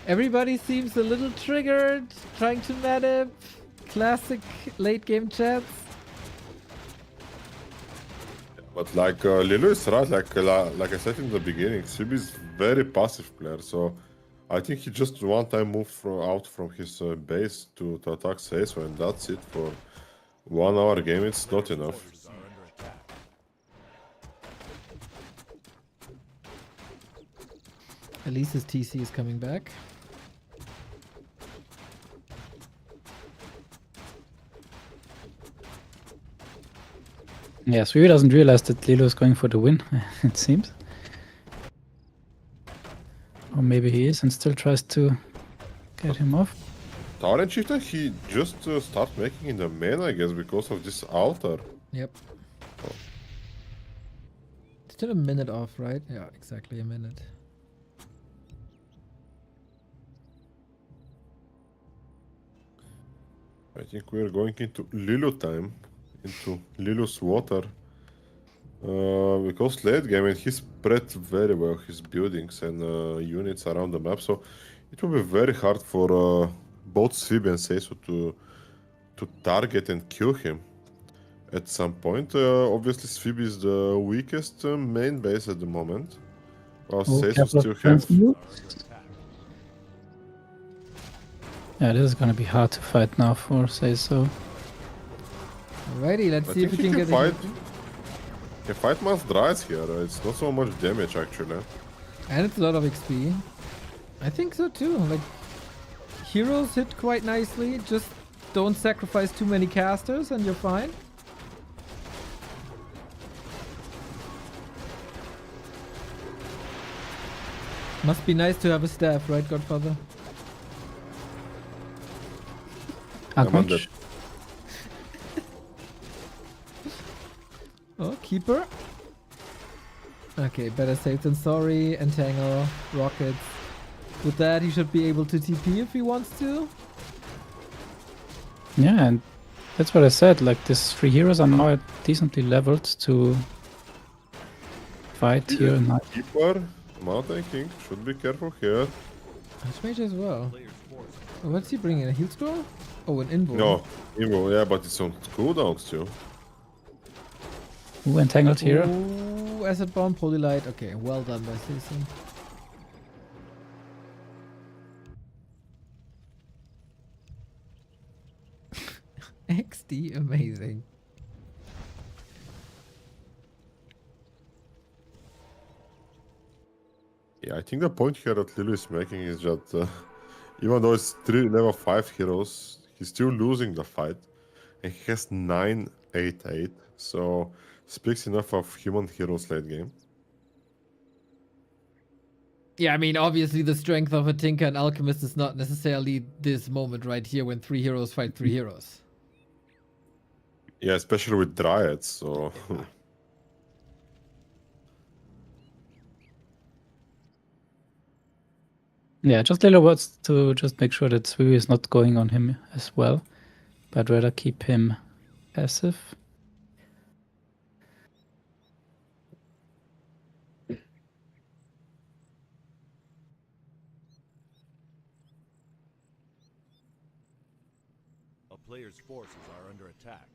Everybody seems a little triggered, trying to manip. Classic late game chats. But like Lelu is right, like I said in the beginning, Svibi is very passive player, so I think he just one time moved out from his base to attack Sayso, and that's it for 1 hour game. It's not enough. At least his TC is coming back. Yeah, Svibi doesn't realize that Lelu is going for the win, it seems. Or maybe he is and still tries to get him off. Tauren Chieftain, he just start making in the main, I guess, because of this altar. Yep. Still a minute off, right? Yeah, exactly a minute. I think we're going into Lelu time, into Lelu's water. Because late game, and he spread very well his buildings and units around the map, so it will be very hard for both Svibi and Sayso to target and kill him at some point. Obviously, Svibi is the weakest main base at the moment, while Sayso still have... Yeah, this is gonna be hard to fight now for Sayso. Alrighty, let's I see if we think can he get fight. it. He fight Mass Dries here. It's not so much damage actually. And it's a lot of XP. I think so too. Like, heroes hit quite nicely. Just don't sacrifice too many casters and you're fine. Must be nice to have a staff, right, Godfather? I'm on Archmage. Oh, Keeper. Okay, better safe than sorry. Entangle, Rockets. With that, he should be able to TP if he wants to. Yeah, and that's what I said. Like, these 3 heroes are now decently leveled to fight here and now. Keeper, Mountain King, should be careful here. Archmage as well. Oh, what's he bringing? A heal store? Oh, an invoke. No, Evo, yeah, but it's on cooldowns too. Ooh, entangled here. Ooh, acid bomb, holy light. Okay, well done by Sayso. XD, amazing. Yeah, I think the point here that Lelu is making is that even though it's 3 level 5 heroes, he's still losing the fight. And he has 988, so speaks enough of human heroes late game. Yeah, I mean, obviously the strength of a Tinker and Alchemist is not necessarily this moment right here when 3 heroes fight 3 heroes. Yeah, especially with Dryads, so... Yeah, just little words to just make sure that Svibi is not going on him as well. But I'd rather keep him passive. A player's forces are under attack.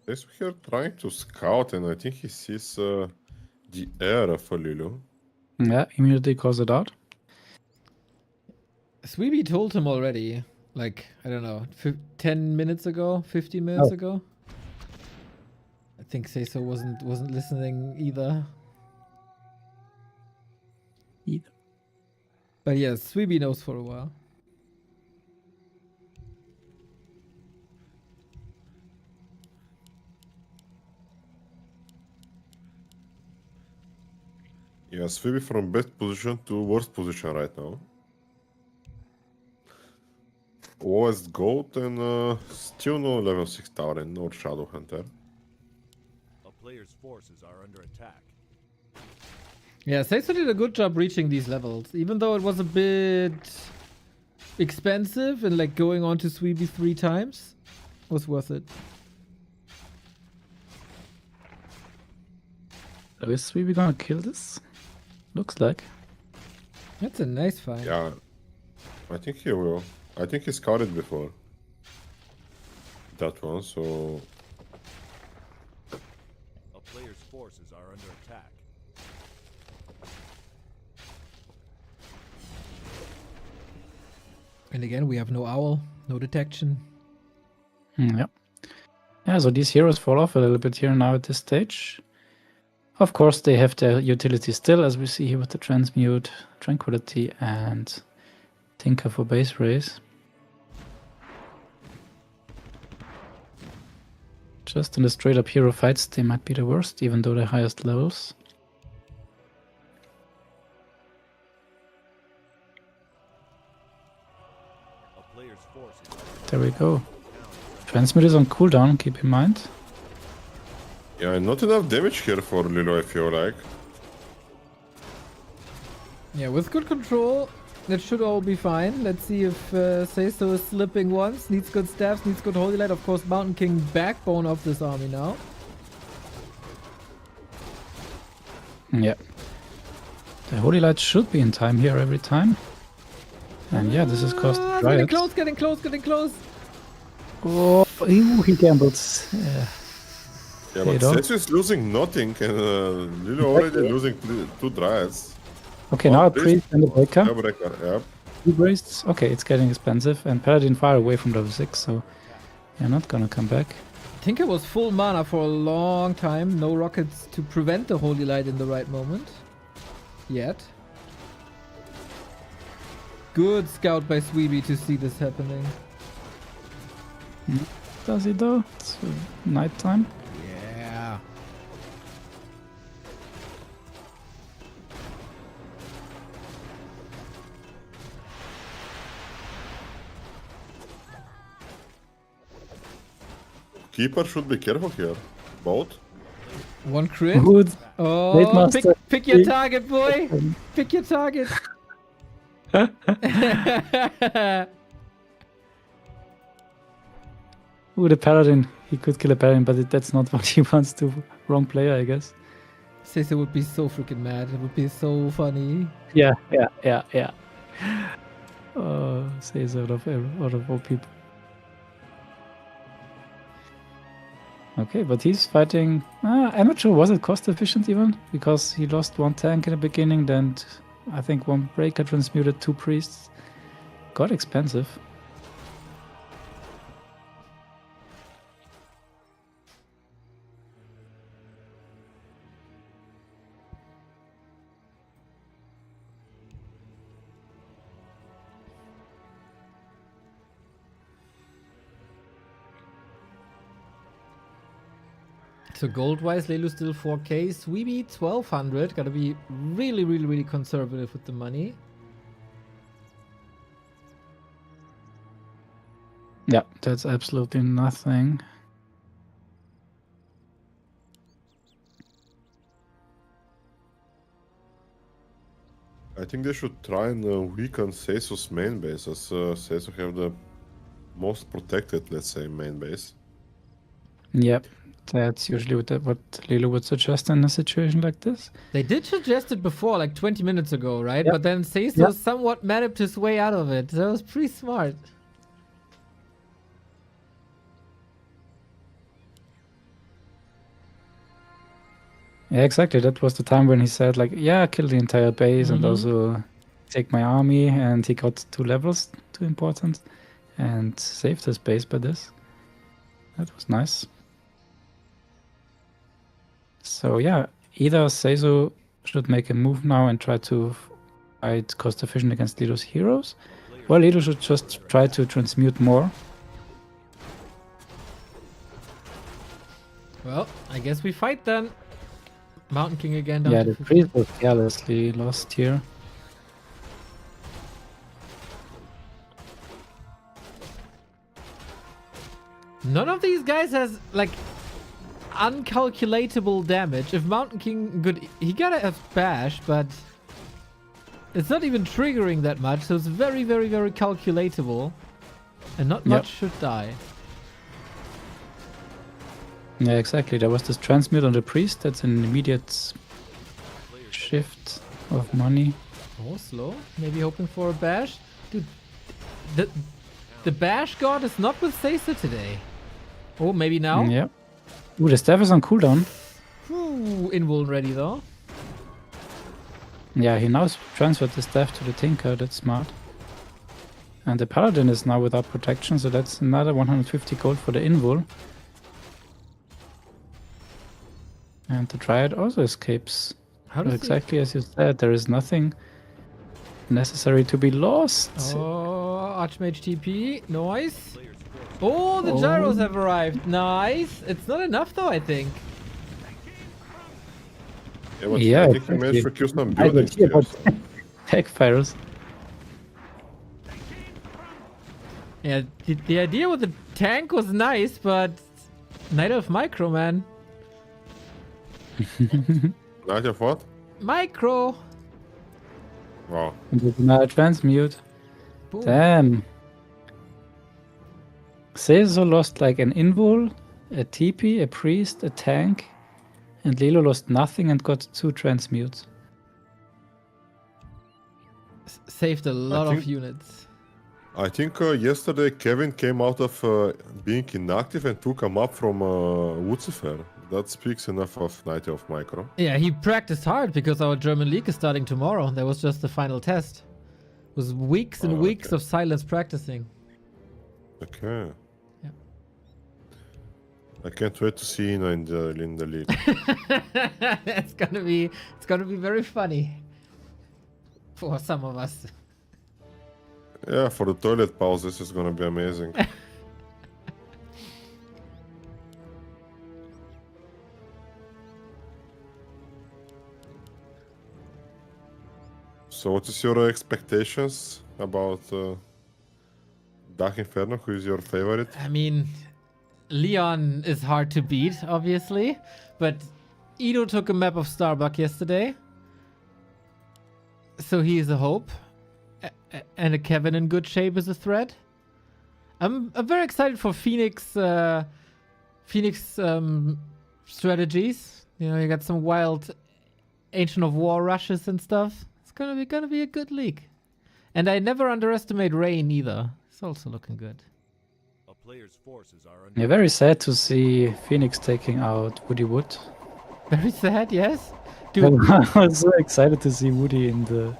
Sayso here trying to scout, and I think he sees the air for Lilu. Yeah, immediately calls it out. Svibi told him already, like, I don't know, 10 minutes ago, 15 minutes Oh. ago. I think Sayso wasn't listening either. But yeah, Svibi knows for a while. Yeah, Svibi from best position to worst position right now. Lowest gold and still no level 6 tower and no Shadow Hunter. A player's forces are under attack. Yeah, Sayso did a good job reaching these levels, even though it was a bit expensive and like going on to Svibi 3 times was worth it. So is Svibi gonna kill this? Looks like. That's a nice fight. Yeah, I think he will. I think he scouted before that one, so A player's forces are under attack. And again, we have no owl, no detection. Yep. Yeah, so these heroes fall off a little bit here now at this stage. Of course, they have their utility still, as we see here with the Transmute, Tranquility, and Tinker for base raise. Just in the straight up hero fights, they might be the worst, even though they're highest levels. A player's forces are There we go. Transmute is on cooldown, keep in mind. yeah, not enough damage here for Lilu, I feel like. Yeah, with good control, that should all be fine. Let's see if Sayso is slipping once. Needs good staffs, needs good Holy Light. Of course, Mountain King backbone of this army now. Yeah. The Holy Light should be in time here every time. And yeah, this is cost Getting Riot. close, getting close, getting close. Oh, ew, he gambles. Yeah. Yeah, Paid but off. Sayso is losing nothing, and Lilu already losing 2 dryads. Okay, Oh, now a this- priest and a breaker. Yeah, breaker, yeah. Two braced. Okay, it's getting expensive. And Paladin far away from level 6, so you're not gonna come back. Tinker was full mana for a long time. No rockets to prevent the Holy Light in the right moment. Yet. Good scout by Svibi to see this happening. Does he though? It's nighttime. Yeah. Keeper should be careful here. Both. One crit. Good. Oh, Late master. pick your target, boy. Pick your target. Ooh, the Paladin. He could kill a Paladin, but that's not what he wants to. Wrong player, I guess. Sayso would be so freaking mad. It would be so funny. Yeah. Says out of all people. Okay, but he's fighting. I'm not sure. Was it cost efficient even? Because he lost 1 tank in the beginning, then I think 1 breaker transmuted 2 priests. Got expensive. So gold-wise, Lelu still 4k. Svibi 1200. Gotta be really, really, really conservative with the money. Yeah, that's absolutely nothing. I think they should try and weaken Sayso's main base, as Sayso have the most protected, let's say, main base. Yep. That's usually what Lilo would suggest in a situation like this. They did suggest it before, like 20 minutes ago, right? Yep. But then Sayso Yep. somewhat managed his way out of it. That was pretty smart. Yeah, exactly. That was the time when he said, like, yeah, kill the entire base and also take my army. And he got 2 levels, 2 important, and saved his base by this. That was nice. So yeah, either Sayso should make a move now and try to fight cost efficient against Lilo's heroes, or Lilo should just try to transmute more. Well, I guess we fight then. Mountain King again. Down Yeah, to the 50. priest was carelessly lost here. None of these guys has like uncalculatable damage. If Mountain King good, he gotta have bash, but it's not even triggering that much, so it's very, very, very calculatable, and not much should die. Yeah, exactly. There was this transmute on the priest. That's an immediate shift of money. Oh, slow. Maybe hoping for a bash, dude. The bash god is not with Sayso today. Oh, maybe now. Yeah. Ooh, the staff is on cooldown. Ooh, invul ready though. Yeah, he now transferred the staff to the Tinker. That's smart. And the Paladin is now without protection, so that's another 150 gold for the invul. And the Dryad also escapes. How But does he- exactly as you said, there is nothing necessary to be lost. Oh, Archmage TP. Nice. Oh, the gyros have arrived. Nice. It's not enough though, I think. Yeah, but Yeah, I think he managed to kill some I buildings would hear here. about backfires. Yeah, the idea with the tank was nice, but neither of micro, man. Night of what? Micro. Wow. And there's another transmute. Boom. Damn. Sayso lost like an invul, a TP, a priest, a tank, and Lilo lost nothing and got 2 transmutes. Saved a lot of think- units. I think yesterday Kevin came out of being inactive and took him up from Lucifer. That speaks enough of Night of Micro. Yeah, he practiced hard because our German league is starting tomorrow. That was just the final test. It was weeks and Oh, weeks okay. of silence practicing. Okay. Yeah. I can't wait to see Ina in the league. it's gonna be very funny for some of us. Yeah, for the toilet pause, this is gonna be amazing. So, what is your expectations about Dark Inferno? Who is your favorite? I mean, Leon is hard to beat, obviously, but Ido took a map of Starbuck yesterday, so he is a hope, and a Kevin in good shape is a threat. I'm very excited for Phoenix strategies. You know, you got some wild Ancient of War rushes and stuff. It's gonna be a good league, and I never underestimate Rain either. It's also looking good. A player's forces are under Yeah, very sad to see Phoenix taking out Woody Wood. Very sad, yes. Dude, I was so excited to see Woody in the...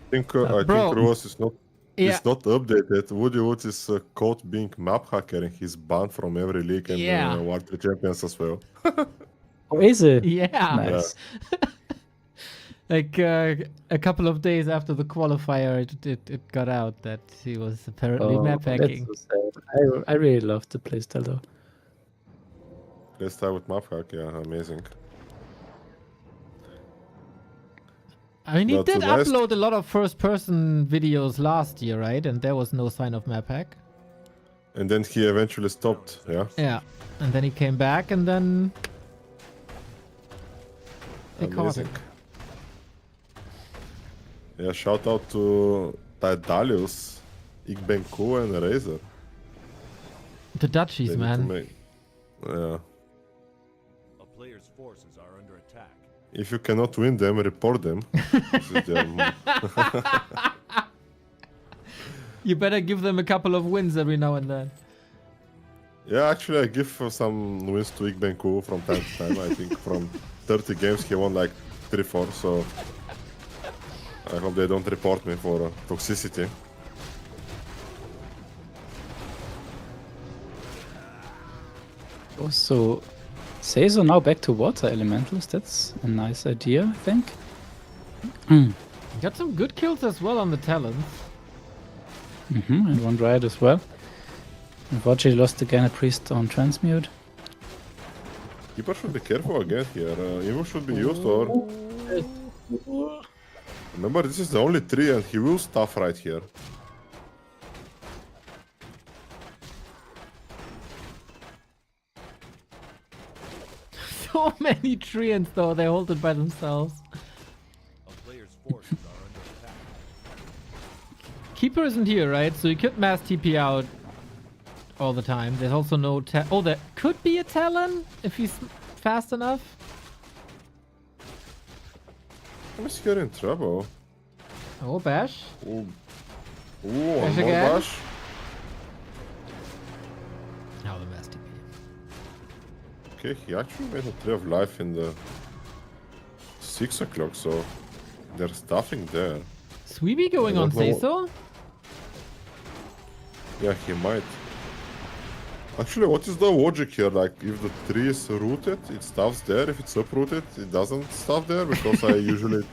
I think Rulaz is not. Yeah. It's not updated. Woody Woods is caught being map hacker and he's banned from every league and Yeah. World Champions as well. Oh, is it? Yeah. Nice. Like a couple of days after the qualifier, it got out that he was apparently map that's hacking. so sad. I really loved the playstyle though. Let's start with map hack. Yeah, amazing. I mean, he But did the rest- upload a lot of first-person videos last year, right? And there was no sign of map hack. And then he eventually stopped. Yeah. Yeah. And then he came back, and then they caught Amazing. him. Yeah, shout out to Tidalius, Igbenko, and Razor. The Dutchies, They need to man. make. Yeah. A player's forces are under attack. If you cannot win them, report them. This is their You better give them a couple of wins every now and then. Yeah, actually, I give some wins to Igbenko from time to time. I think from 30 games he won like 3-4, so I hope they don't report me for toxicity. Also, Sayso now back to water elementals. That's a nice idea, I think. Got some good kills as well on the talents. And one riot as well. Unfortunately, lost again a priest on transmute. Keeper should be careful again here. Evo should be used or... Remember, this is the only tree and he will stuff right here. So many treants though, they hold it by themselves. A player's forces are under attack. Keeper isn't here, right? So you could mass TP out all the time. There's also no oh, there could be a Talon if he's fast enough. I'm scared in trouble. Oh, Bash. Ooh, one more again? bash. Oh, the mass TP. Okay, he actually made a tree of life in the 6 o'clock, so there's stuffing there. Svibi going I on don't know. Sayso? Yeah, he might. Actually, what is the logic here? Like, if the tree is rooted, it stuffs there. If it's uprooted, it doesn't stuff there. Because I usually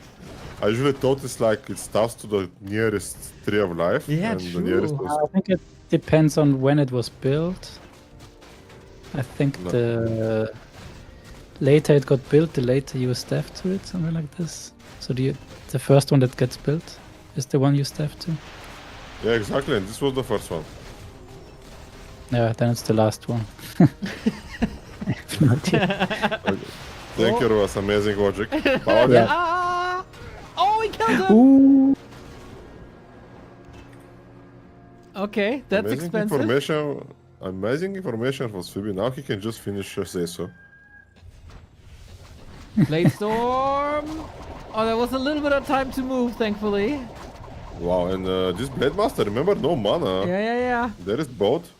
thought it's like it stuffs to the nearest tree of life. Yeah, and true. The nearest I think it depends on when it was built. I think No. the later it got built, the later you staff to it, something like this. So the first one that gets built is the one you staff to. Yeah, exactly. And this was the first one. Yeah, then it's the last one. Not yet. Thank you, Rulaz. Amazing logic. Power Yeah. Ah! Oh, he killed him! Ooh. Okay, that's amazing expensive. information. Amazing information for Svibi. Now he can just finish Sayso. Blade Storm. Oh, there was a little bit of time to move, thankfully. Wow, and this Blade Master, remember, no mana. Yeah. There is both.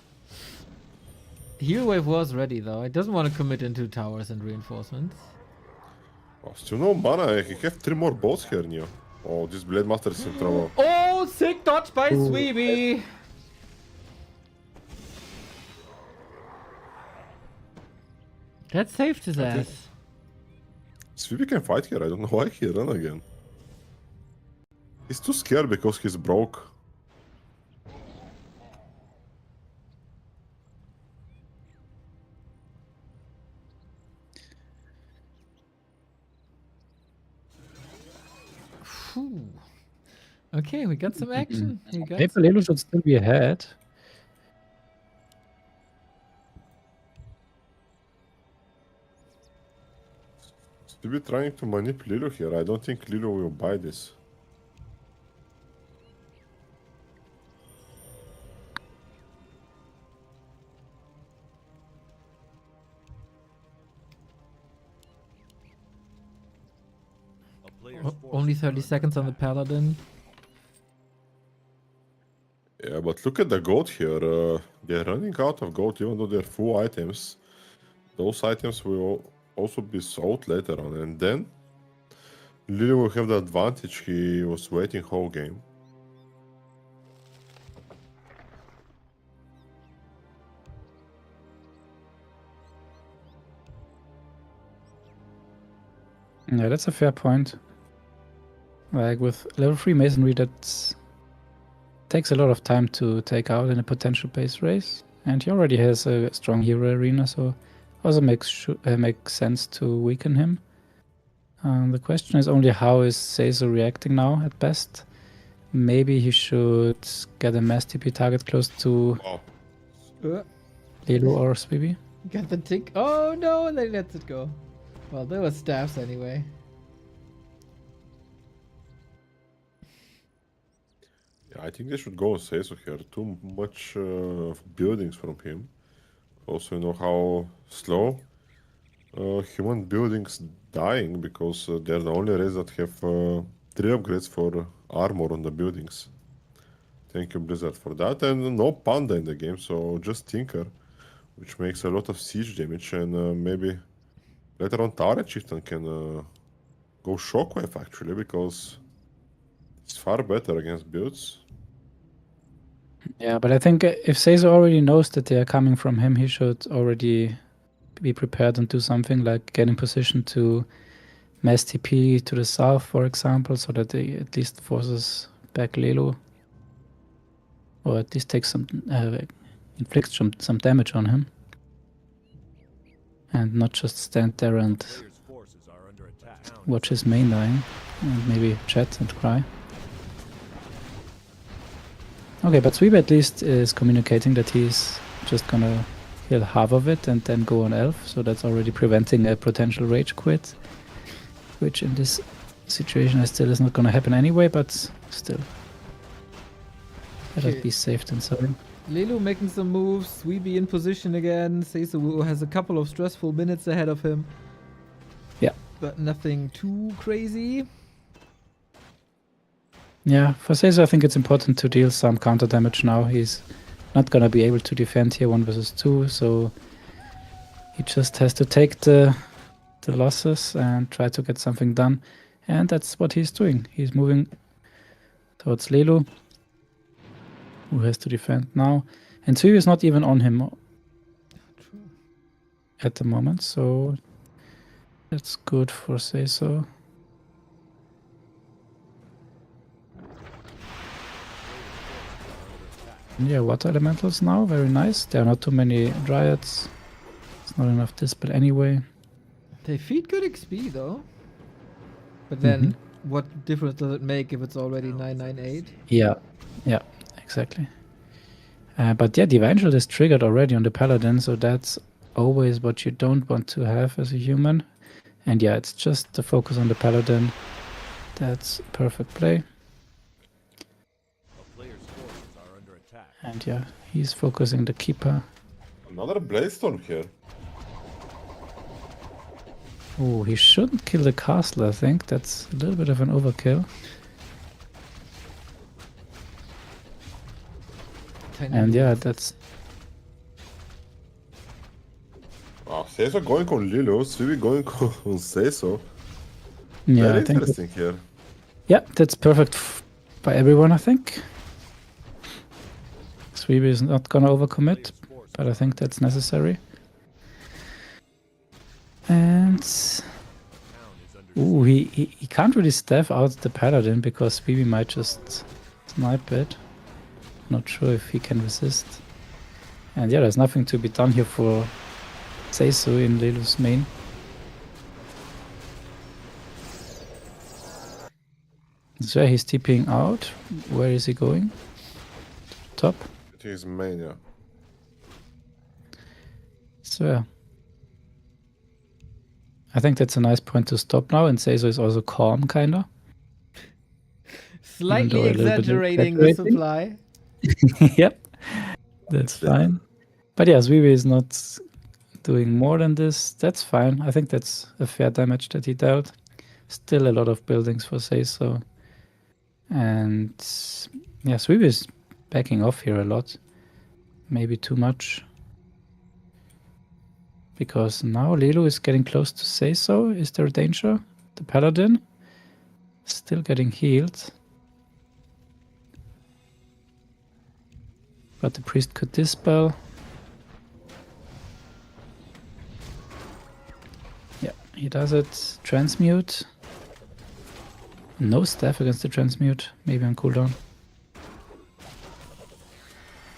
Heal Wave was ready, though. It doesn't want to commit into towers and reinforcements. Oh, still no mana. He have 3 more boats here, Neo. Oh, this Blade Master is in trouble. Oh, sick dodge by Svibi. That saved his ass. Svibi can fight here. I don't know why he ran again. He's too scared because he's broke. Phew. Okay, we got some action. You guys. Paper Lelu should still be ahead. Svibi trying to manipulate Lilo here. I don't think Lilo will buy this. A player's Only forces 30 are seconds on the under attack. Paladin. Yeah, but look at the gold here. They're running out of gold even though they're full items. Those items will also be sold later on. And then Lily will have the advantage he was waiting whole game. Yeah, that's a fair point. Like with level 3 masonry, that takes a lot of time to take out in a potential base race. And he already has a strong hero arena, so also makes sense to weaken him. The question is only how is Sayso reacting now at best. Maybe he should get a mass TP target close to Wow. Lelu or Svibi. Got the tick. Oh no, and then he lets it go. Well, there were staffs anyway. I think they should go Sayso here. Too much buildings from him. Also, you know how slow human buildings dying because they're the only race that have 3 upgrades for armor on the buildings. Thank you, Blizzard, for that. And no Panda in the game, so just Tinker, which makes a lot of siege damage. And maybe later on Tower Chieftain can go Shockwave actually, because it's far better against builds. Yeah, but I think if Sayso already knows that they are coming from him, he should already be prepared and do something like get in position to mass TP to the south, for example, so that they at least forces back Lelu. Or at least takes some, inflicts some damage on him. And not just stand there and Player's forces are under attack. Town watch his main dying. And maybe chat and cry. Okay, but Svibi at least is communicating that he's just gonna kill half of it and then go on Elf, so that's already preventing a potential rage quit, which in this situation still is not gonna happen anyway, but still. Better Okay. be safe than sorry. Lelu making some moves. Svibi in position again. Sayso has a couple of stressful minutes ahead of him. Yeah. But nothing too crazy. Yeah, for Sayso I think it's important to deal some counter damage now. He's not gonna be able to defend here 1 versus 2, so he just has to take the losses and try to get something done. And that's what he's doing. He's moving towards Lelu, who has to defend now. And Svibi is not even on him at the moment, so that's good for Sayso. Yeah, water elementals now, very nice. There are not too many dryads. It's not enough dispel anyway. They feed good XP though. But then, what difference does it make if it's already 998? Yeah, exactly. But yeah, Divine Shield is triggered already on the Paladin, so that's always what you don't want to have as a human. And yeah, it's just the focus on the Paladin. That's perfect play. A player's forces are under attack. And yeah, he's focusing the Keeper. Another Bladestorm here. Oh, he shouldn't kill the castle, I think. That's a little bit of an overkill. And yeah, that's... Wow, Sayso going on Lilo, Svibi going on Sayso. Yeah, Very I think... interesting here. Yeah, that's perfect by everyone, I think. Svibi is not gonna overcommit, but I think that's necessary. And... Ooh, he can't really staff out the Paladin because Svibi might just snipe it. Not sure if he can resist. And yeah, there's nothing to be done here for Sayso in Lelu's main. So he's TPing out. Where is he going? Top. It is main, yeah. So yeah. I think that's a nice point to stop now, and Sayso is also calm, kinda. Slightly though a little bit exaggerating the exaggerating. supply. Yep, that's fine. But yeah, Svibi is not doing more than this. That's fine. I think that's a fair damage that he dealt. Still a lot of buildings for Sayso. And yeah, Svibi is backing off here a lot. Maybe too much. Because now Lelu is getting close to Sayso. Is there danger? The Paladin still getting healed. But the priest could dispel. Yeah, he does it. Transmute. No staff against the transmute. Maybe on cooldown.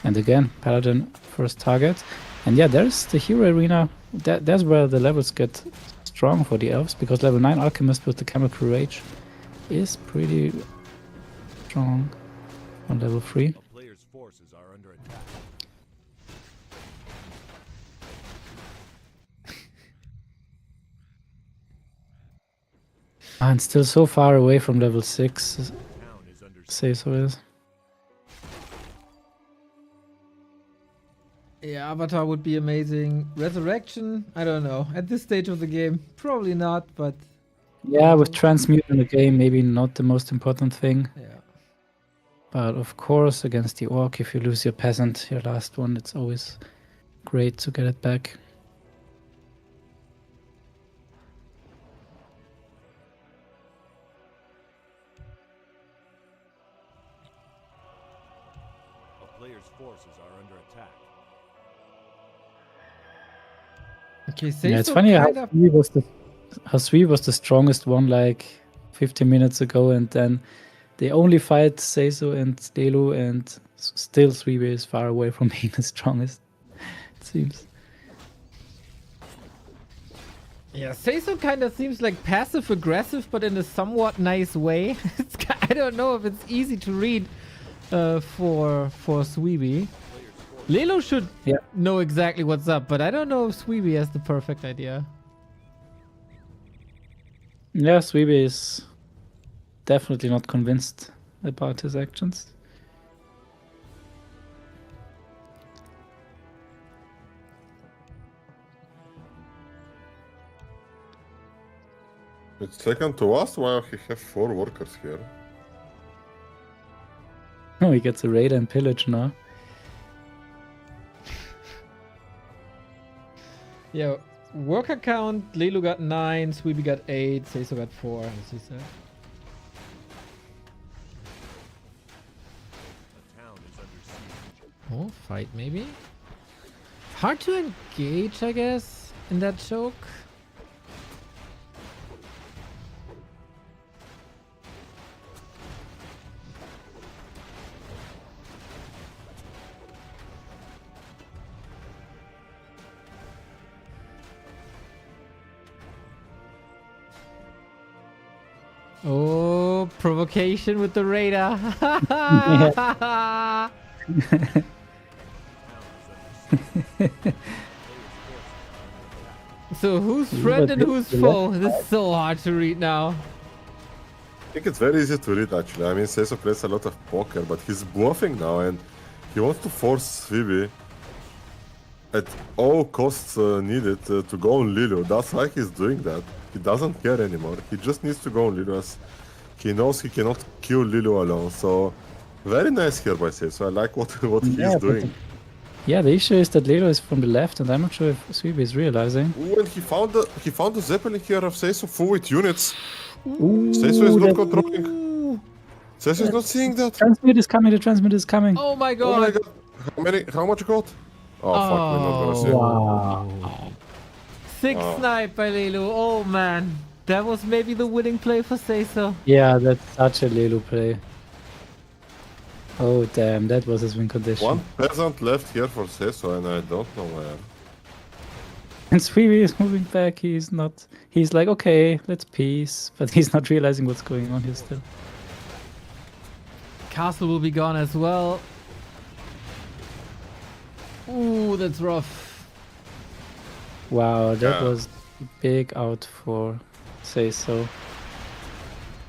And again, Paladin first target. And yeah, there's the hero arena. That's where the levels get strong for the elves, because level 9 Alchemist with the Chemical Rage is pretty strong on level 3. A player's forces are under attack. And still so far away from level 6, Town is under siege. Sayso is. Yeah, Avatar would be amazing. Resurrection? I don't know. At this stage of the game, probably not, but Yeah, with transmute in the game, maybe not the most important thing. yeah. But of course, against the orc, if you lose your peasant, your last one, it's always great to get it back. A player's forces are under attack. Okay, Yeah, it's Sayso funny how kind of... Svibi was the strongest one like 15 minutes ago, and then they only fight Sayso and Lelu, and still Svibi is far away from being the strongest, it seems. Yeah, Sayso kind of seems like passive-aggressive, but in a somewhat nice way. I don't know if it's easy to read for Svibi. Lelu should know exactly what's up, but I don't know if Svibi has the perfect idea. Yeah, Svibi is definitely not convinced about his actions. It's second to us while he has 4 workers here. Oh, he gets a raid and pillage now. Yeah, worker count, Lelu got 9, Svibi got 8, Sayso got 4, as you said. The town is under siege. Oh, fight maybe? Hard to engage, I guess, in that choke. Oh, provocation with the radar. So who's friend and who's foe? This is so hard to read now. I think it's very easy to read actually. I mean, Sayso plays a lot of poker, but he's bluffing now and he wants to force Svibi at all costs needed to go on Lelu. That's why he's doing that. He doesn't care anymore. He just needs to go on Lelu as he knows he cannot kill Lelu alone. So very nice here by Sayso. I like what he's doing. Yeah, the issue is that Lelu is from the left, and I'm not sure if Svibi is realizing. When he found the Zeppelin here of Sayso full with units. Sayso is not controlling. Sayso is not seeing that. Transmute is coming, the transmute is coming. Oh my Oh my god. god. How much gold? Oh, fuck, we're not gonna see. Wow. Six snipe by Lelu. Oh man. That was maybe the winning play for Sayso. Yeah, that's such a Lelu play. Oh damn, that was his win condition. One peasant left here for Sayso and I don't know where. And Svibi is moving back, he's like, okay, let's peace. But he's not realizing what's going on here still. Castle will be gone as well. Ooh, that's rough. Wow, that was big out for Sayso.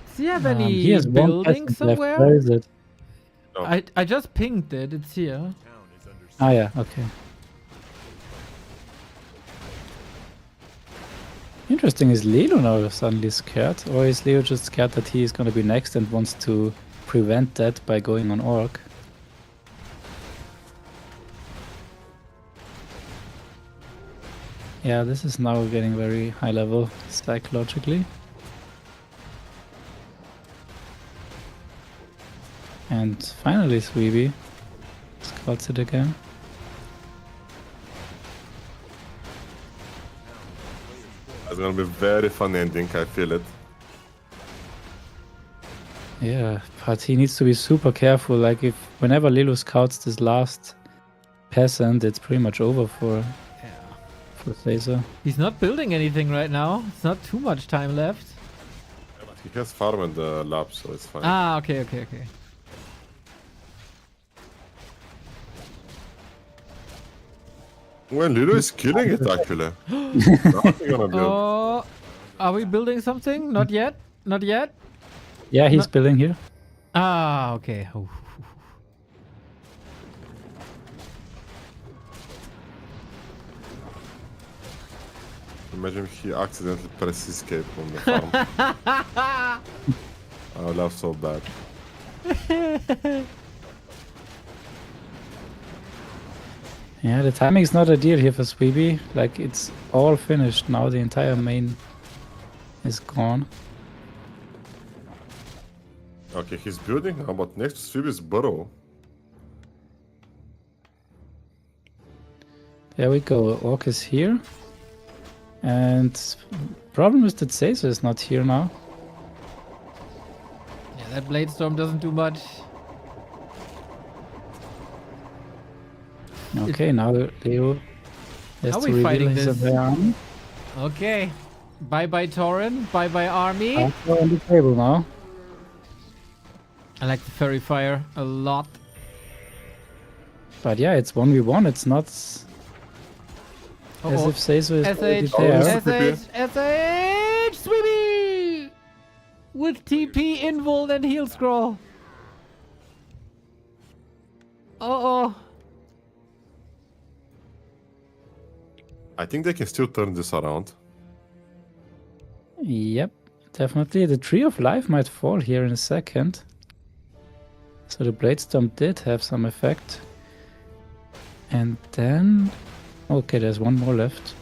Does he have He any has one building peasant left. somewhere? Where is it? I just pinged it. It's here. Town is under siege. Ah yeah, okay. Interesting, is Lelu now suddenly scared? Or is Lelu just scared that he is going to be next and wants to prevent that by going on Orc? Yeah, this is now getting very high level psychologically. And finally Svibi scouts it again. It's gonna be very fun ending, I feel it. Yeah, but he needs to be super careful. Like whenever Lelu scouts this last peasant, it's pretty much over for Sayso. He's not building anything right now. It's not too much time left. He has farm in the lab, so it's fine. Ah, okay. Well, Lelu is killing it actually. Nothing gonna build. Oh, are we building something? Not yet. Not yet. Yeah, he's building here. Ah, okay. Oh. Imagine if he accidentally pressed escape on the farm. I would laugh so bad. Yeah, the timing is not ideal here for Svibi. Like, it's all finished now. The entire main is gone. Okay, he's building now, but next to Svibi's burrow. There we go. Orc is here. And problem is that Sayso is not here now. Yeah, that blade storm doesn't do much. Okay, now Leo has How to are we reveal fighting his this? army. Okay. Bye bye Tauren. Bye bye army. Also on the table now. I like the fairy fire a lot. But yeah, it's 1v1. It's not as if Sayso is already SH, there. SH, Swimming! With TP, Invul, and Heal Scroll. Uh-oh. I think they can still turn this around. Yep, definitely. The Tree of Life might fall here in a second. So the Blade Storm did have some effect. And then... Okay, there's one more left.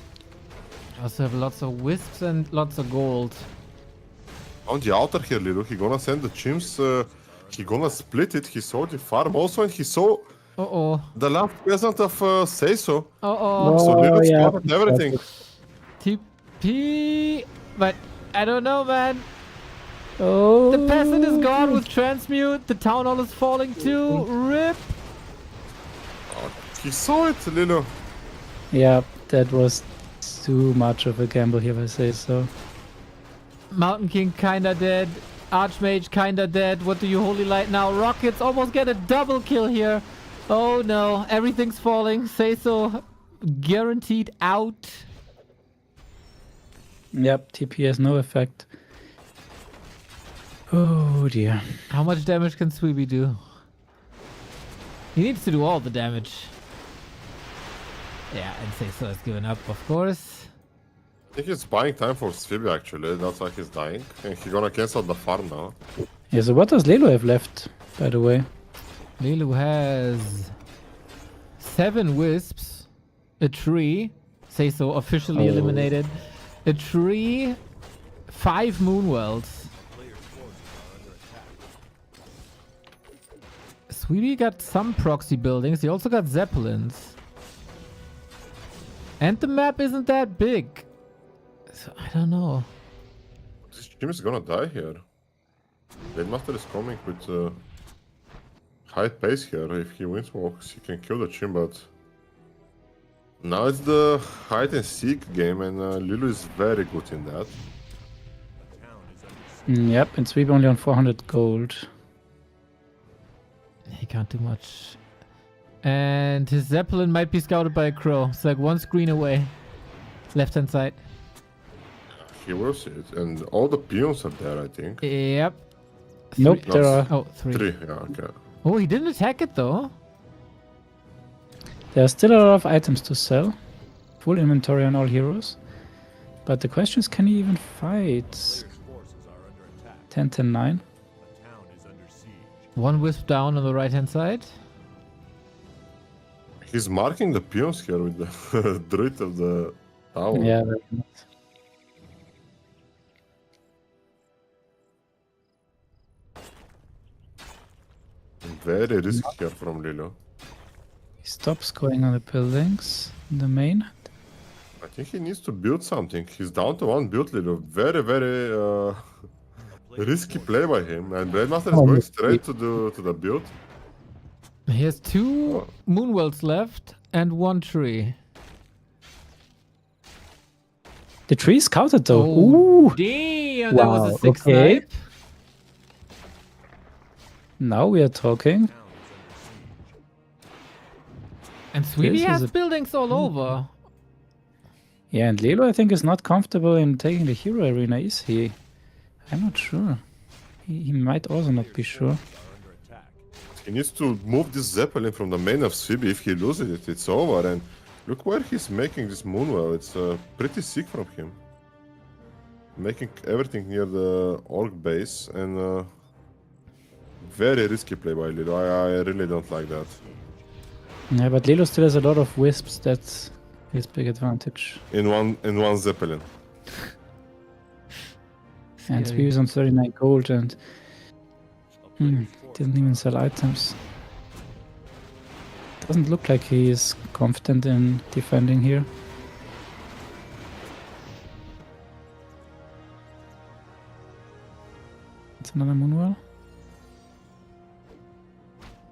I also have lots of wisps and lots of gold. On the altar here, Lilu, he gonna send the chimps, he gonna split it, he saw the farm also, and he saw Uh-oh. the last peasant of Sayso. Uh-oh. So Lilu yeah. spotted everything. TP... But I don't know, man. Oh, The peasant is gone with transmute. The town hall is falling too. RIP. He saw it, Lilu. Yeah, that was too much of a gamble here, if I say so. Mountain King kinda dead. Archmage kinda dead. What do you holy light now? Rockets almost get a double kill here. Oh no, everything's falling. Sayso guaranteed out. Yep, TP has no effect. Oh dear. How much damage can Swibi do? He needs to do all the damage. Yeah, and Sayso has given up, of course. I think he's buying time for Svibi actually, that's why he's dying. And he's gonna cancel the farm now. Yeah, so what does Lelo have left, by the way? Lelu has 7 wisps, a tree, Sayso officially eliminated, a tree, 5 moonwells. Sweetie got some proxy buildings, he also got zeppelins. And the map isn't that big. So I don't know. This team is gonna die here. Master is coming with high pace here. If he wins walks, he can kill the Chim, but now it's the hide and seek game, and Lilu is very good in that. Yep, and Sweep only on 400 gold. He can't do much. And his Zeppelin might be scouted by a crow. It's like one screen away. Left hand side. He will see it, and all the peons are there, I think. Yep. Nope, Three. there are Oh, 3. 3, yeah, okay. Oh, he didn't attack it though. there are still a lot of items to sell. Full inventory on all heroes. But the question is, can he even fight? 10, 10, 9. One wisp down on the right hand side. He's marking the peons here with the druid of the tower. Yeah, very nice. Very risky here from Lilu. He stops going on the buildings in the main. I think he needs to build something. He's down to 1 build, Lilu. Very, very risky play by him. And Master is going straight to the build. He has 2 moonwells left and 1 tree. The tree is scouted though. Oh, Ooh! damn! That was a Wow, 6 okay. snipe. Now we are talking. And Sweetie This is has a- buildings all over. Yeah, and Lelo, I think, is not comfortable in taking the hero arena, is he? I'm not sure. He might also not be sure. He needs to move this Zeppelin from the main of Svibi. If he loses it, it's over. And Look where he's making this moonwell. It's pretty sick from him. Making everything near the orc base and very risky play by Lilo. I really don't like that. Yeah, but Lilo still has a lot of wisps. That's his big advantage. In one Zeppelin. And Scary. Svibi's on 39 gold and didn't even sell items. Doesn't look like he is confident in defending here. It's another moonwell.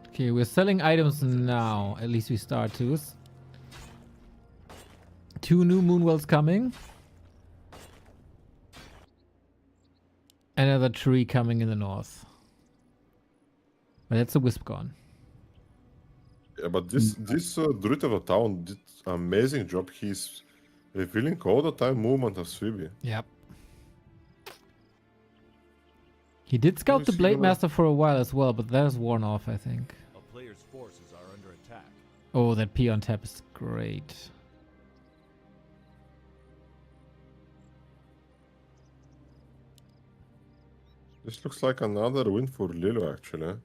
Okay, we're selling items now. At least we start to. 2 new moonwells coming. Another tree coming in the north. But that's a wisp gone. Yeah, but this Druid of the town did amazing job. He's revealing all the time movement of Svibi. Yep. He did scout the is he Blade gonna- Master for a while as well, but that is worn off, I think. A player's forces are under attack. Oh, that P on tap is great. This looks like another win for Lilo, actually.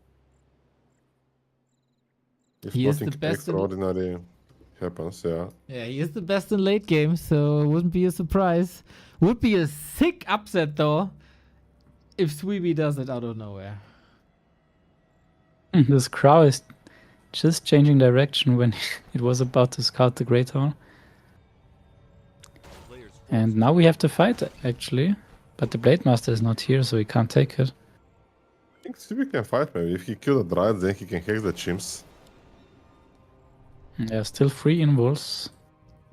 If He is the nothing best in- extraordinary happens, yeah. Yeah, he is the best in late game, so it wouldn't be a surprise. Would be a sick upset though, if Svibi does it out of nowhere. This crow is just changing direction when it was about to scout the Great Hall. A player's And now we have to fight, actually. But the Blade Master is not here, so he can't take it. I think Svibi can fight maybe. If he kill the Dryad, then he can hack the chimps. Yeah, still 3 involves,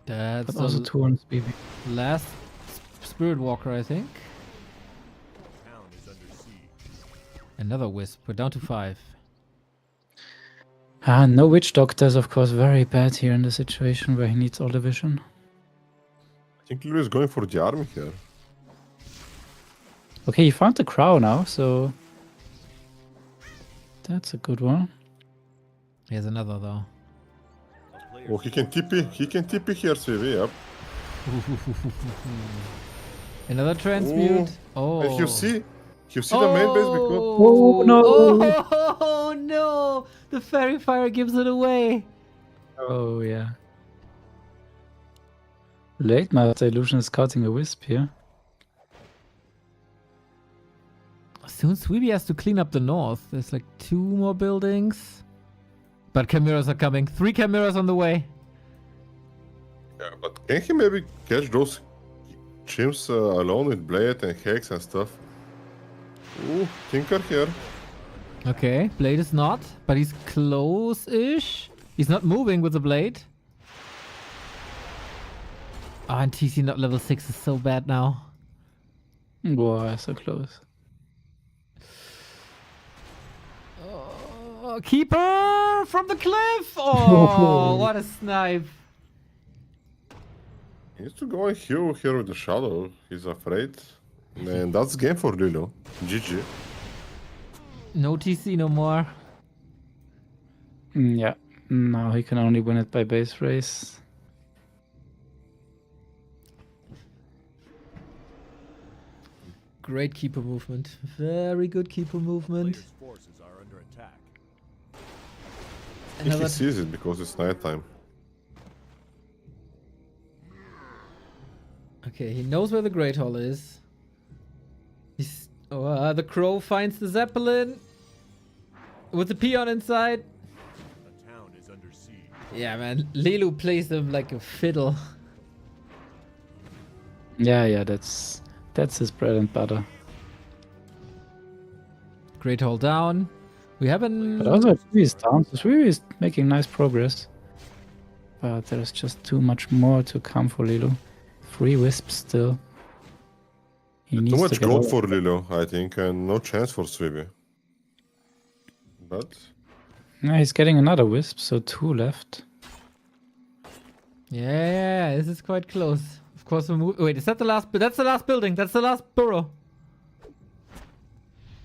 That's but the also 2 on Svibi. last Spirit Walker, I think. town is under siege. Another wisp. We're down to 5. No Witch Doctor is, of course, very bad here in the situation where he needs all the vision. I think Lilo is going for the army here. Okay, he found the crow now, so that's a good one. Here's another though. A player's Oh, he can TP. He can TP here, Svibi, yep. Another transmute. Oh. And you see the main base because... Oh, no. Oh no! The Fairy Fire gives it away. Oh, yeah. Late Master Illusion is scouting a wisp here. Soon Svibi has to clean up the north. There's like 2 more buildings. But Chimeras are coming. 3 Chimeras on the way. Yeah, but can he maybe catch those chimps alone with Blade and Hex and stuff? Ooh, Tinker here. Okay, Blade is not, but he's close-ish. He's not moving with the Blade. Oh, and TC not level 6 is so bad now. Boy, so close. Oh, Keeper from the cliff! Oh, what a snipe. He needs to go and heal here with the Shadow. He's afraid. And that's game for Lilo. GG. No TC no more. Yeah, now he can only win it by base race. Great Keeper movement. Very good Keeper movement. player's forces are under attack. I think he sees it because it's nighttime. Okay, he knows where the Great Hall is. He's... Oh, the Crow finds the Zeppelin. With the peon inside. The town is under siege. Yeah, man. Lilu plays them like a fiddle. Yeah, that's his bread and butter. Great Hall down. We haven't... But also Svibi is down, so Svibi is making nice progress. But there's just too much more to come for Lilo. 3 wisps still. He Too needs much to get gold over- for Lilo, I think, and no chance for Svibi. But Yeah, he's getting another wisp, so 2 left. Yeah, this is quite close. Of course, we move... Wait, is that the last... That's the last building. That's the last burrow.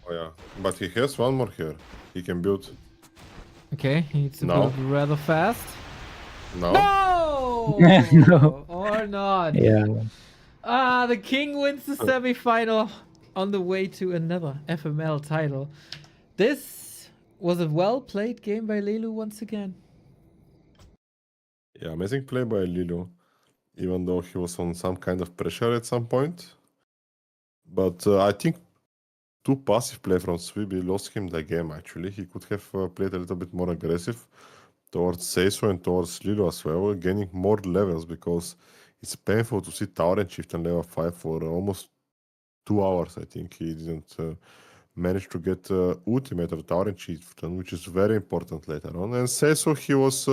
oh yeah, but he has one more here. He can build Okay, he needs to No. build rather fast. now. No! No, No. or not. Yeah. The king wins the semi-final on the way to another FML title. This was a well-played game by Lelu once again. Yeah, amazing play by Lilo, even though he was on some kind of pressure at some point. But I think too passive play from Svibi lost him the game, actually. He could have played a little bit more aggressive towards Sayso and towards Lilo as well, gaining more levels, because it's painful to see Tower and Chieftain level 5 for almost 2 hours. I think he didn't manage to get ultimate or Tower and Chieftain, which is very important later on. And Sayso, he was...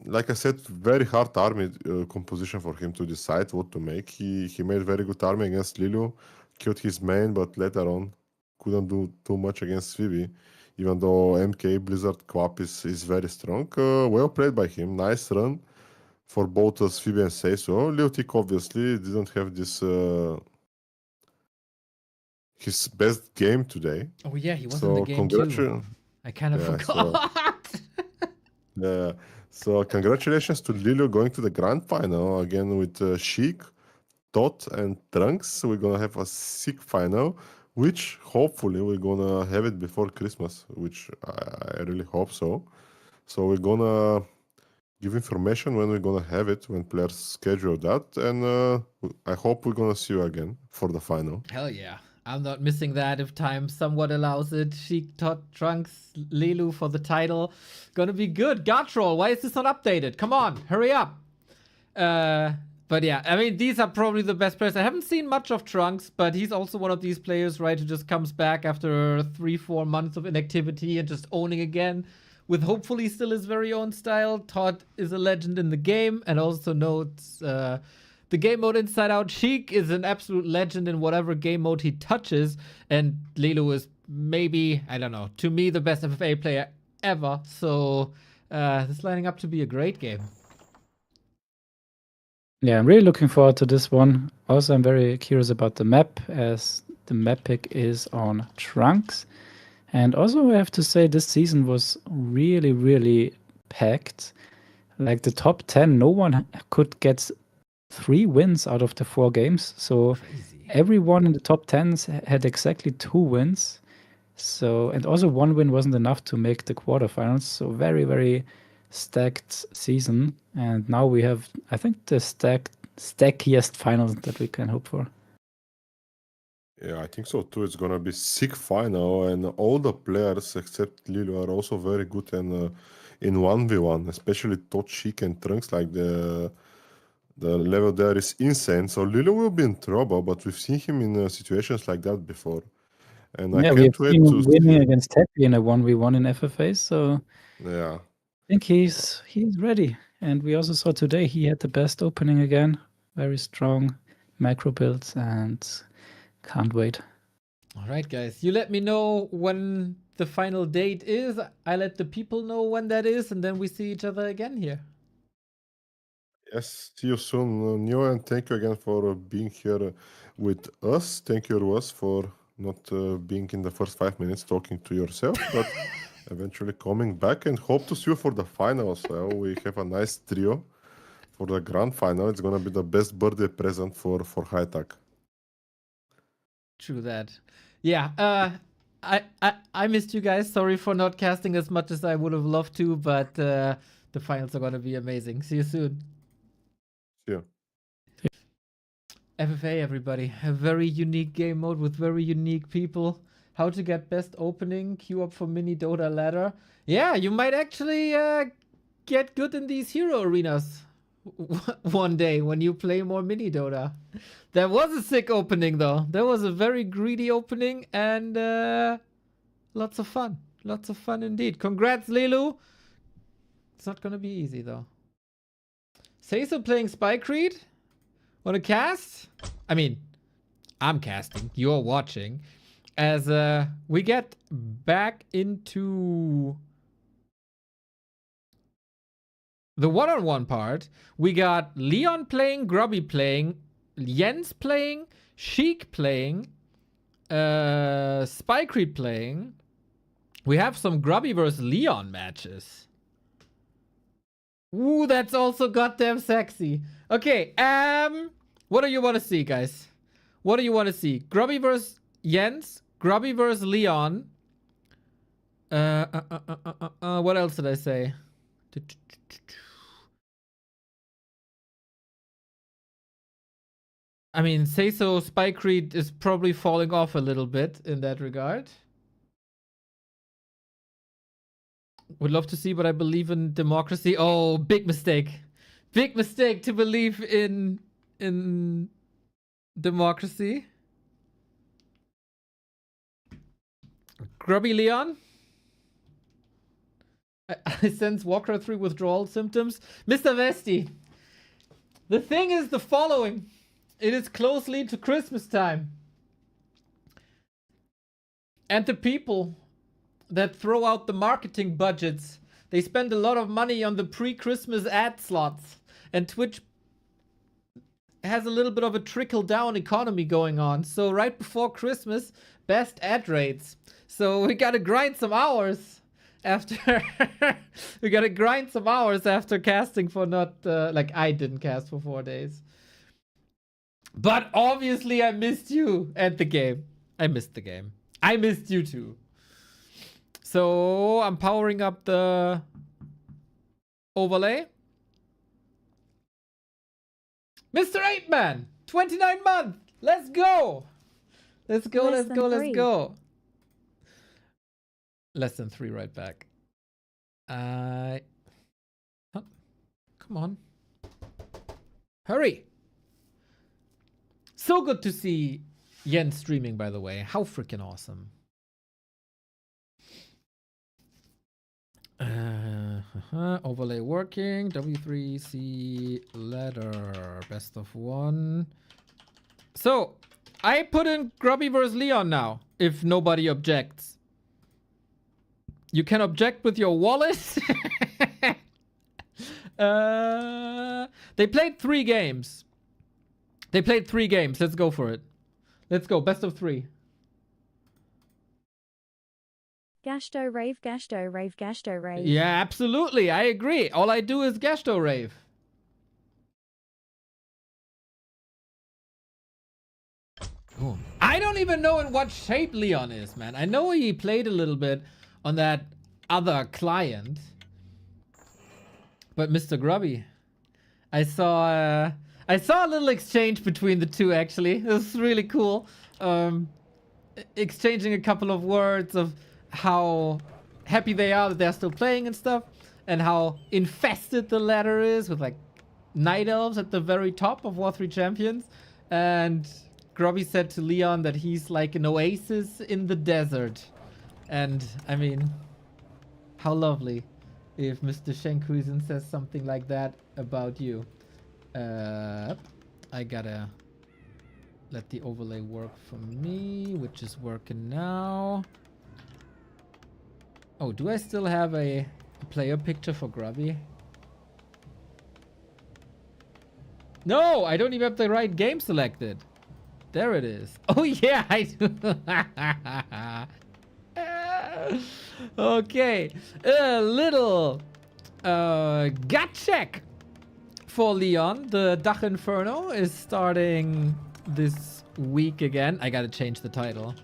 like I said, very hard army composition for him to decide what to make. He made very good army against Lilu, killed his main, but later on couldn't do too much against Svibi, even though MK Blizzard Quap is very strong. Well played by him, nice run for both Svibi and Sayso. LilTic obviously didn't have this his best game today. Oh yeah, he was So in the game too. congratulations. I kind of Yeah, forgot. Yeah. So congratulations to Lilo going to the grand final again with Sheik, Tot, and Trunks. We're gonna have a sick final, which hopefully we're gonna have it before Christmas, which I really hope so. So we're gonna give information when we're gonna have it, when players schedule that, and I hope we're gonna see you again for the final. Hell yeah. I'm not missing that if time somewhat allows it. Sheik, Tot, Trunks, Lelu for the title. Gonna be good. Gotroll, why is this not updated? Come on, hurry up. But yeah, I mean, these are probably the best players. I haven't seen much of Trunks, but he's also one of these players, right, who just comes back after 3-4 months of inactivity and just owning again with hopefully still his very own style. Todd is a legend in the game and also knows the game mode inside out. Sheik is an absolute legend in whatever game mode he touches. And Lelu is maybe, I don't know, to me, the best FFA player ever. So this is lining up to be a great game. Yeah, I'm really looking forward to this one. Also, I'm very curious about the map, as the map pick is on Trunks. And also, I have to say, this season was really, really packed. Like the top 10, no one could get 3 wins out of the 4 games. So everyone in the top 10s had exactly 2 wins. So, and also 1 win wasn't enough to make the quarterfinals. So very, very stacked season. And now we have, I think, the stackiest finals that we can hope for. Yeah, I think so too. It's gonna be sick final, and all the players except Lilo are also very good in 1v1, especially Tot, Sheik, and Trunks. Like the level there is insane. So Lilo will be in trouble, but we've seen him in situations like that before, and I Yeah, we can't have wait seen to him winning see. against Tepi in a 1v1 in FFA. So Yeah, I think he's ready. And we also saw today he had the best opening again. Very strong macro builds, and can't wait. All right, guys. You let me know when the final date is. I let the people know when that is, and then we see each other again here. yes. See you soon, Neo, and thank you again for being here with us. Thank you, Rulaz, for not being in the first 5 minutes talking to yourself, but eventually coming back, and hope to see you for the final as well. We have a nice trio for the grand final. It's gonna be the best birthday present for High Tech. True that. Yeah. I missed you guys. Sorry for not casting as much as I would have loved to, but the finals are gonna be amazing. See you soon. Yeah. FFA, everybody. A very unique game mode with very unique people. How to get best opening, queue up for mini Dota ladder. Yeah, you might actually get good in these hero arenas one day when you play more mini Dota. That was a sick opening though. That was a very greedy opening and lots of fun. Lots of fun indeed. Congrats, Lelu. It's not gonna be easy though. Sayso playing Spike Reed? Wanna cast? I mean, I'm casting. You're watching. As we get back into the one-on-one part, we got Leon playing, Grubby playing, Jens playing, Sheik playing, Spike Reed playing. We have some Grubby versus Leon matches. Ooh, that's also goddamn sexy. Okay, what do you want to see, guys? What do you want to see? Grubby versus Jens, Grubby versus Leon. What else did I say? I mean, Sayso Spike Reed is probably falling off a little bit in that regard. Would love to see, but I believe in democracy. Oh, big mistake. Big mistake to believe in democracy. Grubby Leon. I sense Warcraft 3 withdrawal symptoms. Mr. Vesti. The thing is the following. It is closely to Christmas time. And the people that throw out the marketing budgets, they spend a lot of money on the pre-Christmas ad slots. And Twitch has a little bit of a trickle-down economy going on. So right before Christmas, best ad rates. So we gotta grind some hours after... we gotta grind some hours after casting for not... like, I didn't cast for 4 days. But obviously I missed you at the game. I missed the game. I missed you too. So I'm powering up the overlay. Mr. 8-Man, 29 month. Let's go. Let's go, let's go, let's go. Less than 3 right back. Come on. Hurry. So good to see Jens streaming, by the way. How freaking awesome. Overlay working. W3C ladder. Best of 1. So, I put in Grubby vs. Leon now, if nobody objects. You can object with your wallet. They played 3 games. Let's go for it. Let's go. Best of 3. Gashto rave, Gashto rave, Gashto rave. Yeah, absolutely. I agree. All I do is Gashto rave. Cool. I don't even know in what shape Leon is, man. I know he played a little bit on that other client. But Mr. Grubby, I saw a little exchange between the two, actually. It was really cool. Exchanging a couple of words of how happy they are that they're still playing and stuff, and how infested the ladder is with like night elves at the very top of War 3 Champions. And Grubby said to Leon that he's like an oasis in the desert. And I mean, how lovely if Mr. Shenkuisen says something like that about you. I gotta let the overlay work for me, which is working now. Oh, do I still have a player picture for Grubby? No, I don't even have the right game selected. There it is. Oh yeah, I do. Okay, a little gut check for Leon. The Dach Inferno is starting this week again. I gotta change the title.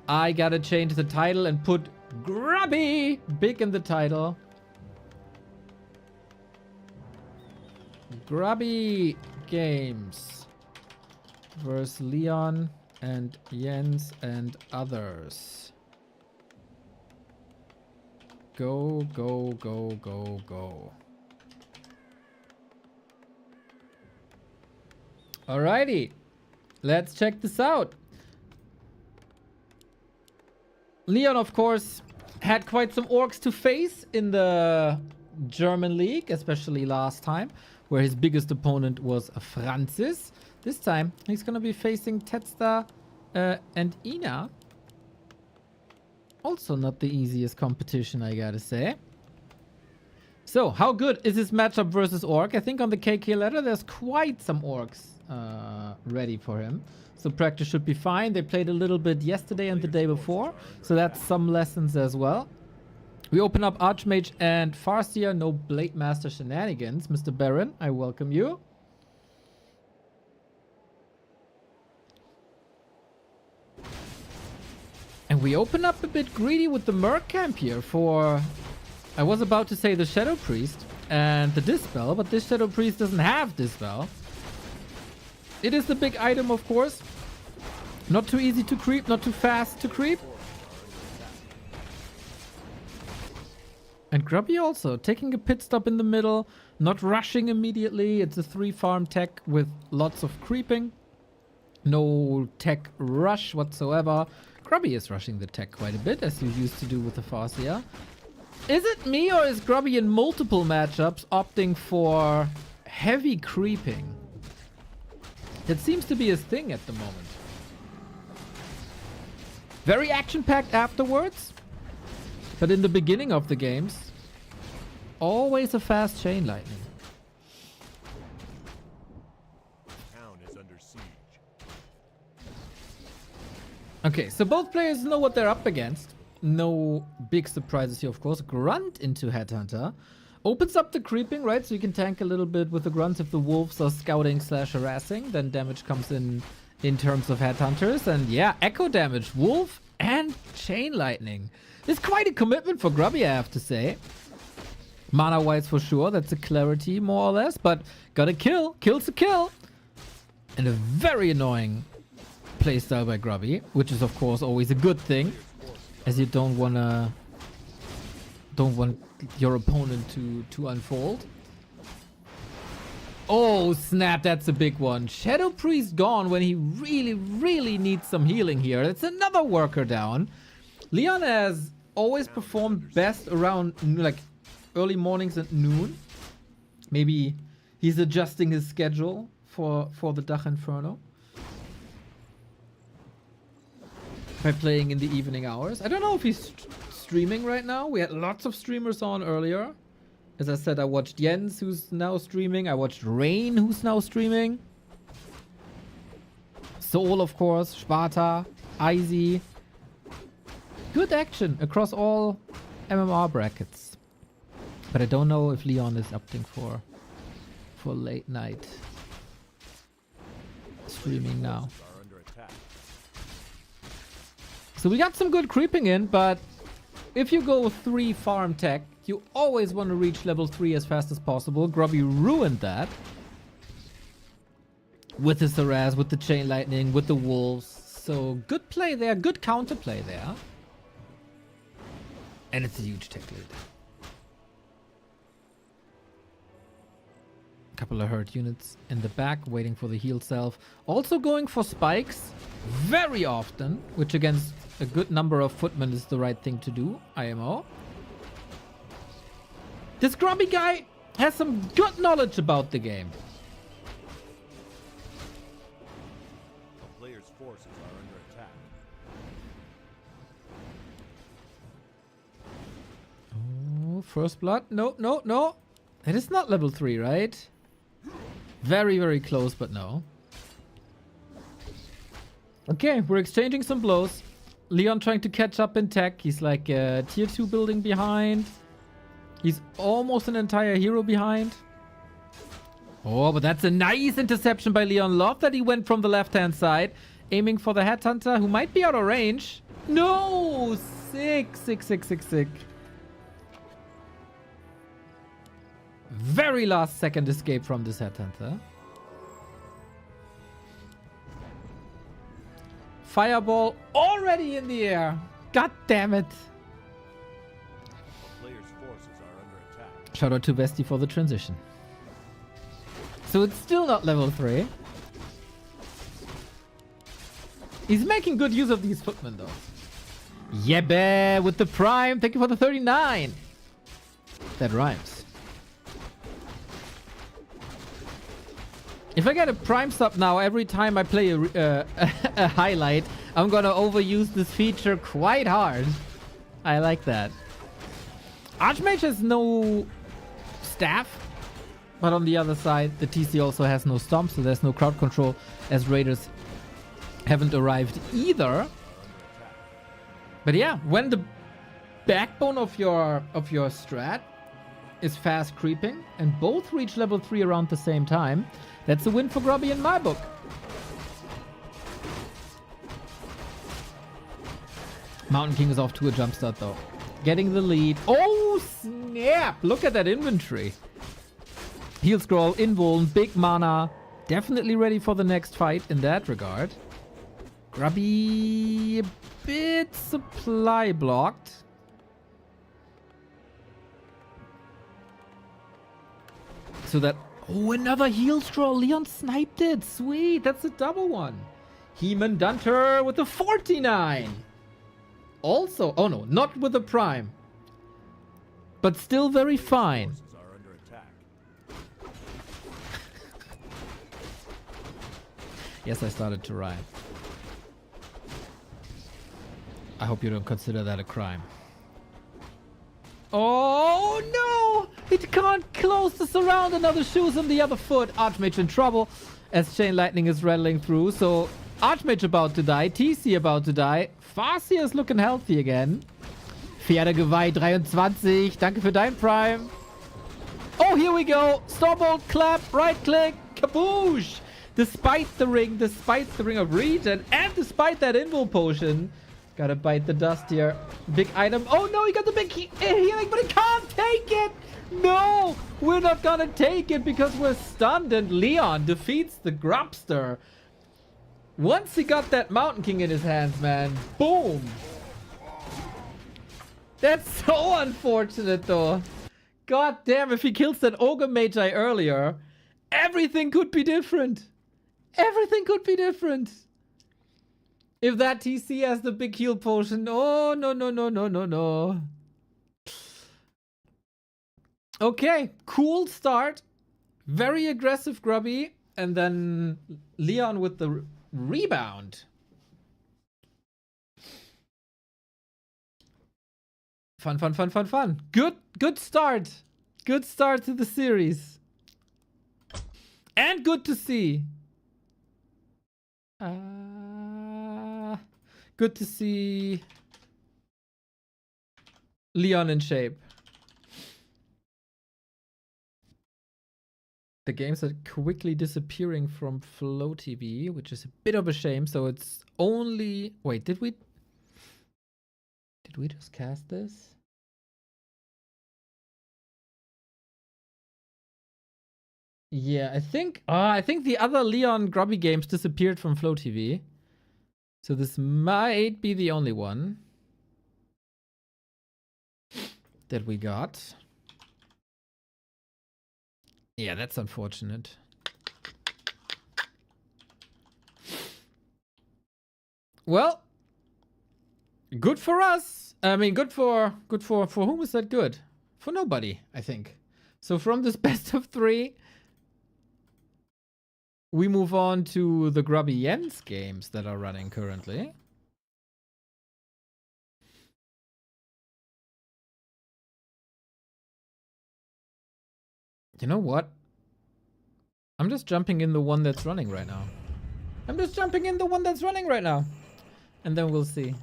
I gotta change the title and put Grubby big in the title. Grubby Games versus Leon and Jens and others. Go, go, go, go, go. Alrighty. Let's check this out. Leon, of course, had quite some orcs to face in the German league, especially last time, where his biggest opponent was Francis. This time, he's going to be facing Tetsta and Ina. Also not the easiest competition, I gotta say. So, how good is this matchup versus Orc? I think on the KK ladder, there's quite some Orcs ready for him. So practice should be fine. They played a little bit yesterday and the day before. So that's some lessons as well. We open up Archmage and Farseer. No Blade Master shenanigans. Mr. Baron, I welcome you. And we open up a bit greedy with the Merc camp here for... I was about to say the Shadow Priest and the Dispel, but this Shadow Priest doesn't have Dispel. It is the big item, of course. Not too easy to creep, not too fast to creep. And Grubby also, taking a pit stop in the middle, not rushing immediately. It's a 3-farm tech with lots of creeping. No tech rush whatsoever. Grubby is rushing the tech quite a bit, as you used to do with the Farseer. Is it me, or is Grubby in multiple matchups opting for heavy creeping? That seems to be his thing at the moment. Very action-packed afterwards. But in the beginning of the games, always a fast chain lightning. Town is under siege. Okay, so both players know what they're up against. No big surprises here, of course. Grunt into Headhunter. Opens up the creeping, right? So you can tank a little bit with the grunts if the wolves are scouting / harassing. Then damage comes in terms of Headhunters. And yeah, echo damage, wolf and chain lightning. It's quite a commitment for Grubby, I have to say. Mana-wise for sure, that's a clarity more or less. But got a kill, kill's a kill. And a very annoying playstyle by Grubby, which is of course always a good thing. As you don't want your opponent to unfold. Oh snap, that's a big one. Shadow Priest gone when he really needs some healing here. That's another worker down. Leon has always performed best around like early mornings and noon. Maybe he's adjusting his schedule for the Dach Inferno by playing in the evening hours. I don't know if he's streaming right now. We had lots of streamers on earlier. As I said, I watched Jens, who's now streaming. I watched Rain, who's now streaming. Soul, of course. Sparta. Izzy. Good action across all MMR brackets. But I don't know if Leon is opting for late night streaming now. Are under attack. So we got some good creeping in, but if you go 3 farm tech, you always want to reach level 3 as fast as possible. Grubby ruined that. With the Saraz, with the chain lightning, with the wolves. So good play there, good counterplay there. And it's a huge tech lead. Couple of hurt units in the back, waiting for the heal self. Also going for spikes very often, which against a good number of footmen is the right thing to do. IMO. This Grubby guy has some good knowledge about the game. The player's forces are under attack. Oh, first blood. No. It is not level 3, right? Very close, but no. Okay, we're exchanging some blows. Leon trying to catch up in tech. He's like tier 2 building behind. He's almost an entire hero behind. Oh, but that's a nice interception by Leon. Love that he went from the left-hand side, aiming for the Headhunter, who might be out of range. No! Sick. Very last second escape from this Headhunter. Fireball already in the air. God damn it. The player's forces are under attack. Shout out to Vesti for the transition. So it's still not level 3. He's making good use of these footmen though. Yeah, with the prime. Thank you for the 39. That rhymes. If I get a prime sub now, every time I play a highlight, I'm gonna overuse this feature quite hard. I like that. Archmage has no staff, but on the other side, the TC also has no stomp, so there's no crowd control, as Raiders haven't arrived either. But yeah, when the backbone of your strat is fast creeping, and both reach level 3 around the same time, that's a win for Grubby in my book. Mountain King is off to a jump start though. Getting the lead. Oh snap! Look at that inventory. Heal scroll, invuln, big mana. Definitely ready for the next fight in that regard. Grubby a bit supply blocked. So that... Oh, another heal scroll. Leon sniped it. Sweet. That's a double one. Heman Dunter with a 49. Also... Oh no, not with a prime. But still very fine. Forces are under attack. Yes, I started to rhyme. I hope you don't consider that a crime. Oh no! It can't close the surround. Another shoes on the other foot. Archmage in trouble as Chain Lightning is rattling through. So Archmage about to die. TC about to die. Farseer is looking healthy again. Pferdegeweih 23. Danke für dein Prime. Oh, here we go. Stormbolt, clap, right click, kaboosh. Despite the ring of regen, and despite that invul potion. Gotta bite the dust here. Big item. Oh no, he got the big healing, but he can't take it. No, we're not gonna take it because we're stunned, and Leon defeats the Grubster. Once he got that Mountain King in his hands, man. Boom. That's so unfortunate though. God damn, if he kills that Ogre Magi earlier, everything could be different. Everything could be different. If that TC has the big heal potion. Oh, no, no, no, no, no, no. Okay, cool start. Very aggressive Grubby. And then Leon with the rebound. Fun, fun, fun, fun, fun. Good start. Good start to the series. And good to see. Good to see Leon in shape. The games are quickly disappearing from Flow TV, which is a bit of a shame. So it's only... Wait, did we just cast this? Yeah, I think the other Leon Grubby games disappeared from Flow TV. So this might be the only one that we got. Yeah, that's unfortunate. Well, good for us. I mean, good for whom is that good? For nobody, I think. So from this best of 3, we move on to the Grubby Jens games that are running currently. You know what? I'm just jumping in the one that's running right now. And then we'll see.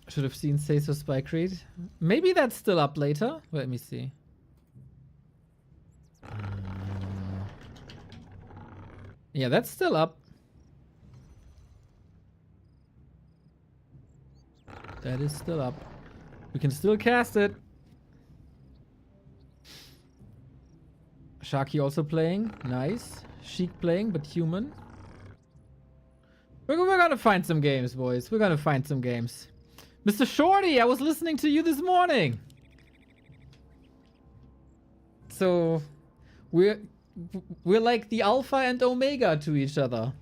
Should have seen Sayso Spy Creed. Maybe that's still up later. Let me see. Yeah, that's still up. That is still up. We can still cast it. Sharky also playing. Nice. Sheik playing, but human. We're gonna find some games, boys. We're gonna find some games. Mr. Shorty, I was listening to you this morning. So, we're like the alpha and omega to each other.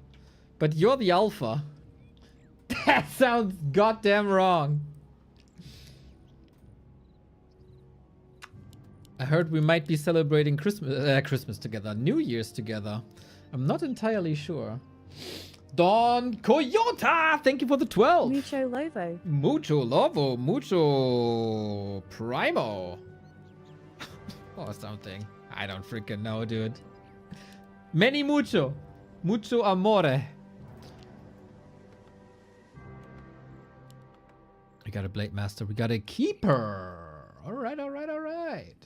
But you're the alpha. That sounds goddamn wrong. I heard we might be celebrating Christmas together, New Year's together. I'm not entirely sure. Don Coyota, thank you for the 12. Mucho Lovo. Mucho Lovo, Mucho Primo. Or something. I don't freaking know, dude. Many mucho. Mucho amore. We got a Blade Master. We got a Keeper. Alright, alright, alright.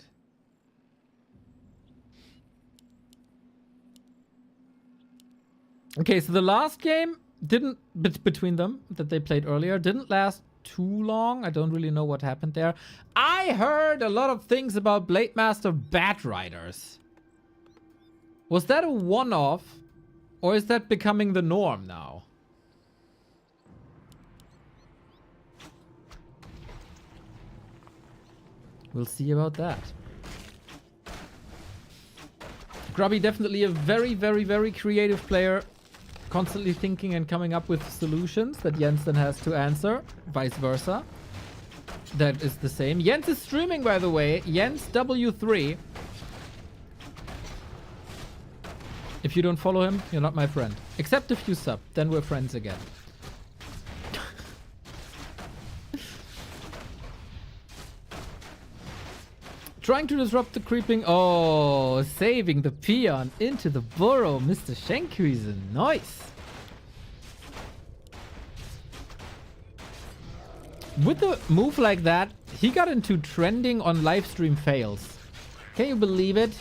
Okay, so the last game didn't, between them, that they played earlier, didn't last too long. I don't really know what happened there. I heard a lot of things about Blade Master Bat Riders. Was that a one-off, or is that becoming the norm now? We'll see about that. Grubby, definitely a very, very, very creative player. Constantly thinking and coming up with solutions that Jens then has to answer. Vice versa. That is the same. Jens is streaming, by the way. Jens W3. If you don't follow him, you're not my friend. Except if you sub. Then we're friends again. Trying to disrupt the creeping... Oh, saving the peon into the burrow. Mr. Schenkhuisen. Nice. With a move like that, he got into trending on livestream fails. Can you believe it?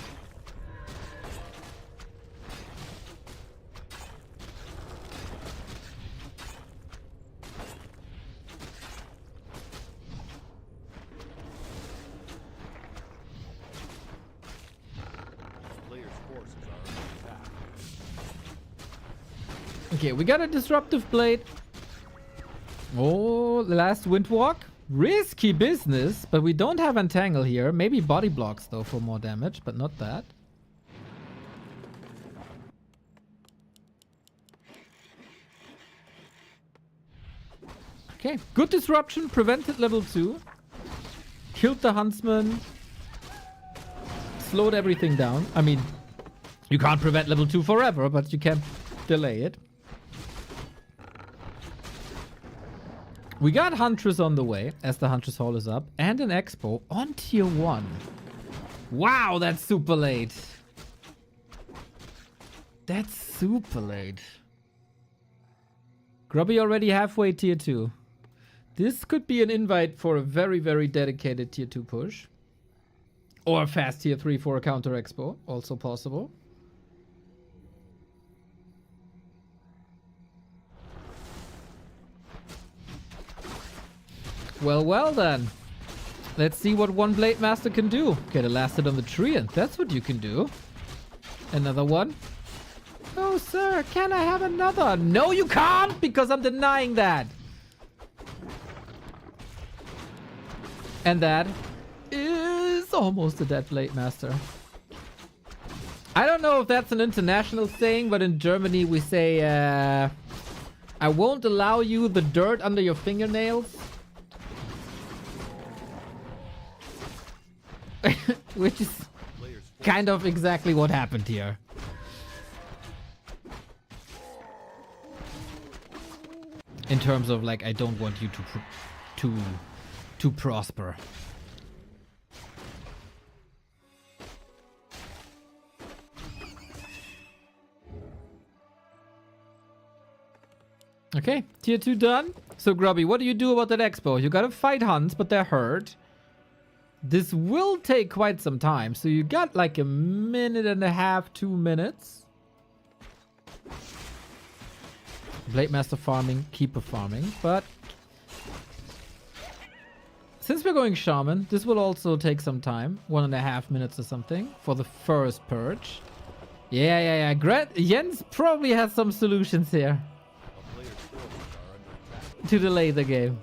Okay, we got a disruptive blade. Oh, the last windwalk. Risky business, but we don't have entangle here. Maybe body blocks though for more damage, but not that. Okay, good disruption. Prevented level 2. Killed the huntsman. Slowed everything down. I mean, you can't prevent level 2 forever, but you can delay it. We got Huntress on the way, as the Huntress Hall is up, and an Expo on tier 1. Wow, that's super late. That's super late. Grubby already halfway tier 2. This could be an invite for a very, very dedicated tier 2 push. Or a fast tier 3 for a counter Expo, also possible. Well then. Let's see what one Blade Master can do. Okay, the last hit on the tree, and that's what you can do. Another one. Oh, sir, can I have another? No, you can't, because I'm denying that. And that is almost a dead Blade Master. I don't know if that's an international saying, but in Germany we say, I won't allow you the dirt under your fingernails. Which is kind of exactly what happened here. In terms of like, I don't want you to prosper. Okay, tier 2 done. So Grubby, what do you do about that Expo? You gotta fight hunts, but they're hurt. This will take quite some time, so you got like a minute and a half, 2 minutes. Blade Master farming, Keeper farming, but since we're going Shaman, this will also take some time, 1.5 minutes or something for the first purge. Yeah. Jens probably has some solutions here to delay the game.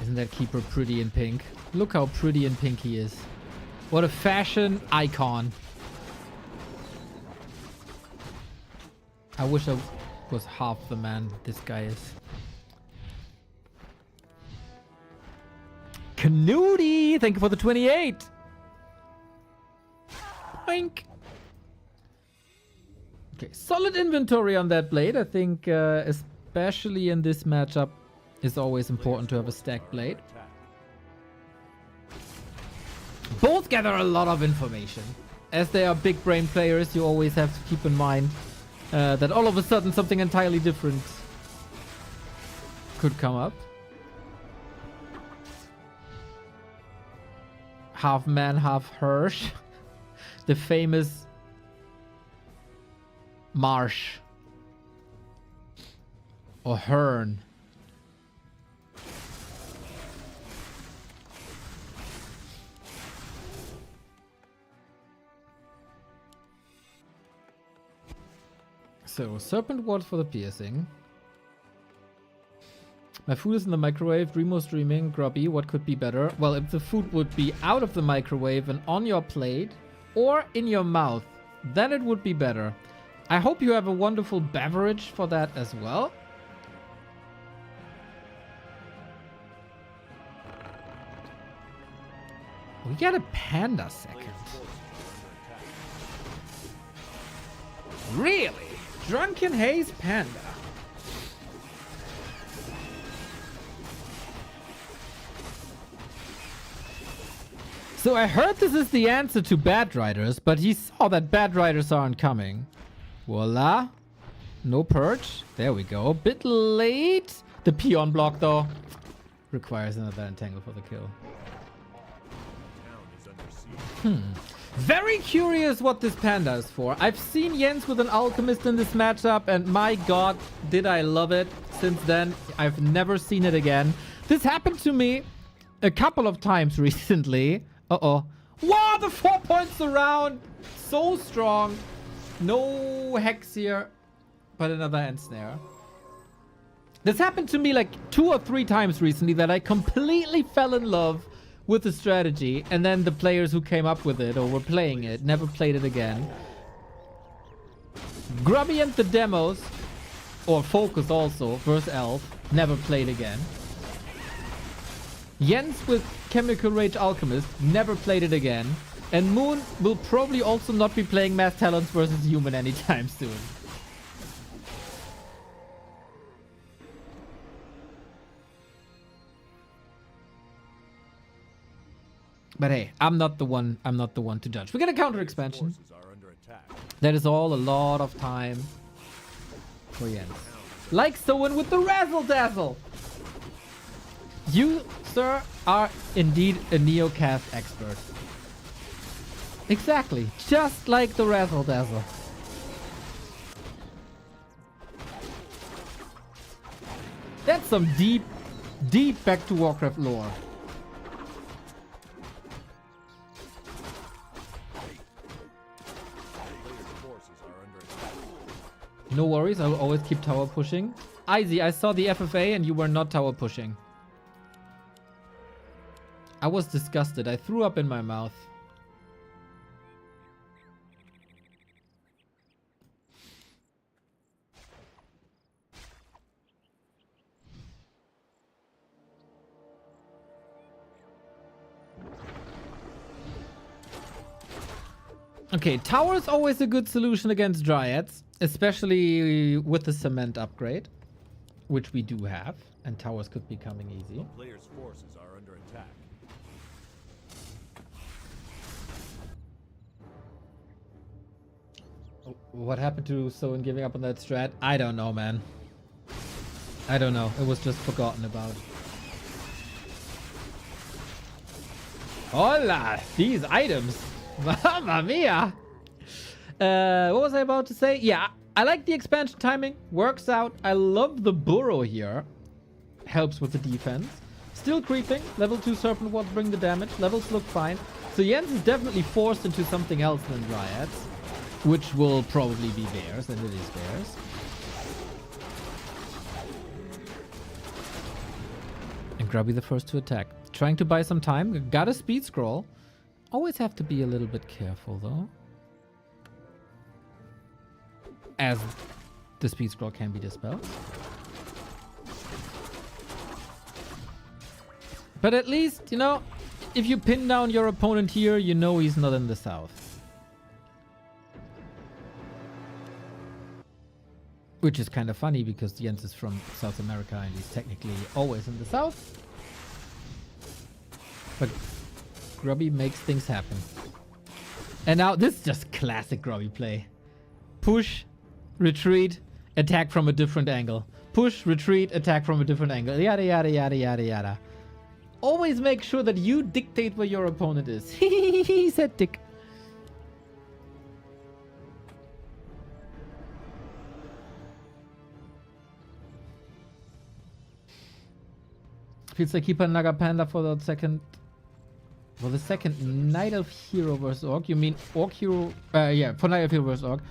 Isn't that Keeper pretty in pink? Look how pretty in pink he is. What a fashion icon. I wish I was half the man this guy is. Canudi! Thank you for the 28! Boink! Okay, solid inventory on that blade. I think especially in this matchup, it's always important to have a stacked blade. Both gather a lot of information. As they are big brain players, you always have to keep in mind that all of a sudden something entirely different could come up. Half man, half Hirsch. The famous Marsh. Or Hearn. So, serpent ward for the piercing. My food is in the microwave. Remo streaming. Grubby. What could be better? Well, if the food would be out of the microwave and on your plate or in your mouth, then it would be better. I hope you have a wonderful beverage for that as well. We got a panda second. Really? Drunken Haze Panda. So I heard this is the answer to Bad Riders, but he saw that Bad Riders aren't coming. Voila. No perch. There we go. Bit late. The peon block, though, requires another entangle for the kill. Very curious what this panda is for. I've seen Jens with an alchemist in this matchup, and my god, did I love it. Since then, I've never seen it again. This happened to me a couple of times recently. Uh-oh. Wow, the 4 points around. So strong. No hex here, but another end snare. This happened to me like 2 or 3 times recently that I completely fell in love with the strategy, and then the players who came up with it or were playing it never played it again. Grubby and the demos, or Focus also, versus Elf, never played again. Jens with Chemical Rage Alchemist never played it again. And Moon will probably also not be playing Mass Talents versus Human anytime soon. But hey, I'm not the one to judge. We're gonna counter expansion. That is all a lot of time for Jens. Like someone with the Razzle Dazzle. You, sir, are indeed a Neocast expert. Exactly, just like the Razzle Dazzle. That's some deep, deep back to Warcraft lore. No worries, I will always keep tower pushing. Izzy, I saw the FFA and you were not tower pushing. I was disgusted. I threw up in my mouth. Okay, tower is always a good solution against dryads, especially with the cement upgrade, which we do have, and towers could be coming easy. The player's forces are under attack. What happened to Soen giving up on that strat? I don't know, man. I don't know. It was just forgotten about. Hola! These items! Mamma mia! What was I about to say? Yeah, I like the expansion timing. Works out. I love the burrow here. Helps with the defense. Still creeping. Level 2 Serpent Wards bring the damage. Levels look fine. So Jens is definitely forced into something else than Dryads. Which will probably be bears, and it is bears. And Grubby the first to attack. Trying to buy some time. Got a speed scroll. Always have to be a little bit careful though. As the speed scroll can be dispelled. But at least, you know, if you pin down your opponent here, you know he's not in the south. Which is kind of funny because Jens is from South America and he's technically always in the south. But Grubby makes things happen. And now this is just classic Grubby play. Push, retreat, attack from a different angle. Push, retreat, attack from a different angle. Yada, yada, yada, yada, yada. Always make sure that you dictate where your opponent is. He said dick. Feels like keeper Naga Panda for the second Knight of Hero vs Orc. You mean Orc Hero? Yeah, for Knight of Hero vs Orc.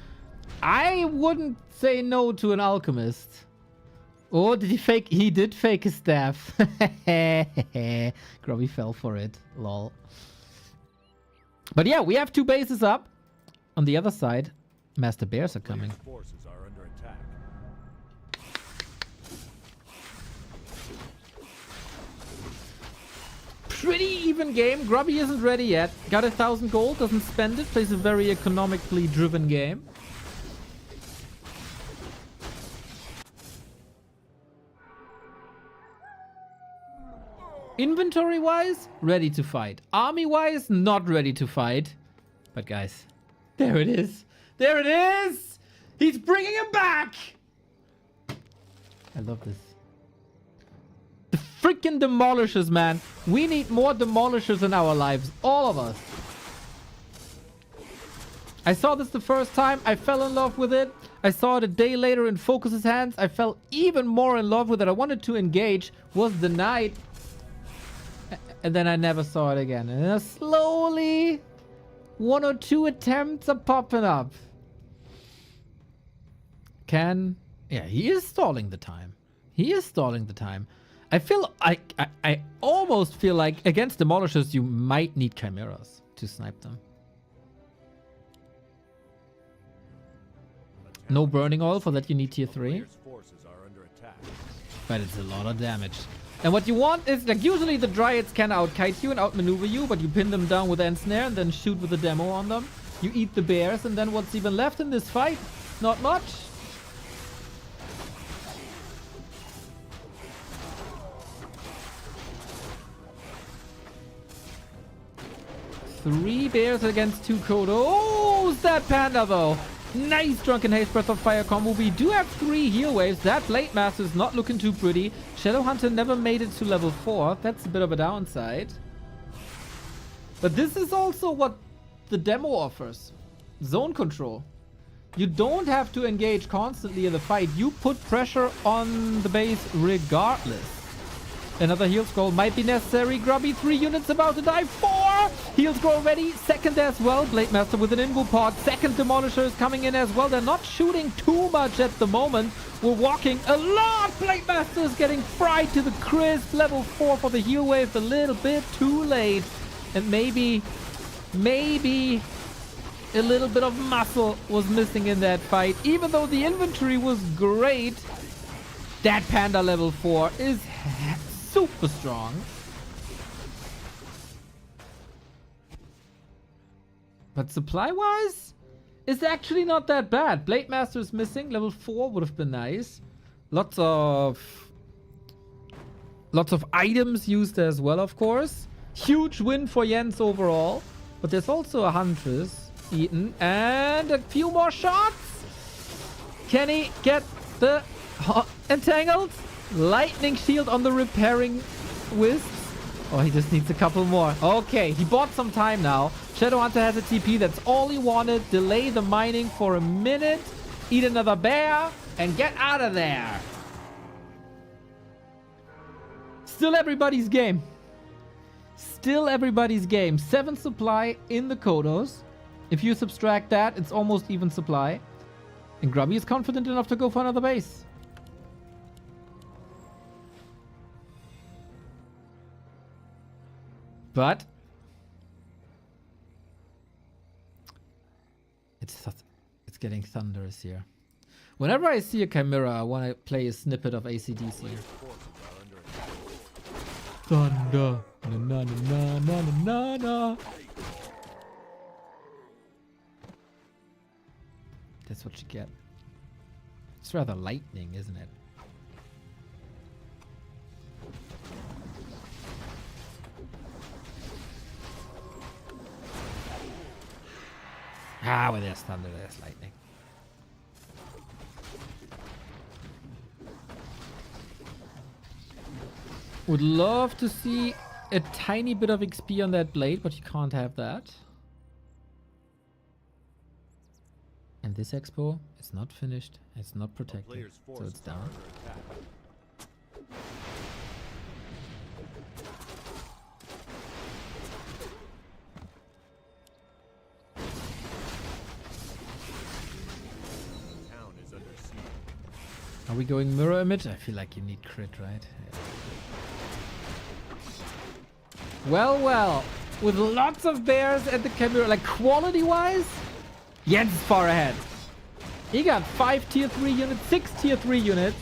I wouldn't say no to an Alchemist. Oh, did he fake? He did fake his staff. Grubby fell for it. Lol. But yeah, we have 2 bases up. On the other side, Master Bears are coming. Forces are under attack. Pretty even game. Grubby isn't ready yet. Got 1,000 gold, doesn't spend it. Plays a very economically driven game. Inventory-wise, ready to fight. Army-wise, not ready to fight. But guys, there it is. There it is! He's bringing him back! I love this. The freaking demolishers, man. We need more demolishers in our lives. All of us. I saw this the first time. I fell in love with it. I saw it a day later in Focus's hands. I fell even more in love with it. I wanted to engage. Was denied. And then I never saw it again. And then slowly, 1 or 2 attempts are popping up. Yeah, he is stalling the time. He is stalling the time. I almost feel like against demolishers, you might need chimeras to snipe them. No burning oil, for that you need tier 3. Forces are under attack. But it's a lot of damage. And what you want is, like, usually the Dryads can out-kite you and outmaneuver you, but you pin them down with Ensnare and then shoot with a demo on them. You eat the bears, and then what's even left in this fight? Not much. Three bears against 2 Kodo. Oh, is that Panda, though? Nice Drunken Haste Breath of Fire combo. We do have 3 heal waves. That Blade Master is not looking too pretty. Shadow Hunter never made it to level 4. That's a bit of a downside. But this is also what the demo offers. Zone control. You don't have to engage constantly in the fight. You put pressure on the base regardless. Another heal scroll might be necessary. Grubby, 3 units about to die. 4! Heal scroll ready. Second as well. Blade Master with an invo pod. Second Demolisher is coming in as well. They're not shooting too much at the moment. We're walking a lot. Blade Master is getting fried to the crisp. Level 4 for the heal wave. A little bit too late. And maybe a little bit of muscle was missing in that fight. Even though the inventory was great, that Panda level 4 is super strong. But supply-wise, it's actually not that bad. Blade Master is missing. Level 4 would have been nice. Lots of items used as well, of course. Huge win for Jens overall. But there's also a Huntress eaten. And a few more shots. Can he get the entangled? Lightning shield on the repairing wisps. Oh, he just needs a couple more. Okay, he bought some time now. Shadow Hunter has a TP. That's all he wanted. Delay the mining for a minute. Eat another bear. And get out of there. Still everybody's game. Still everybody's game. 7 supply in the Kodos. If you subtract that, it's almost even supply. And Grubby is confident enough to go for another base. But it's getting thunderous here. Whenever I see a Chimera, I want to play a snippet of ACDC. Thunder. Na na na na na na na. That's what you get. It's rather lightning, isn't it? Ah, when there's thunder, there's lightning. Would love to see a tiny bit of XP on that blade, but you can't have that. And this expo is not finished. It's not protected, so it's down. Are we going mirror image? I feel like you need crit, right? Yeah. Well, well. With lots of bears at the camera, like quality-wise, Jens is far ahead. He got 5 tier 3 units, 6 tier 3 units.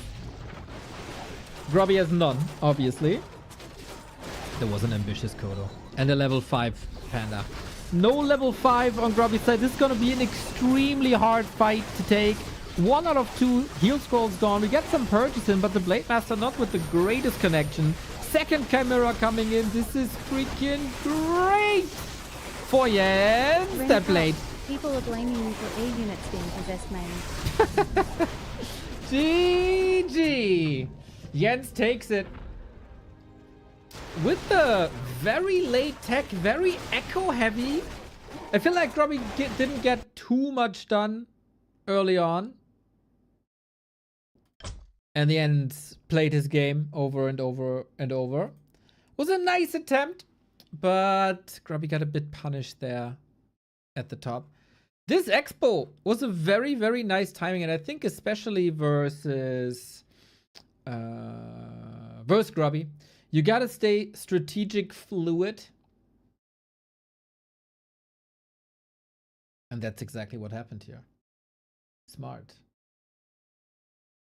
Grubby has none, obviously. There was an ambitious Kodo. And a level 5 Panda. No level 5 on Grubby's side. This is going to be an extremely hard fight to take. 1 out of 2 heal scrolls gone. We get some purchase in, but the Blade Master not with the greatest connection. Second Chimera coming in. This is freaking great for Jens. That blade. People are blaming you for air units being possessed, man. GG. Jens takes it. With the very late tech, very echo heavy. I feel like Grubby didn't get too much done early on. And the end played his game over and over and over. Was a nice attempt, but Grubby got a bit punished there at the top. This expo was a very, very nice timing, and I think especially versus Grubby, you gotta stay strategic fluid. And that's exactly what happened here. Smart.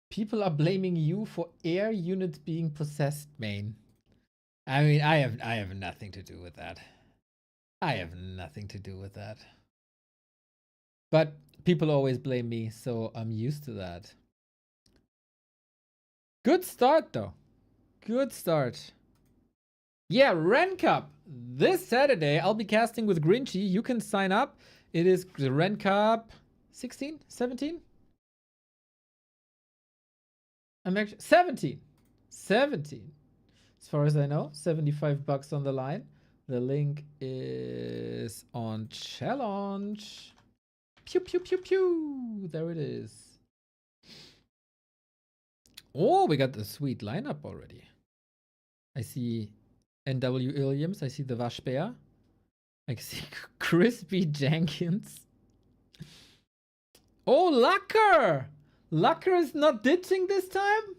People are blaming you for air units being possessed, main. I mean, I have nothing to do with that. I have nothing to do with that. But people always blame me, so I'm used to that. Good start, though. Good start. Yeah, Ren Cup. This Saturday, I'll be casting with Grinchy. You can sign up. It is the Ren Cup 16? 17? I'm actually 17. 17. As far as I know, $75 on the line. The link is on challenge. Pew, pew, pew, pew. There it is. Oh, we got the sweet lineup already. I see NW Williams. I see the Vashbear. I see Crispy Jenkins. Oh, Lucker! Lucker is not ditching this time?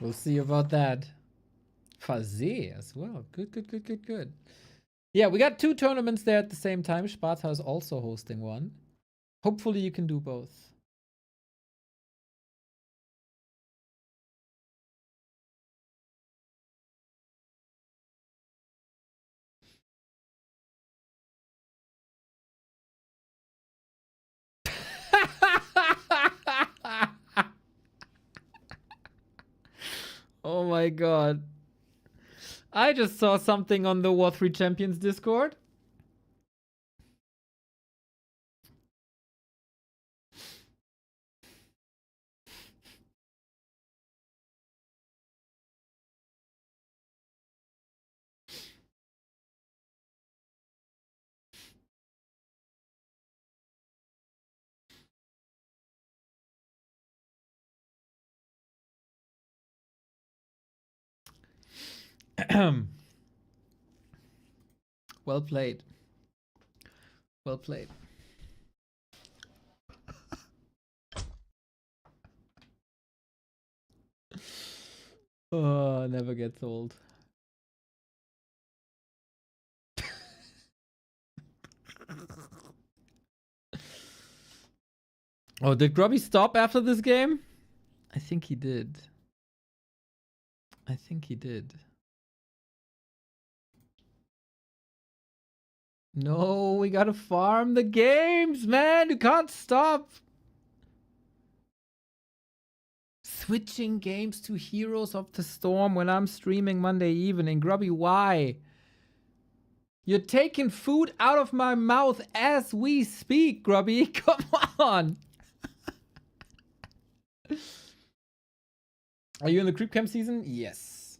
We'll see about that. Fazé as well. Good, good, good, good, good. Yeah, we got 2 tournaments there at the same time. Sparta is also hosting one. Hopefully you can do both. Oh my god. I just saw something on the War 3 Champions Discord. Well played. Well played. Oh, never gets old. Oh, did Grubby stop after this game? I think he did. I think he did. No, we gotta farm the games, man. You can't stop. Switching games to Heroes of the Storm when I'm streaming Monday evening. Grubby, why? You're taking food out of my mouth as we speak, Grubby. Come on. Are you in the creep camp season? Yes.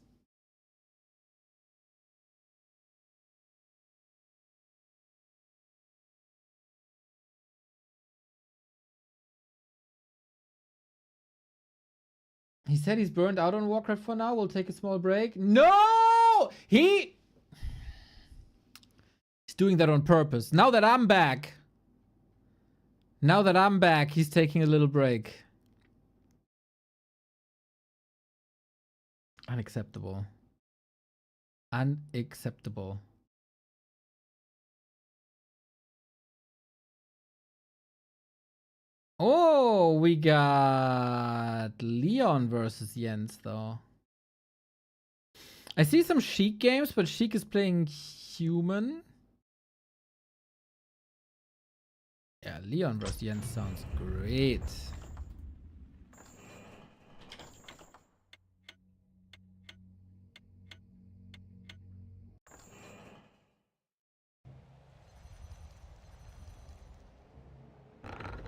He said he's burned out on Warcraft for now. We'll take a small break. No! He's doing that on purpose. Now that I'm back, he's taking a little break. Unacceptable. Unacceptable. Oh, we got Leon versus Jens, though. I see some Sheik games, but Sheik is playing human. Yeah, Leon versus Jens sounds great.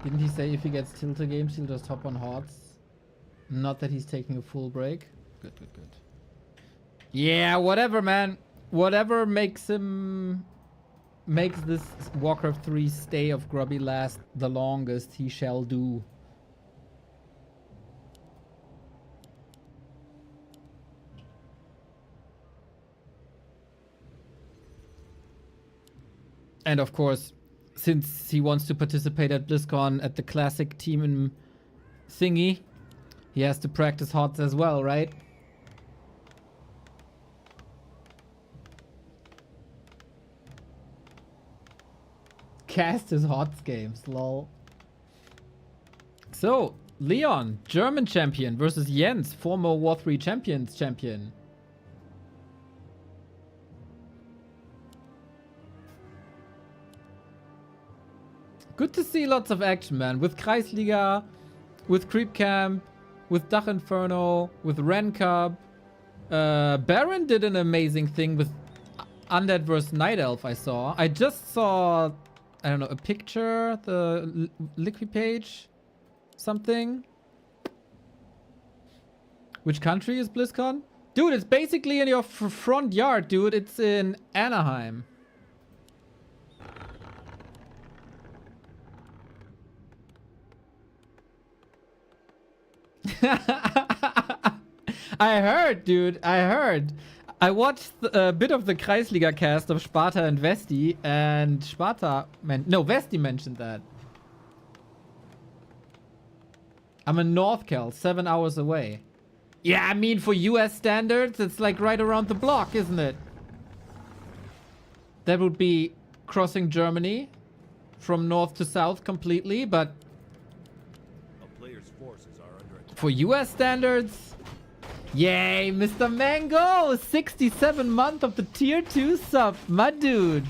Didn't he say if he gets tilted games, he'll just hop on HOTS? Not that he's taking a full break? Good, good, good. Yeah, whatever, man. Whatever makes this Warcraft 3 stay of Grubby last the longest, he shall do. And of course, since he wants to participate at BlizzCon at the classic team thingy, he has to practice HOTS as well, right? Cast his HOTS games, lol. So, Leon, German champion versus Jens, former War 3 champions champion. Good to see lots of action, man. With Kreisliga, with Creep Camp, with Dach Inferno, with Ren Cup. Baron did an amazing thing with Undead vs. Night Elf, I saw. I just saw, I don't know, a picture, the Liquid page, something. Which country is BlizzCon? Dude, it's basically in your front yard, dude. It's in Anaheim. I heard, dude. I heard. I watched a bit of the Kreisliga cast of Sparta and Vesti, and Vesti mentioned that. I'm in North Cal, 7 hours away. Yeah, I mean, for US standards, it's like right around the block, isn't it? That would be crossing Germany from north to south completely, but for US standards, yay, Mr. Mango, 67 month of the tier 2 sub, my dude.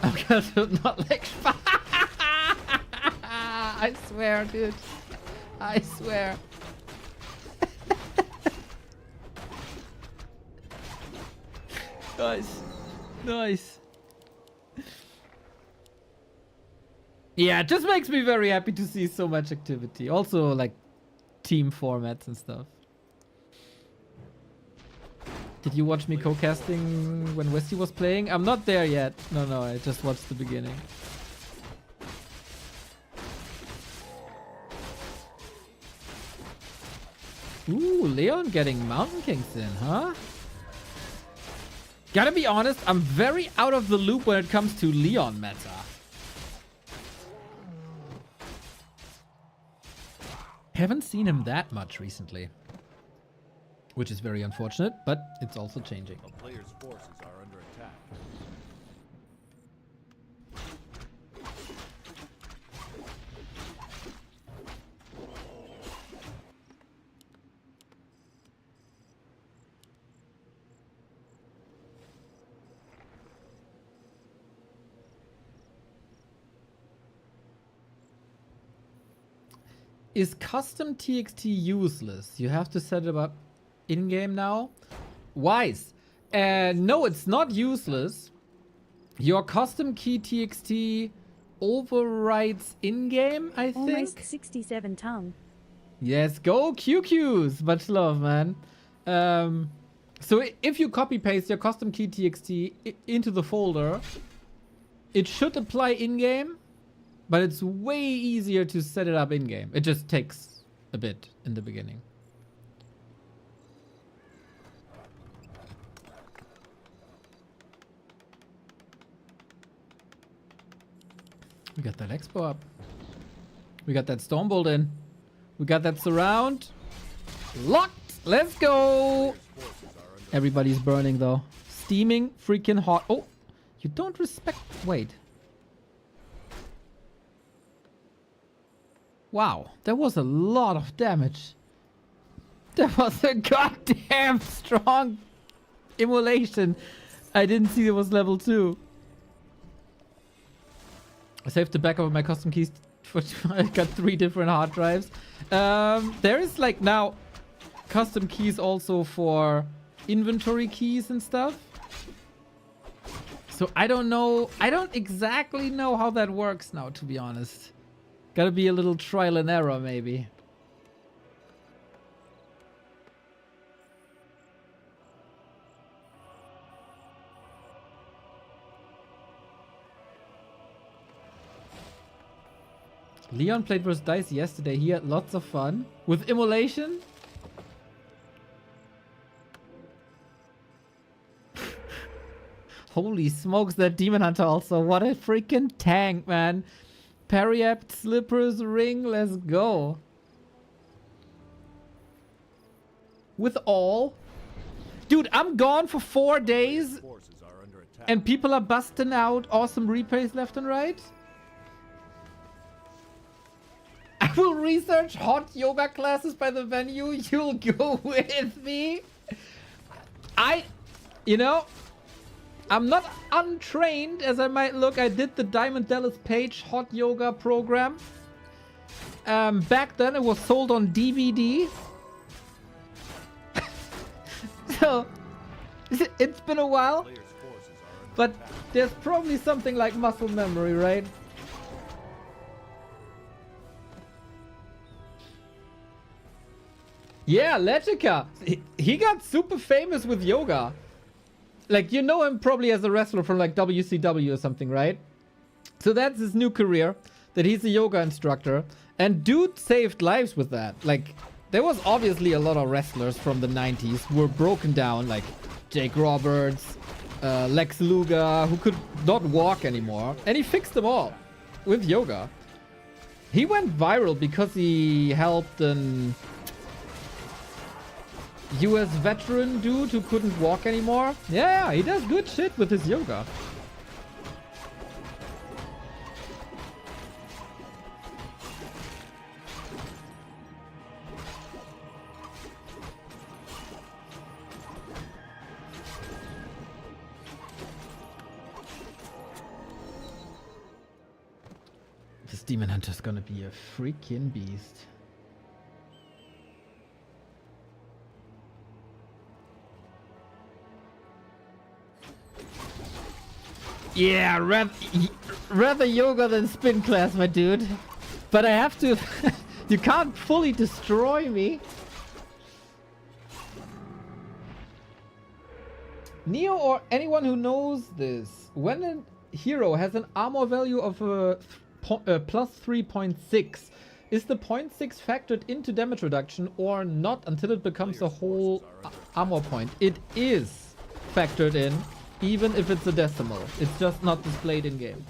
I'm gonna not like I swear, dude. I swear. Nice. Nice. Yeah, it just makes me very happy to see so much activity. Also, like, team formats and stuff. Did you watch me co-casting when Westy was playing? I'm not there yet. No, I just watched the beginning. Ooh, Leon getting Mountain Kings in, huh? Gotta be honest, I'm very out of the loop when it comes to Leon meta. Haven't seen him that much recently. Which is very unfortunate, but it's also changing. A player's forces are under attack. Is custom TXT useless? You have to set it up in-game now? Wise. No, it's not useless. Your custom key TXT overrides in-game, I think. Almost 67 tongue. Yes, go QQs. Much love, man. So if you copy paste your custom key TXT into the folder, it should apply in-game, but it's way easier to set it up in-game. It just takes a bit in the beginning. We got that expo up. We got that Stormbolt in. We got that surround. Locked! Let's go! Everybody's burning though. Steaming freaking hot. Oh! You don't respect... Wait. Wow. That was a lot of damage. That was a goddamn strong immolation. I didn't see it was level 2. I saved the backup of my custom keys. I got 3 different hard drives. There is like now custom keys also for inventory keys and stuff. So I don't know. I don't exactly know how that works now, to be honest. Gotta be a little trial and error, maybe. Leon played vs Dice yesterday. He had lots of fun. With immolation? Holy smokes, that Demon Hunter also. What a freaking tank, man. Parry-apt, Slippers, Ring, let's go. With all. Dude, I'm gone for 4 days. Forces are under attack. And people are busting out awesome replays left and right. I will research hot yoga classes by the venue. You'll go with me. You know, I'm not untrained as I might look. I did the Diamond Dallas Page hot yoga program. Back then it was sold on DVD. So, it's been a while. Players' forces are under But there's probably something like muscle memory, right? Yeah, Letica. He got super famous with yoga. Like, you know him probably as a wrestler from like WCW or something, right? So that's his new career, that he's a yoga instructor. And dude saved lives with that. Like, there was obviously a lot of wrestlers from the 90s who were broken down, like Jake Roberts, Lex Luger, who could not walk anymore. And he fixed them all with yoga. He went viral because he helped an US veteran dude who couldn't walk anymore. Yeah, he does good shit with his yoga. This Demon Hunter's gonna be a freaking beast. Yeah, rather yoga than spin class, my dude. But I have to... You can't fully destroy me. Neo or anyone who knows this, when a hero has an armor value of plus 3.6, is the 0.6 factored into damage reduction or not until it becomes a whole armor point? It is factored in. Even if it's a decimal, it's just not displayed in game.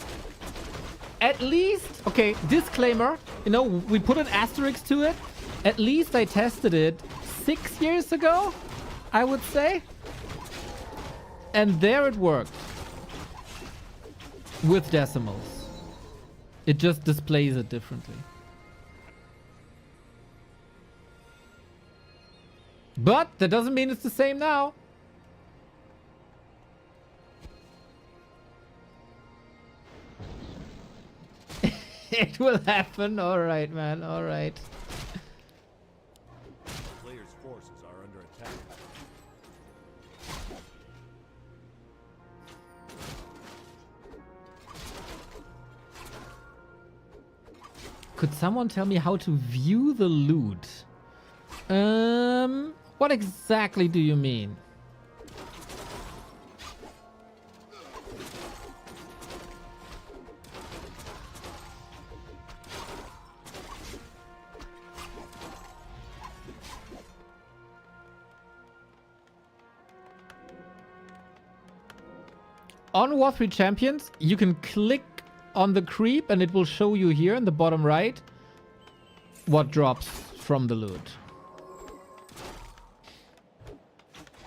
At least, okay, disclaimer, you know, we put an asterisk to it. At least I tested it 6 years ago, I would say. And there it worked. With decimals. It just displays it differently. But that doesn't mean it's the same now. It will happen. All right, man. All right. The player's forces are under attack. Could someone tell me how to view the loot? What exactly do you mean? On War 3 Champions, you can click on the creep and it will show you here in the bottom right what drops from the loot.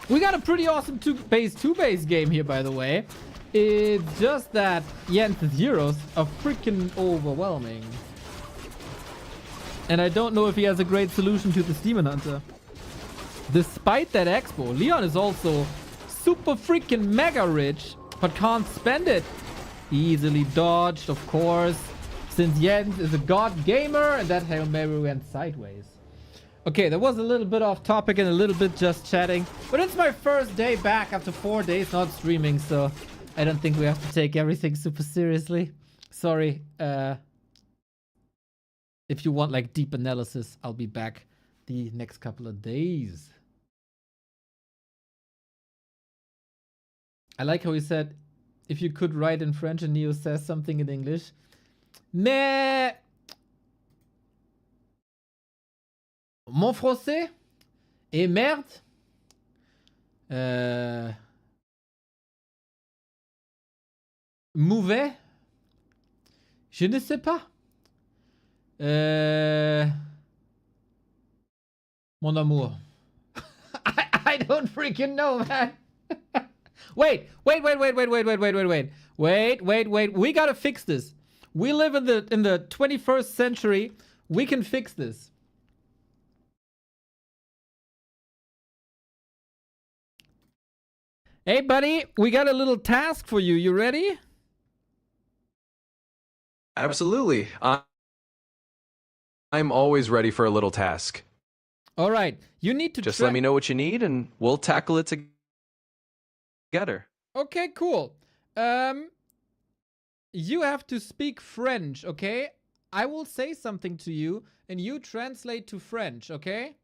We got a pretty awesome 2-base game here, by the way. It's just that Jens' heroes are freaking overwhelming. And I don't know if he has a great solution to this Demon Hunter. Despite that expo, Leon is also super freaking mega rich, but can't spend it. Easily dodged, of course, since Jens is a god gamer, and that Hail Mary went sideways. Okay, that was a little bit off topic and a little bit just chatting, but it's my first day back after 4 days not streaming, so I don't think we have to take everything super seriously. Sorry. If you want like deep analysis, I'll be back the next couple of days. I like how he said, if you could write in French and Neo says something in English. Mais mon français est merde. Mauvais. Je ne sais pas. Mon amour. I don't freaking know, man. Wait. We gotta fix this. We live in the 21st century. We can fix this. Hey, buddy, we got a little task for you. You ready? Absolutely. I'm always ready for a little task. All right. You need to just let me know what you need and we'll tackle it together. Okay, cool. You have to speak French, okay? I will say something to you and you translate to French, okay?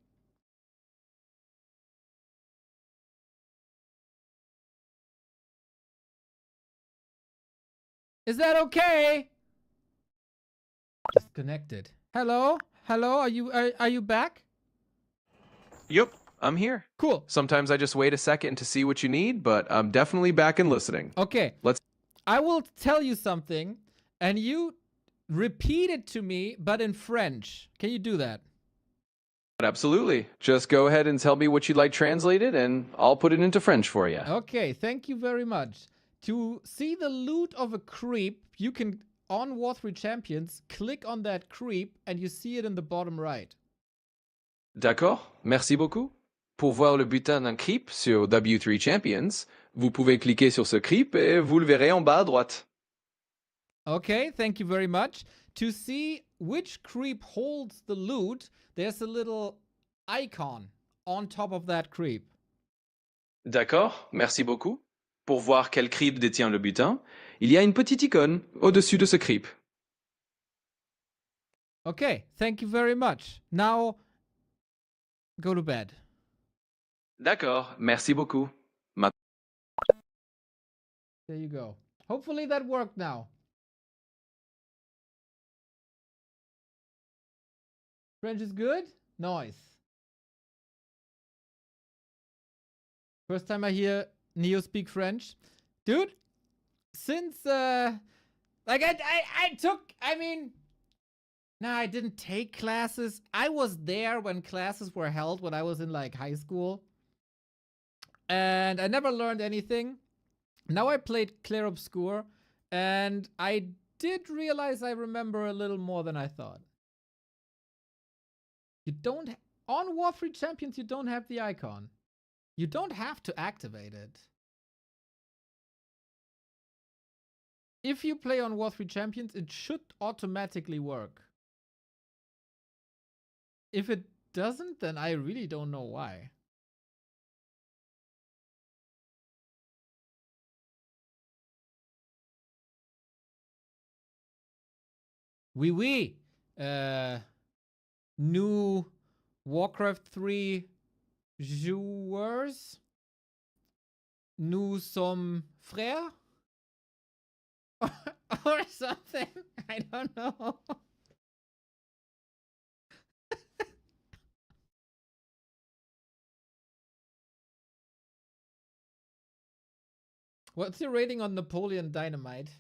Is that okay? Disconnected. Hello? Hello? Are you back? Yep, I'm here. Cool. Sometimes I just wait a second to see what you need, but I'm definitely back and listening. Okay. Let's. I will tell you something, and you repeat it to me, but in French. Can you do that? Absolutely. Just go ahead and tell me what you'd like translated, and I'll put it into French for you. Okay, thank you very much. To see the loot of a creep, you can, on War 3 Champions, click on that creep, and you see it in the bottom right. D'accord, merci beaucoup. Pour voir le butin d'un creep sur W3 Champions, vous pouvez cliquer sur ce creep et vous le verrez en bas à droite. Okay, thank you very much. To see which creep holds the loot, there's a little icon on top of that creep. D'accord, merci beaucoup. Pour voir quel creep détient le butin, il y a une petite icône au-dessus de ce creep. Okay, thank you very much. Now, go to bed. D'accord, merci beaucoup. There you go. Hopefully that worked now. French is good? Nice. First time I hear Neo speak French. Dude, since, I didn't take classes. I was there when classes were held when I was in like high school. And I never learned anything. Now I played Clair Obscur, and I did realize I remember a little more than I thought. You don't, on War 3 Champions, you don't have the icon. You don't have to activate it. If you play on War 3 Champions, it should automatically work. If it doesn't, then I really don't know why. Oui. New Warcraft 3 joueurs. Nous sommes frères? Or something. I don't know. What's your rating on Napoleon Dynamite?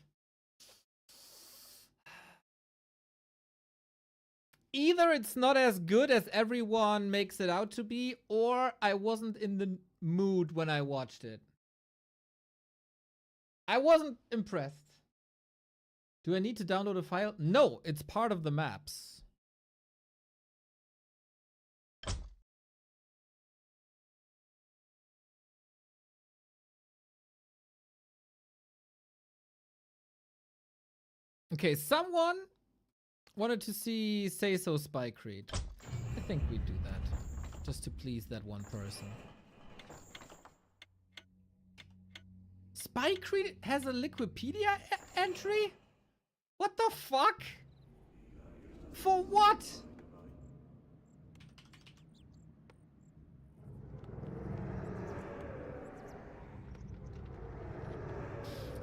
Either it's not as good as everyone makes it out to be, or I wasn't in the mood when I watched it. I wasn't impressed. Do I need to download a file? No, it's part of the maps. Okay, someone wanted to see Sayso Spy Creed. I think we do that. Just to please that one person. Spy Creed has a Wikipedia entry? What the fuck? For what?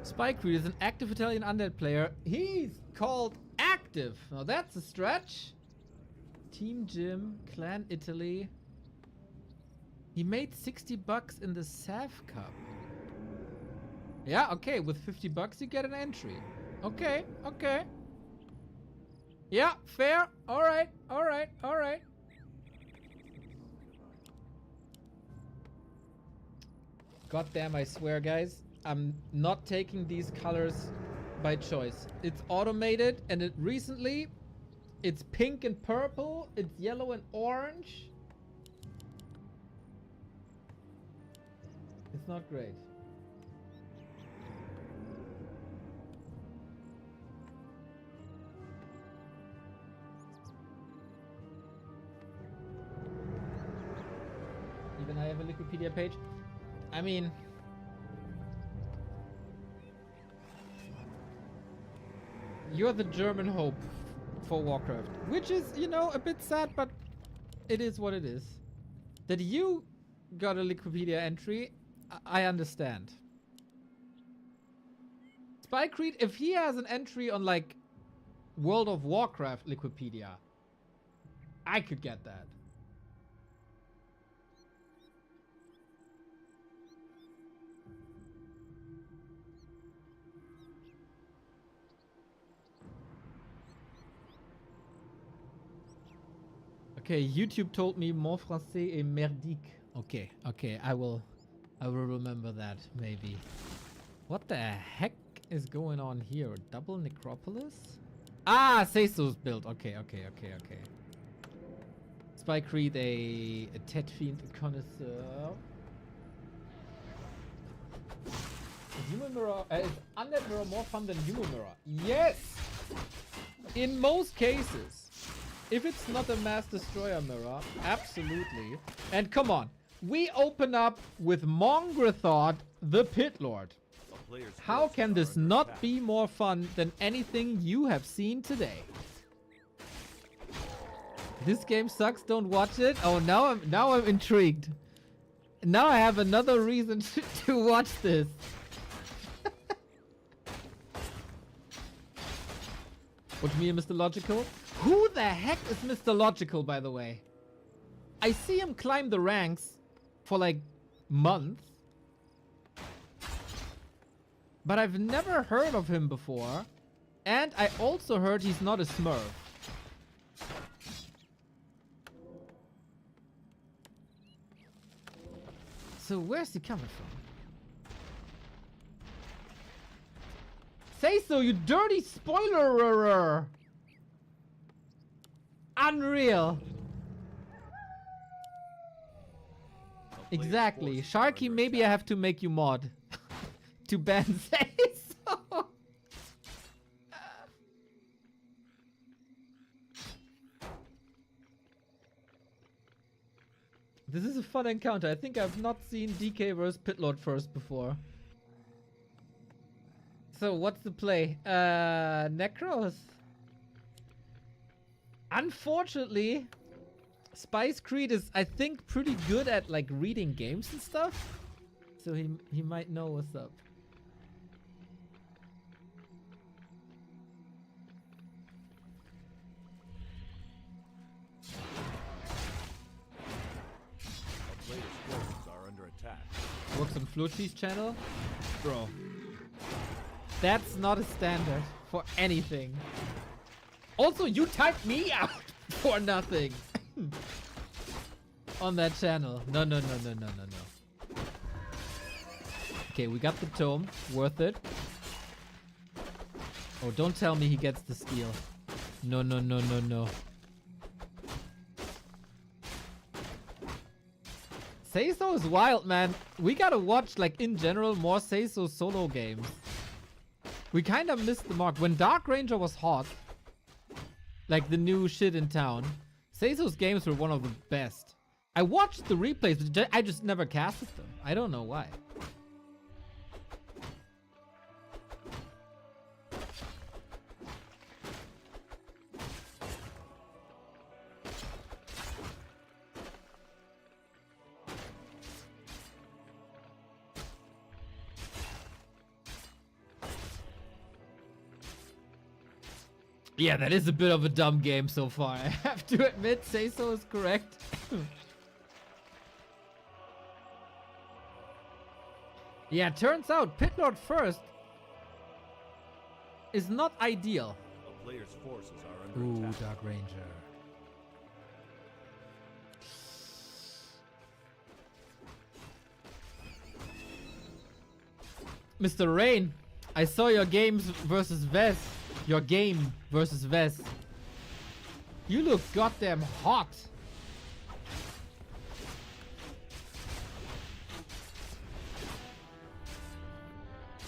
Spy Creed is an active Italian undead player. He's called active. Now that's a stretch. Team Gym, Clan Italy. He made $60 in the SAF Cup. Yeah, okay, with $50 you get an entry. Okay, okay. Yeah, fair. Alright, alright, alright. God damn, I swear, guys. I'm not taking these colors by choice. It's automated, and it recently... It's pink and purple. It's yellow and orange. It's not great. Even I have a Wikipedia page. I mean... You're the German hope for Warcraft. Which is, you know, a bit sad, but it is what it is. That you got a Wikipedia entry, I understand. Spy Creed, if he has an entry on, like, World of Warcraft Wikipedia, I could get that. Okay, YouTube told me mon français est merdique. Okay, okay, I will remember that, maybe. What the heck is going on here? Double necropolis? Ah, Sayso's build. Okay, okay, okay, okay. Spy Creed, a Tet Fiend connoisseur. Is Human Mirror, is Undead Mirror more fun than Human Mirror? Yes! In most cases. If it's not a Mass Destroyer mirror, absolutely. And come on, we open up with Mongrethot, the Pit Lord. How can this not be more fun than anything you have seen today? This game sucks, don't watch it. Oh, now I'm intrigued. Now I have another reason to watch this. What do you mean, Mr. Logical? Who the heck is Mr. Logical, by the way? I see him climb the ranks for like months. But I've never heard of him before. And I also heard he's not a Smurf. So where's he coming from? Sayso, you dirty spoilerer! Unreal. Exactly. Sharky, maybe I have to make you mod. To ban Sayso. This is a fun encounter. I think I've not seen DK versus Pitlord first before. So what's the play? Necros. Unfortunately, Spice Creed is, I think, pretty good at like reading games and stuff. So he might know what's up. Player's forces are under attack. Works on Fluchi's channel? Bro. That's not a standard for anything. Also, you typed me out for nothing. On that channel. No. Okay, we got the tome. Worth it. Oh, don't tell me he gets the steal. No. Sayso is wild, man. We gotta watch, like, in general, more Sayso solo games. We kind of missed the mark. When Dark Ranger was hot, like the new shit in town, Sayso's games were one of the best. I watched the replays, but I just never casted them. I don't know why. Yeah, that is a bit of a dumb game so far. I have to admit, Sayso is correct. Yeah, turns out Pitlord first is not ideal. A player's forces are under Ooh, attack. Dark Ranger. Mr. Rain, I saw your games versus Vez. Your game versus Vez. You look goddamn hot.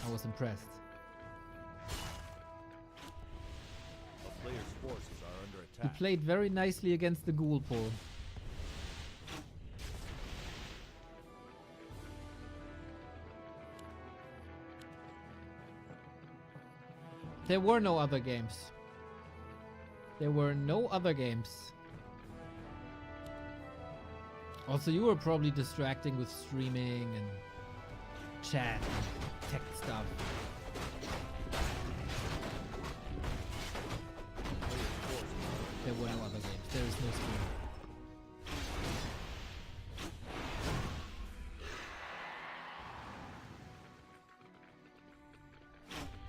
I was impressed. A player's forces are under You attack. played very nicely against the Ghoul Pool. There were no other games. There were no other games. Also, you were probably distracting with streaming and chat, tech stuff. There were no other games. There is no stream.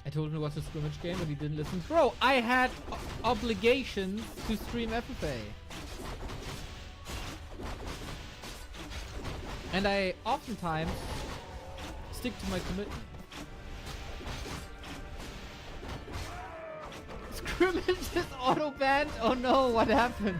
I told him to watch a scrimmage game, but he didn't listen. Bro, I had obligations to stream FFA. And I oftentimes stick to my commitment. Scrimmage is auto-banned? Oh no, what happened?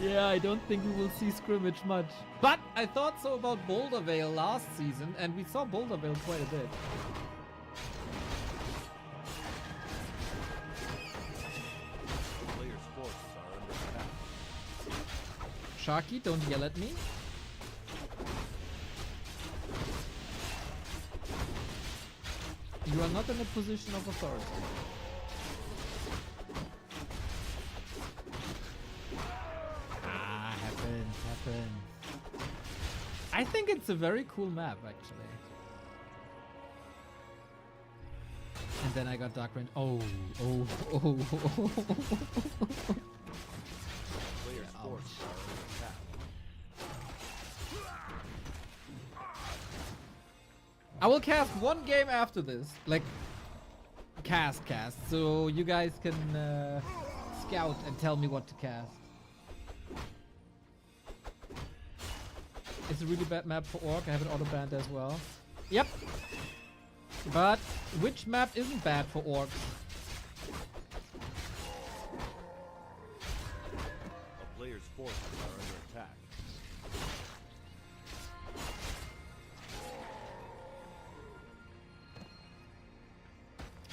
Yeah, I don't think we will see scrimmage much. But I thought so about Boulder Vale last season, and we saw Boulder Vale quite a bit. A player's forces are under attack. Sharky, don't yell at me. You are not in a position of authority. Happens. I think it's a very cool map, actually. And then I got Dark Rain. Oh. Player's forces are under attack. I will cast one game after this. Like, cast. So you guys can scout and tell me what to cast. It's a really bad map for Orc. I have it auto-banned as well. Yep. But which map isn't bad for Orcs? A player's forces are under attack.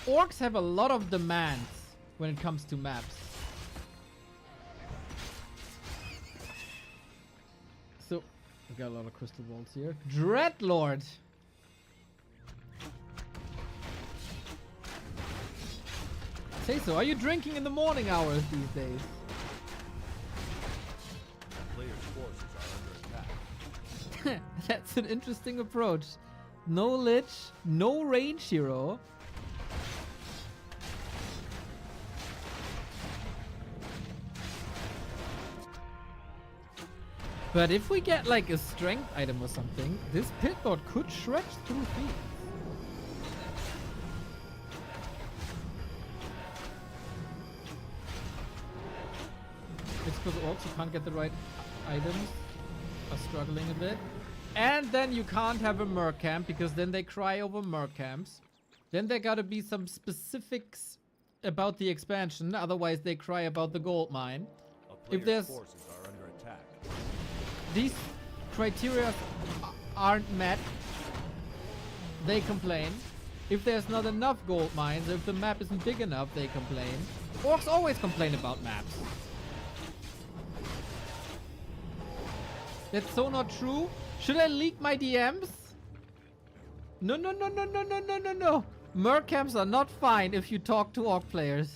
Orcs have a lot of demands when it comes to maps. So, we got a lot of crystal balls here. Dreadlord! Sayso, are you drinking in the morning hours these days? Player's forces are under attack. That's an interesting approach. No Lich, no range hero. But if we get like a strength item or something, this pit lord could stretch through feet. It's because orcs you can't get the right items, are struggling a bit. And then you can't have a merc camp because then they cry over merc camps. Then there gotta be some specifics about the expansion, otherwise they cry about the gold mine. A If player's there's forces are under attack. these criteria aren't met, they complain. If there's not enough gold mines, if the map isn't big enough, they complain. Orcs always complain about maps. That's so not true. Should I leak my DMs? No, no, no, no, no, no, no, no, no. Merc camps are not fine if you talk to orc players.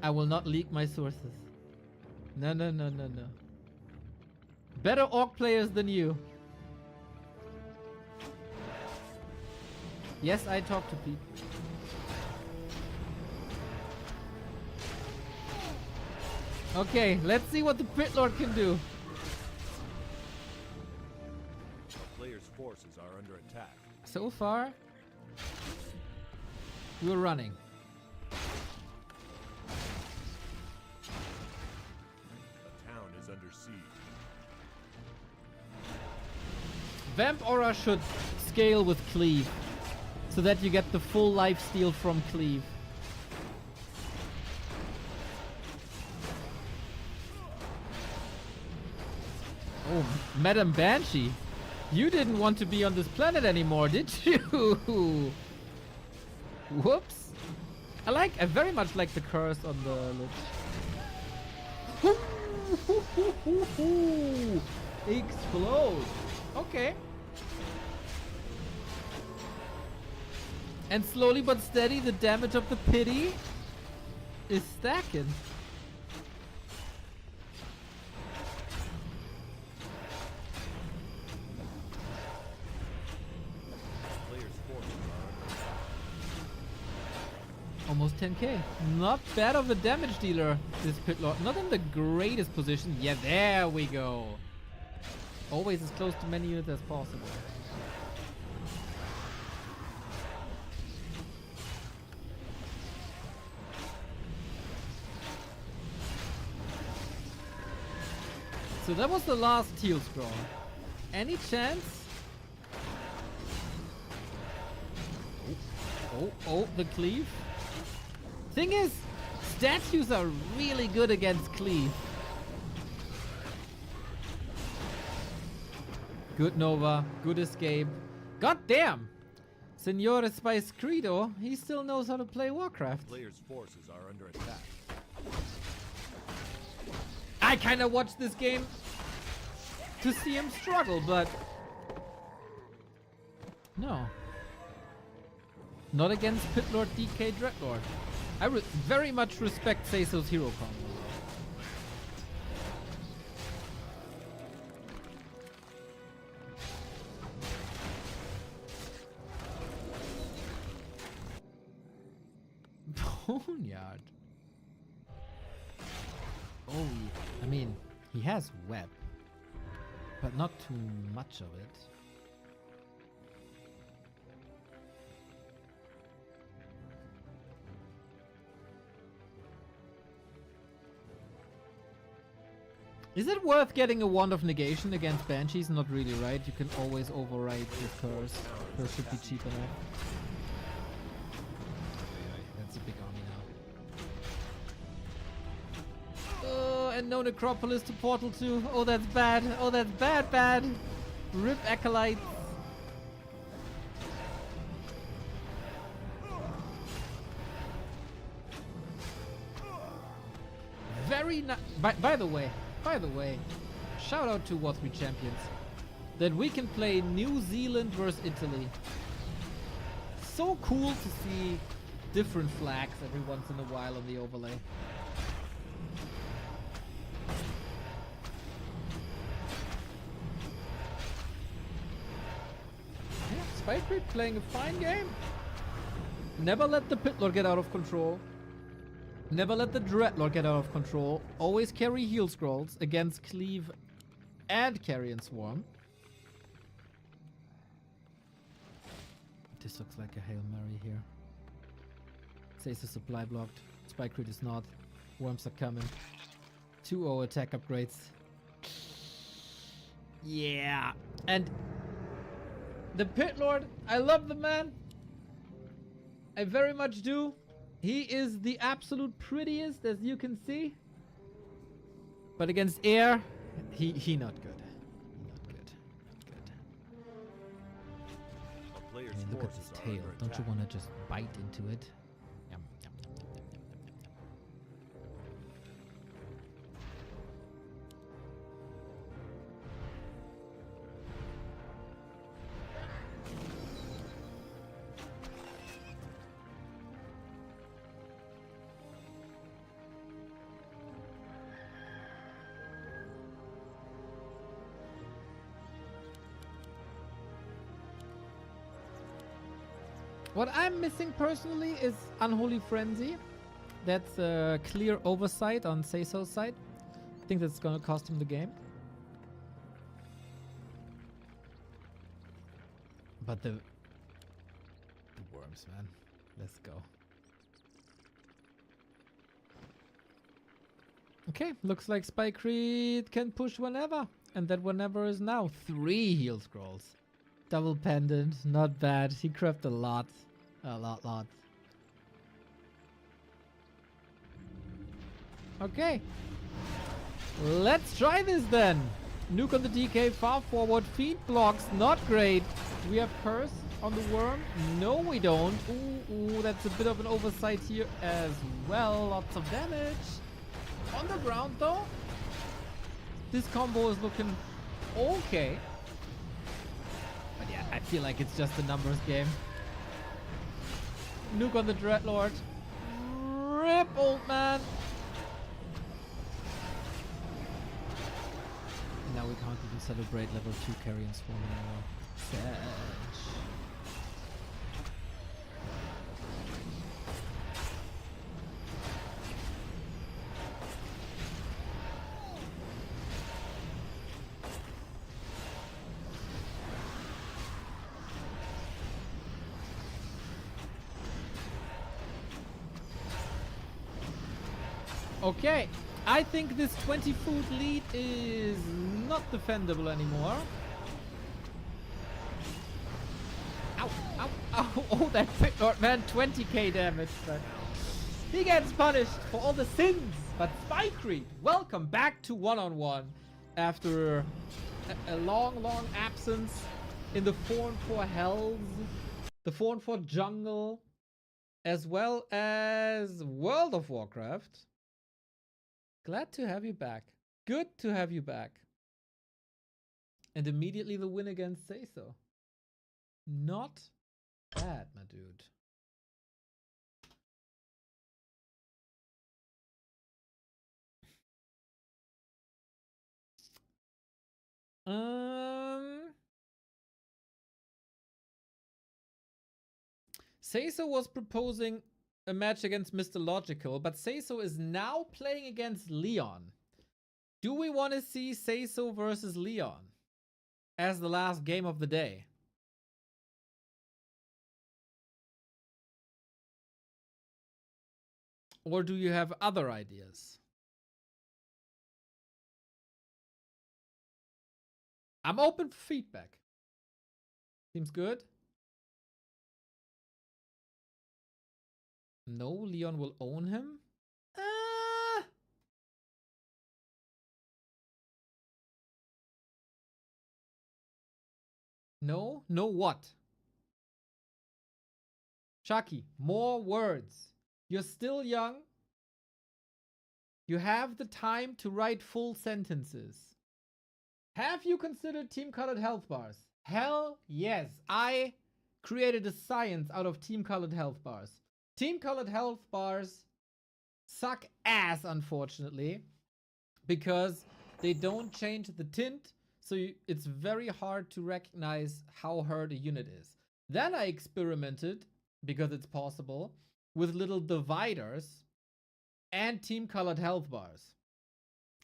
I will not leak my sources. No, no, no, no, no. Better orc players than you. Yes, I talk to people. Okay, let's see what the Pit Lord can do. A player's forces are under attack. So far, we're running. A town is under siege. Vamp Aura should scale with Cleave, so that you get the full lifesteal from Cleave. Oh, Madam Banshee, you didn't want to be on this planet anymore, did you? Whoops. I very much like the curse on the Lich. Explode. Okay. And slowly but steady, the damage of the pity is stacking. Player's forces are under attack. Almost 10k. Not bad of a damage dealer, this Pit Lord. Not in the greatest position. Yeah, there we go. Always as close to many units as possible. So that was the last teal scroll. Any chance? Oh, the cleave. Thing is, statues are really good against cleave. Good Nova, good escape. God damn! Senor Spice Credo, he still knows how to play Warcraft. Player's forces are under attack. I kind of watched this game to see him struggle, but no. Not against Pit Lord DK Dreadlord. I very much respect Sayso's hero combo. Boneyard. Oh, I mean, he has web, but not too much of it. Is it worth getting a Wand of Negation against Banshees? Not really, right? You can always override the Curse. Curse should be cheap enough. That's a big army now. and no Necropolis to Portal 2. Oh, that's bad. Oh, that's bad, bad. Rip Acolytes. Very nice. By the way, shout out to War 3 Champions. That we can play New Zealand versus Italy. So cool to see different flags every once in a while on the overlay. Yeah, Spike playing a fine game. Never let the Pitlord get out of control. Never let the Dreadlord get out of control. Always carry heal scrolls against Cleave and Carrion Swarm. This looks like a Hail Mary here. Sayso supply blocked. Spike Crit is not. Worms are coming. 2-0 attack upgrades. Yeah. And the Pit Lord, I love the man. I very much do. He is the absolute prettiest, as you can see. But against air, he not good. Not good. Not good. A player's I mean, look at forces this are tail. under Don't you attack. want to just bite into it? Yum, yum, yum, yum, yum, yum, yum, yum. What I'm missing personally is Unholy Frenzy. That's a clear oversight on Sayso's side. I think that's gonna cost him the game. But the worms, man. Let's go. Okay, looks like Spike Reed can push whenever. And that whenever is now 3 heal scrolls. Double pendant, not bad. He craft a lot. A lot. Okay. Let's try this then. Nuke on the DK, far forward. Feed blocks, not great. We have Curse on the Worm. No, we don't. Ooh, that's a bit of an oversight here as well. Lots of damage. On the ground though. This combo is looking okay. But yeah, I feel like it's just a numbers game. Nuke on the Dreadlord. Rip, old man. Now we can't even celebrate level 2 Carrion Swarm anymore. Sad. Okay, I think this 20 food lead is not defendable anymore. Ow, ow, ow, oh, that Pit Lord, man, 20k damage, but he gets punished for all the sins. But Spike Reed, welcome back to one-on-one after a long absence in the 4 and 4 Hells, the 4 and 4 Jungle, as well as World of Warcraft. Glad to have you back. Good to have you back. And immediately the win against Sayso. Not bad, my dude. Sayso was proposing a match against Mr. Logical, but Sayso is now playing against Leon. Do we want to see Sayso versus Leon as the last game of the day? Or do you have other ideas? I'm open for feedback. Seems good. No, Leon will own him. No? No what? Shaki, more words. You're still young. You have the time to write full sentences. Have you considered team-colored health bars? Hell yes. I created a science out of team-colored health bars. Team-colored health bars suck ass, unfortunately, because they don't change the tint, so it's very hard to recognize how hurt a unit is. Then I experimented, because it's possible, with little dividers and team-colored health bars.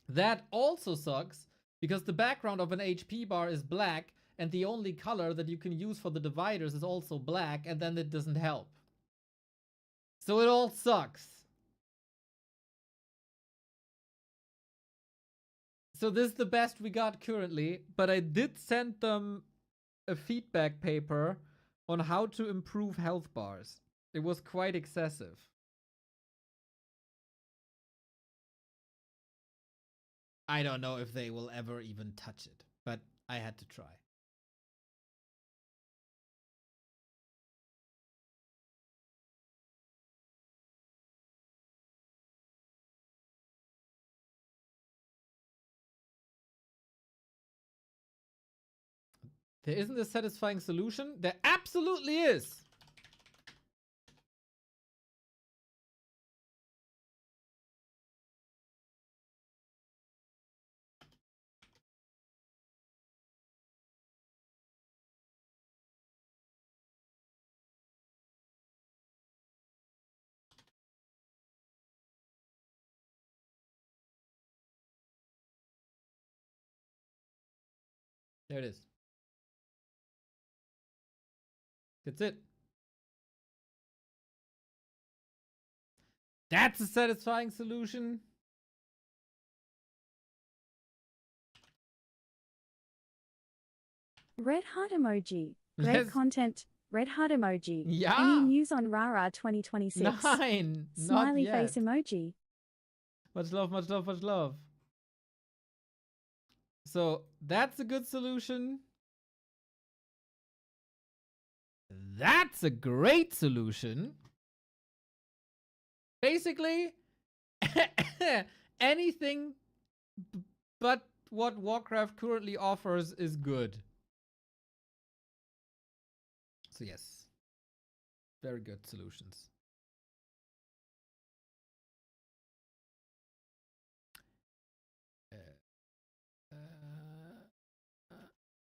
That also sucks, because the background of an HP bar is black, and the only color that you can use for the dividers is also black, and then it doesn't help. So it all sucks. So this is the best we got currently, but I did send them a feedback paper on how to improve health bars. It was quite excessive. I don't know if they will ever even touch it, but I had to try. There isn't a satisfying solution? There absolutely is! There it is. That's it. That's a satisfying solution. Red heart emoji. Great Yes. content. Red heart emoji. Yeah. Any news on Rara 2026? Nine. Smiley Not face yet. emoji. Much love, much love, much love. So that's a good solution. That's a great solution. Basically, anything but what Warcraft currently offers is good. So yes, very good solutions.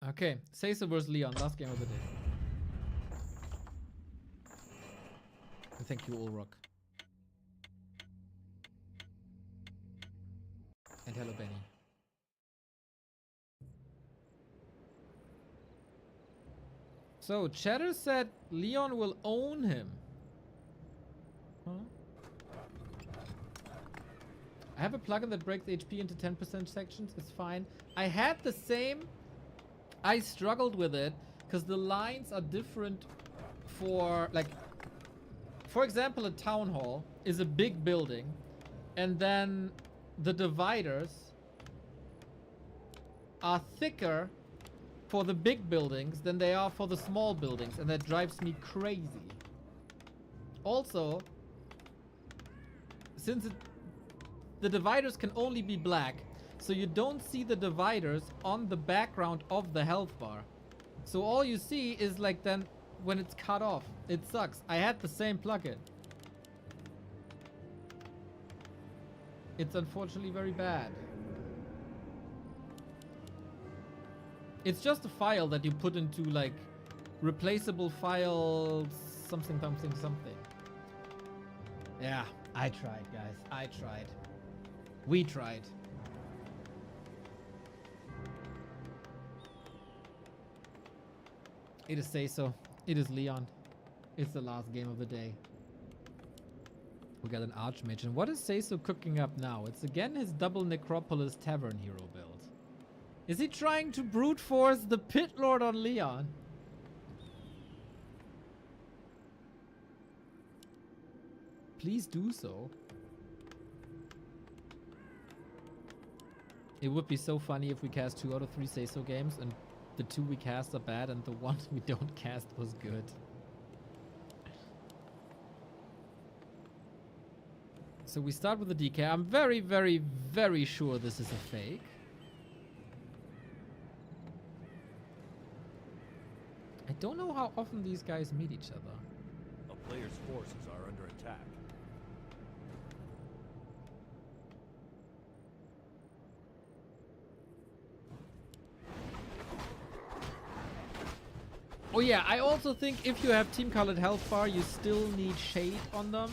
Okay, Sayso vs Leon, last game of the day. Thank you, Ulrock. And hello, Benny. So, Cheddar said Leon will own him. Huh? I have a plugin that breaks HP into 10% sections. It's fine. I had the same. I struggled with it because the lines are different for, like, for example, a town hall is a big building, and then the dividers are thicker for the big buildings than they are for the small buildings, and that drives me crazy. Also, since the dividers can only be black, so you don't see the dividers on the background of the health bar. So all you see is like then when it's cut off. It sucks. I had the same plugin. It's unfortunately very bad. It's just a file that you put into like replaceable files, something. Yeah, I tried, guys. I tried. We tried. It is Sayso. It is Leon. It's the last game of the day. We got an Archmage. And what is Sayso cooking up now? It's again his double Necropolis Tavern hero build. Is he trying to brute force the Pit Lord on Leon? Please do so. It would be so funny if we cast 2 out of 3 Sayso games and the 2 we cast are bad and the 1 we don't cast was good. So we start with the DK. I'm very, very, very sure this is a fake. I don't know how often these guys meet each other. A player's forces are under attack. Oh yeah, I also think if you have team colored health bar, you still need shade on them.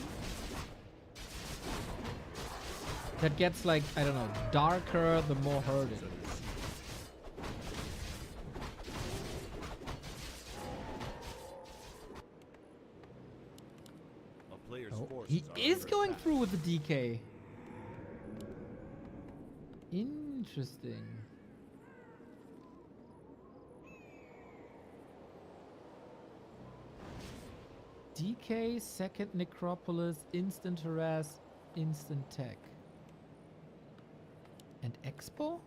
That gets like, I don't know, darker the more hurt it is. A player's Oh, forces he are is under going attack. through with the DK. Interesting. DK, second Necropolis, instant harass, instant tech. And Expo?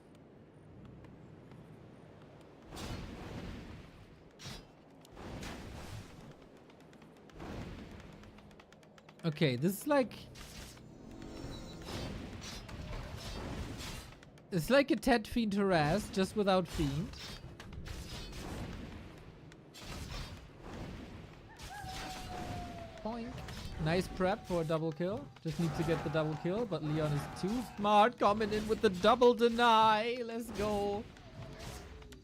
Okay, this is like... It's like a Ted Fiend harass, just without Fiend. Boink. Nice prep for a double kill. Just need to get the double kill, but Leon is too smart coming in with the double deny. Let's go.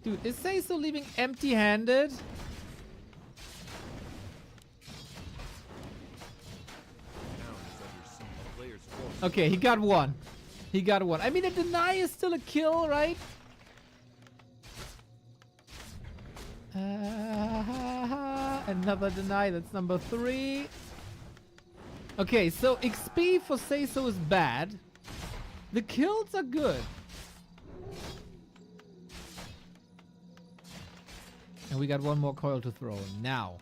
Dude, is Sayso leaving empty-handed? Town is under siege. A player's forces Okay, he got one. He got one. I mean, a deny is still a kill, right? Another deny. That's number 3. Okay, so XP for Sayso is bad. The kills are good. And we got one more coil to throw now.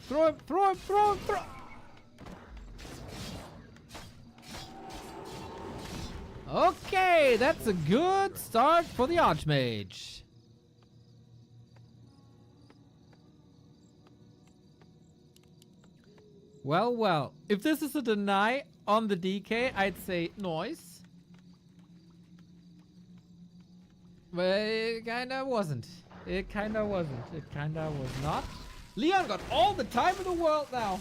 Throw him, throw him, throw him, throw him. Okay, that's a good start for the Archmage. Well, well. If this is a deny on the DK, I'd say noise. But it kinda wasn't. It kinda wasn't. It kinda was not. Leon got all the time in the world now.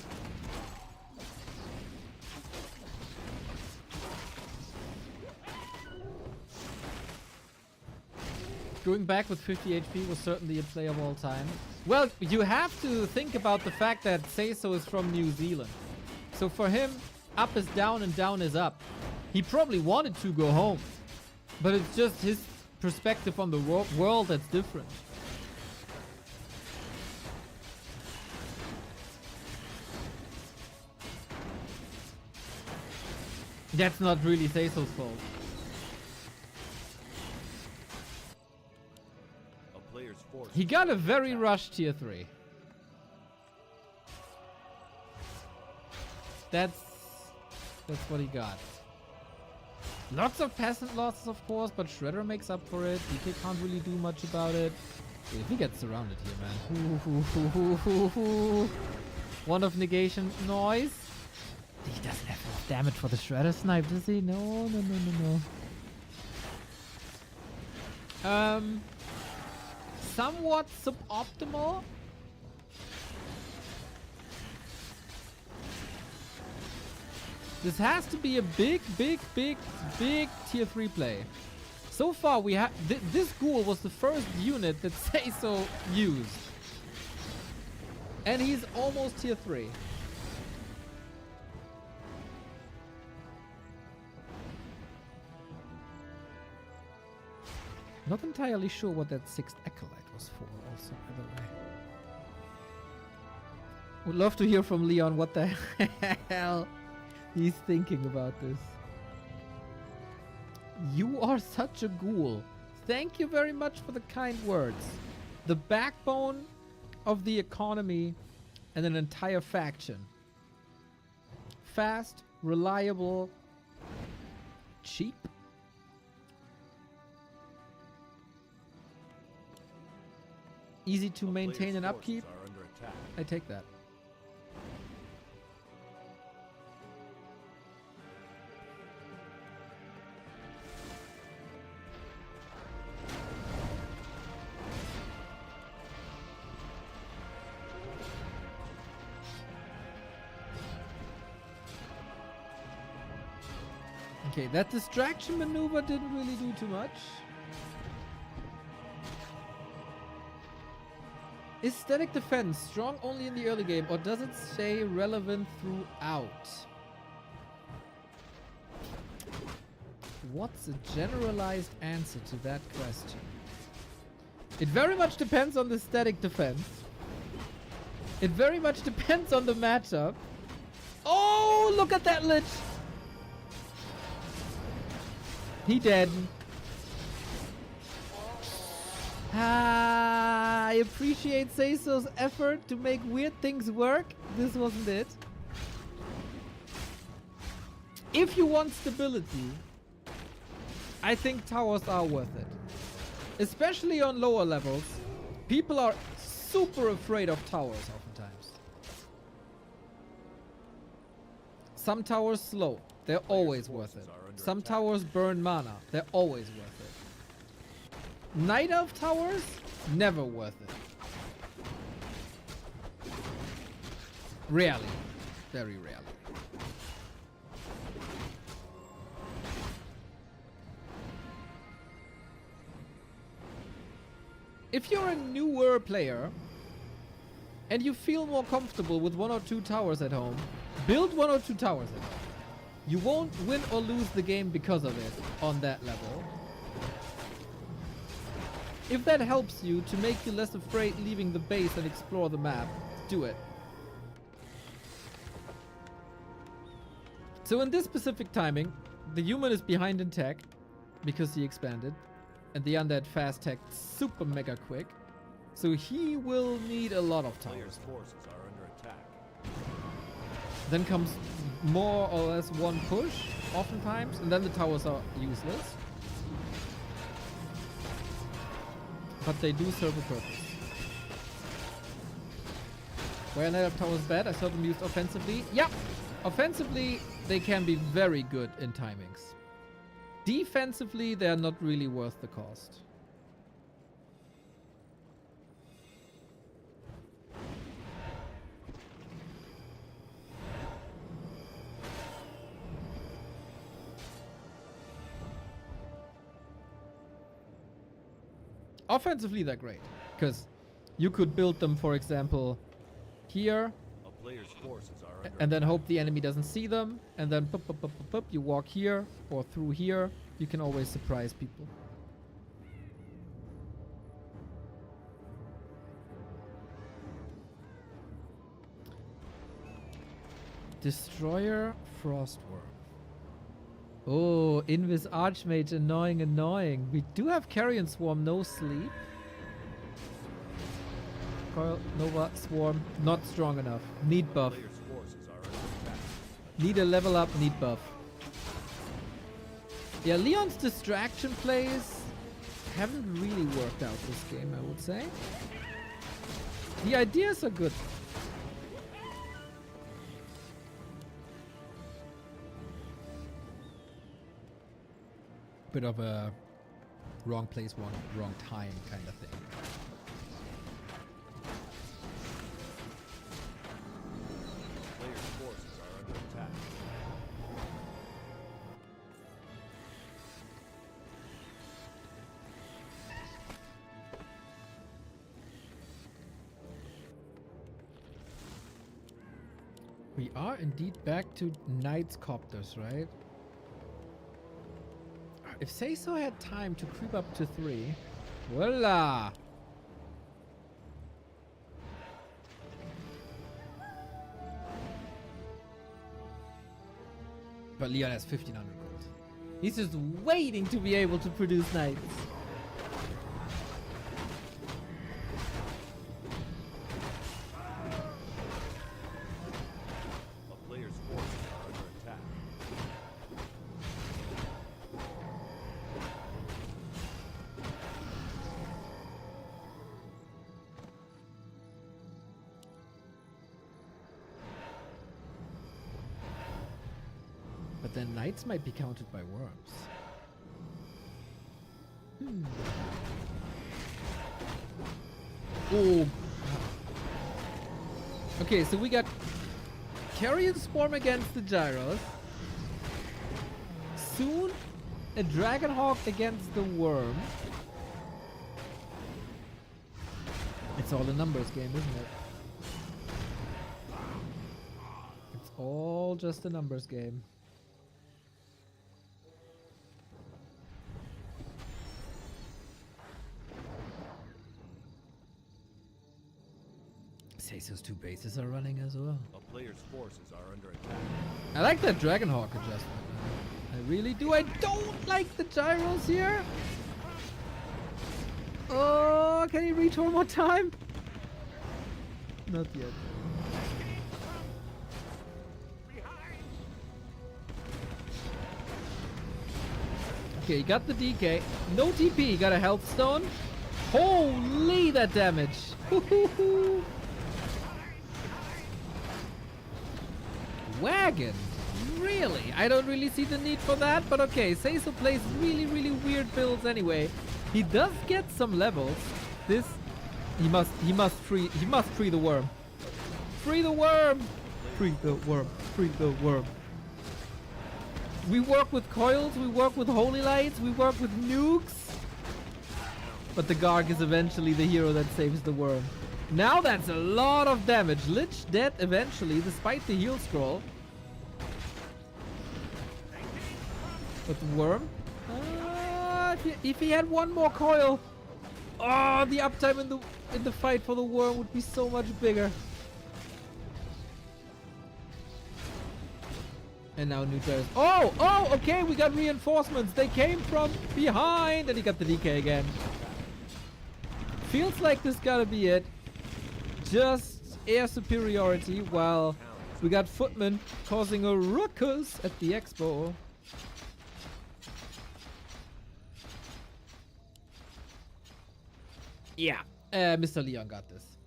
Going back with 50 HP was certainly a play of all time. Well, you have to think about the fact that Sayso is from New Zealand. So for him, up is down and down is up. He probably wanted to go home. But it's just his perspective on the world that's different. That's not really Sayso's fault. A player's forces He got are a under very attack. rushed tier 3. That's what he got. Lots of peasant losses, of course, but Shredder makes up for it. DK can't really do much about it. Dude, if he gets surrounded here, man. One of negation noise. He doesn't have enough damage for the Shredder snipe, does he? No, no, no, no, no. Somewhat suboptimal. This has to be a big, big, big, big tier 3 play. So far, we have this ghoul was the first unit that Sayso used, and he's almost tier 3. Not entirely sure what that 6th Acolyte was for, also, by the way. Would love to hear from Leon what the hell he's thinking about this. You are such a ghoul. Thank you very much for the kind words. The backbone of the economy and an entire faction. Fast, reliable, cheap. easy to maintain and Player's upkeep. forces are under attack. I take that. Okay, that distraction maneuver didn't really do too much. Is static defense strong only in the early game, or does it stay relevant throughout? What's a generalized answer to that question? It very much depends on the static defense. It very much depends on the matchup. Oh, look at that Lich! He dead. Ah, I appreciate Sayso's effort to make weird things work. This wasn't it. If you want stability, I think towers are worth it. Especially on lower levels. People are super afraid of towers oftentimes. Some towers slow. They're always worth it. Some towers burn mana. They're always worth it. Night Elf towers? Never worth it. Rarely. Very rarely. If you're a newer player and you feel more comfortable with 1 or 2 towers at home, build 1 or 2 towers at home. You won't win or lose the game because of it on that level. If that helps you to make you less afraid leaving the base and explore the map, do it. So in this specific timing, the human is behind in tech because he expanded, and the undead fast tech super mega quick. So he will need a lot of Player's towers. forces are under attack. Then comes more or less one push, oftentimes, and then the towers are useless. But they do serve a purpose. Where Night Elf towers bad, I saw them used offensively. Yeah, offensively they can be very good in timings. Defensively, they are not really worth the cost. Offensively, they're great, because you could build them, for example, here, A player's forces are under and then hope the enemy doesn't see them, and then you walk here or through here. You can always surprise people. Destroyer Frostworm. Oh, Invis Archmage, annoying. We do have Carrion Swarm, no sleep. Coil, Nova, Swarm, not strong enough. Need buff. player's forces are under attack. Need a level up, need buff. Yeah, Leon's distraction plays haven't really worked out this game, I would say. The ideas are good. Bit of a wrong place, wrong time kind of thing. Player's forces are under attack. We are indeed back to Knight's Copters, right? If Sayso had time to creep up to 3, voila! But Leon has 1500 gold. He's just waiting to be able to produce knights. A player's forces are under attack. But then knights might be counted by worms. Oh. Okay, so we got Carrion Swarm against the Gyros. Soon, a Dragonhawk against the Worm. It's all a numbers game, isn't it? It's all just a numbers game. Sayso's 2 bases are running as well. A player's forces are under attack. I like that Dragonhawk adjustment. I really do. I don't like the gyros here. Oh, can you reach one more time? Not yet. Okay, you got the DK. No TP, you got a health stone. Holy, that damage. Wagon? Really? I don't really see the need for that, but okay. Sayso plays really, really weird builds anyway. He does get some levels. This he must free the worm. Free the worm! Free the worm. Free the worm. We work with coils, we work with holy lights, we work with nukes. But the Garg is eventually the hero that saves the worm. Now that's a lot of damage. Lich dead eventually, despite the heal scroll. But the worm? If he had one more coil. Oh, the uptime in the fight for the worm would be so much bigger. And now new players. Oh, okay, we got reinforcements. They came from behind, and he got the DK again. Feels like this gotta be it. Just air superiority, while we got Footman causing a ruckus at the expo. Yeah, Mr. Leon got this.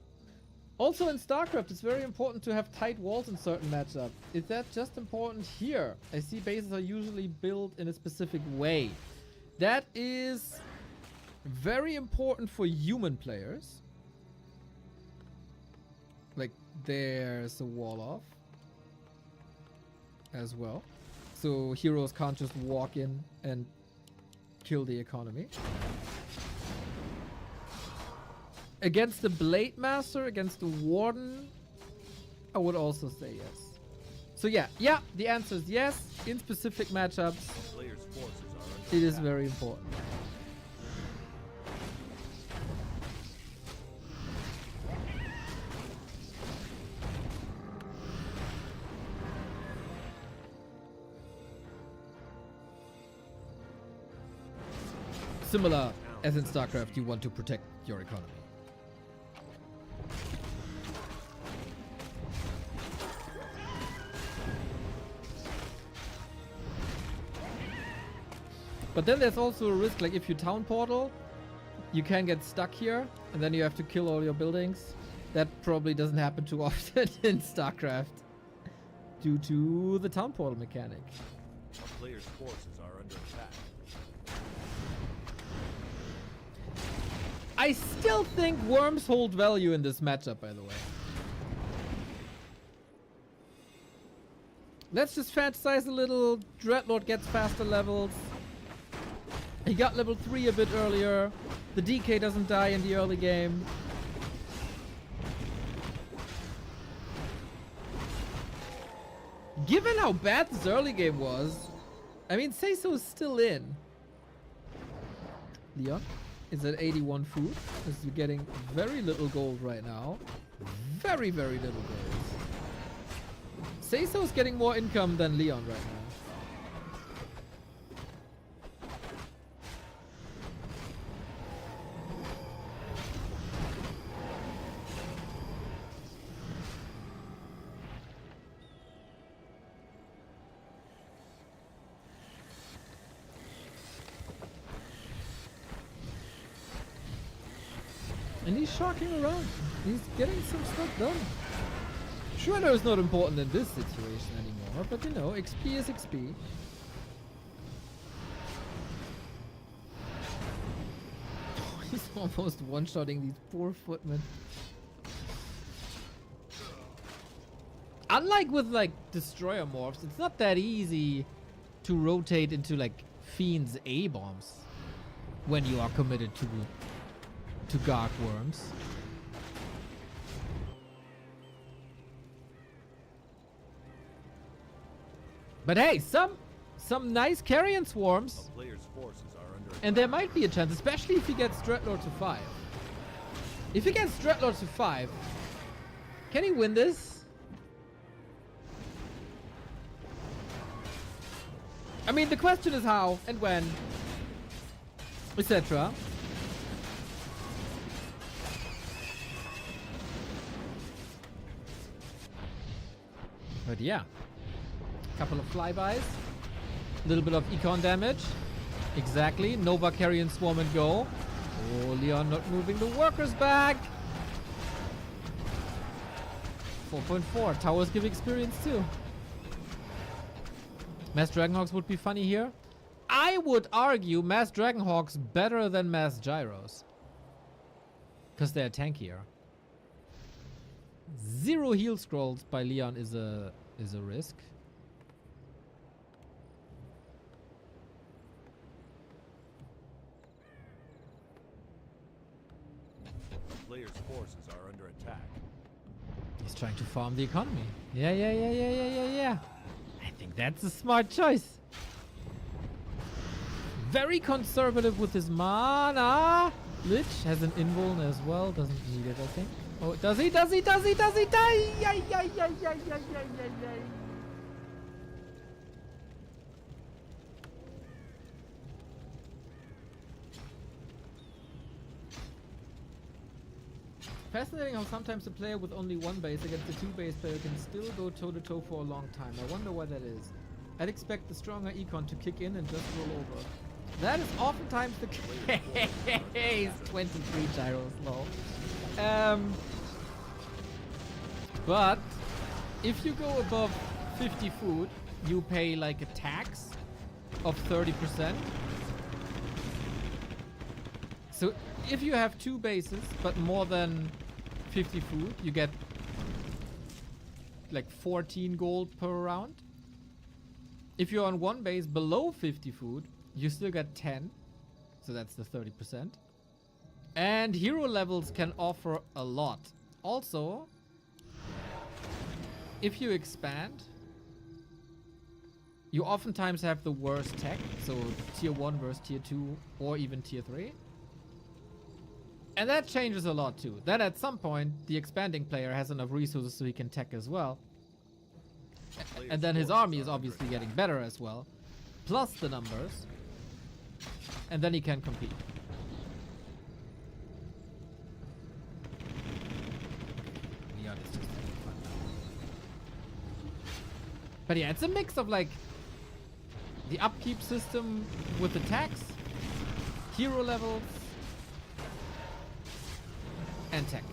Also in StarCraft, it's very important to have tight walls in certain matchups. Is that just important here? I see bases are usually built in a specific way. That is very important for human players. Like, there's a wall off as well. So heroes can't just walk in and kill the economy. Against the Blade Master, against the Warden, I would also say yes. So yeah, the answer is yes. In specific matchups, Players' forces are under it is attack. very important. Similar as in StarCraft, you want to protect your economy. But then there's also a risk, like if you town portal, you can get stuck here, and then you have to kill all your buildings. That probably doesn't happen too often in StarCraft, due to the town portal mechanic. A player's forces are under attack. I still think worms hold value in this matchup, by the way. Let's just fantasize a little. Dreadlord gets faster levels. He got level 3 a bit earlier. The DK doesn't die in the early game. Given how bad this early game was, I mean, Sayso is still in. Leon is at 81 food. Is getting very little gold right now. Very, very little gold. Sayso is getting more income than Leon right now. And he's shocking around. He's getting some stuff done. Shredder is not important in this situation anymore. more, but you know, XP is XP. He's almost one-shotting these poor footmen. Unlike with like destroyer morphs, it's not that easy to rotate into like Fiend's A-bombs when you are committed to Garg Worms. But hey, some nice carrion swarms, Player's forces are under and there might be a chance, especially if he gets Dreadlord to 5. If he gets Dreadlord to 5, can he win this? I mean, the question is how and when, etc. But yeah, couple of flybys, a little bit of econ damage. Exactly, Nova Carrion Swarm and go. Oh, Leon not moving the workers back. 4.4, towers give experience too. Mass Dragonhawks would be funny here. I would argue Mass Dragonhawks better than Mass Gyros. Because they're tankier. 0 heal scrolls by Leon is a risk. player's forces are under attack. He's trying to farm the economy. Yeah. I think that's a smart choice. Very conservative with his mana. Lich has an invuln as well. Doesn't need it, I think. Oh, does he? Die? Fascinating how sometimes a player with only one base against a 2-base player can still go toe-to-toe for a long time. I wonder why that is. I'd expect the stronger econ to kick in and just roll over. That is oftentimes the case. 23 gyros low. But if you go above 50 food, you pay like a tax of 30%. So if you have 2 bases but more than 50 food, you get like 14 gold per round. If you're on 1 base below 50 food, you still get 10. So that's the 30%. And hero levels can offer a lot. Also, if you expand, you oftentimes have the worst tech. So tier 1 versus tier 2 or even tier 3. And that changes a lot too. Then at some point, the expanding player has enough resources so he can tech as well. And then his army is obviously getting better as well. Plus the numbers. And then he can compete. Leon is just having fun now. But yeah, it's a mix of like the upkeep system with the tax, hero levels, and tech.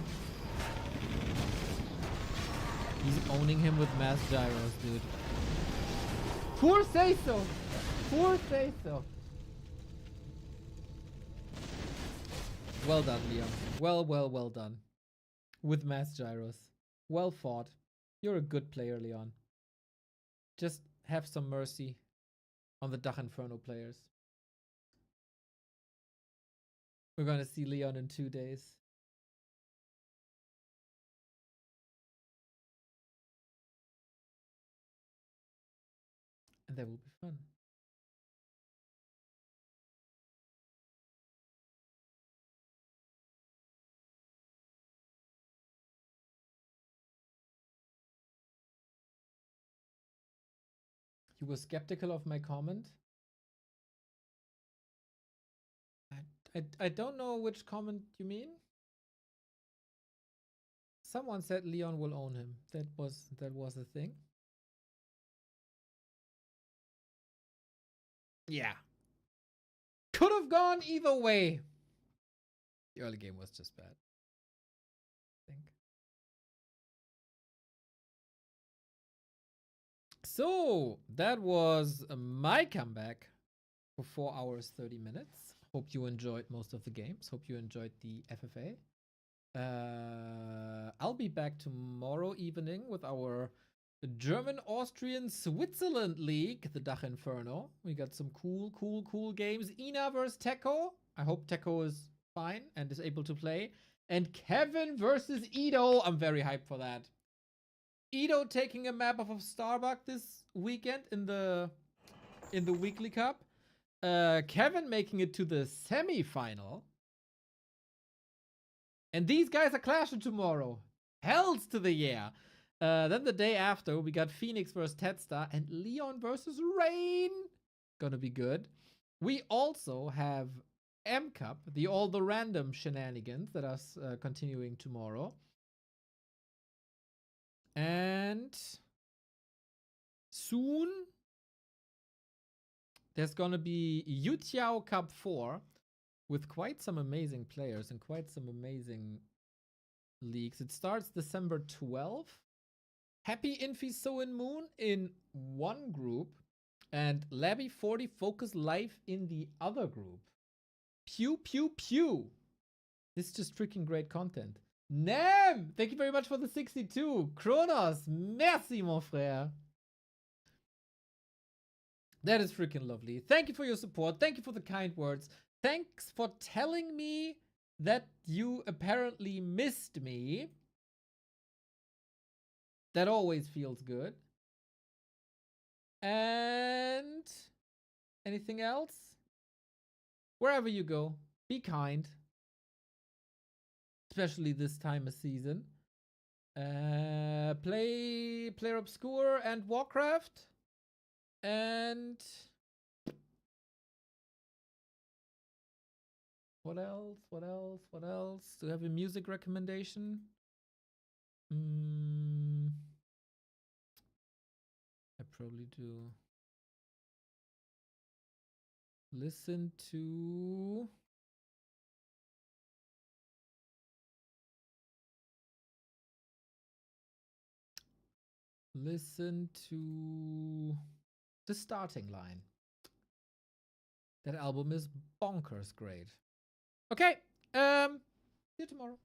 He's owning him with mass gyros, dude. Poor Sayso! Poor Sayso! Well done, Leon. Well done. With mass gyros. Well fought. You're a good player, Leon. Just have some mercy on the Dach Inferno players. We're gonna see Leon in 2 days. And that will be fun. You were skeptical of my comment? I don't know which comment you mean. Someone said Leon will own him. That was a thing. Yeah. Could have gone either way. The early game was just bad, I think. So that was my comeback for 4 hours 30 minutes. Hope you enjoyed most of the games. Hope you enjoyed the FFA. I'll be back tomorrow evening with our German, Austrian, Switzerland League, the Dach Inferno. We got some cool games. Ina versus Teko. I hope Teko is fine and is able to play. And Kevin versus Edo. I'm very hyped for that. Edo taking a map of Starbuck this weekend in the Weekly Cup. Kevin making it to the semi-final. And these guys are clashing tomorrow. Hells to the yeah. Then the day after, we got Phoenix versus Tetstar and Leon versus Rain. Gonna be good. We also have M Cup, all the random shenanigans that are continuing tomorrow. And soon, there's gonna be Yutiao Cup 4 with quite some amazing players and quite some amazing leagues. It starts December 12th. Happy Infi Soin Moon in one group and Labby 40 Focus Life in the other group. Pew, pew, pew. This is just freaking great content. Nem! Thank you very much for the 62. Kronos, merci mon frère. That is freaking lovely. Thank you for your support. Thank you for the kind words. Thanks for telling me that you apparently missed me. That always feels good. And anything else? Wherever you go, be kind. Especially this time of season. Play Player Obscure and Warcraft. And what else? What else? What else? Do you have a music recommendation? I probably do. Listen to The Starting Line. That album is bonkers great. Okay, see you tomorrow.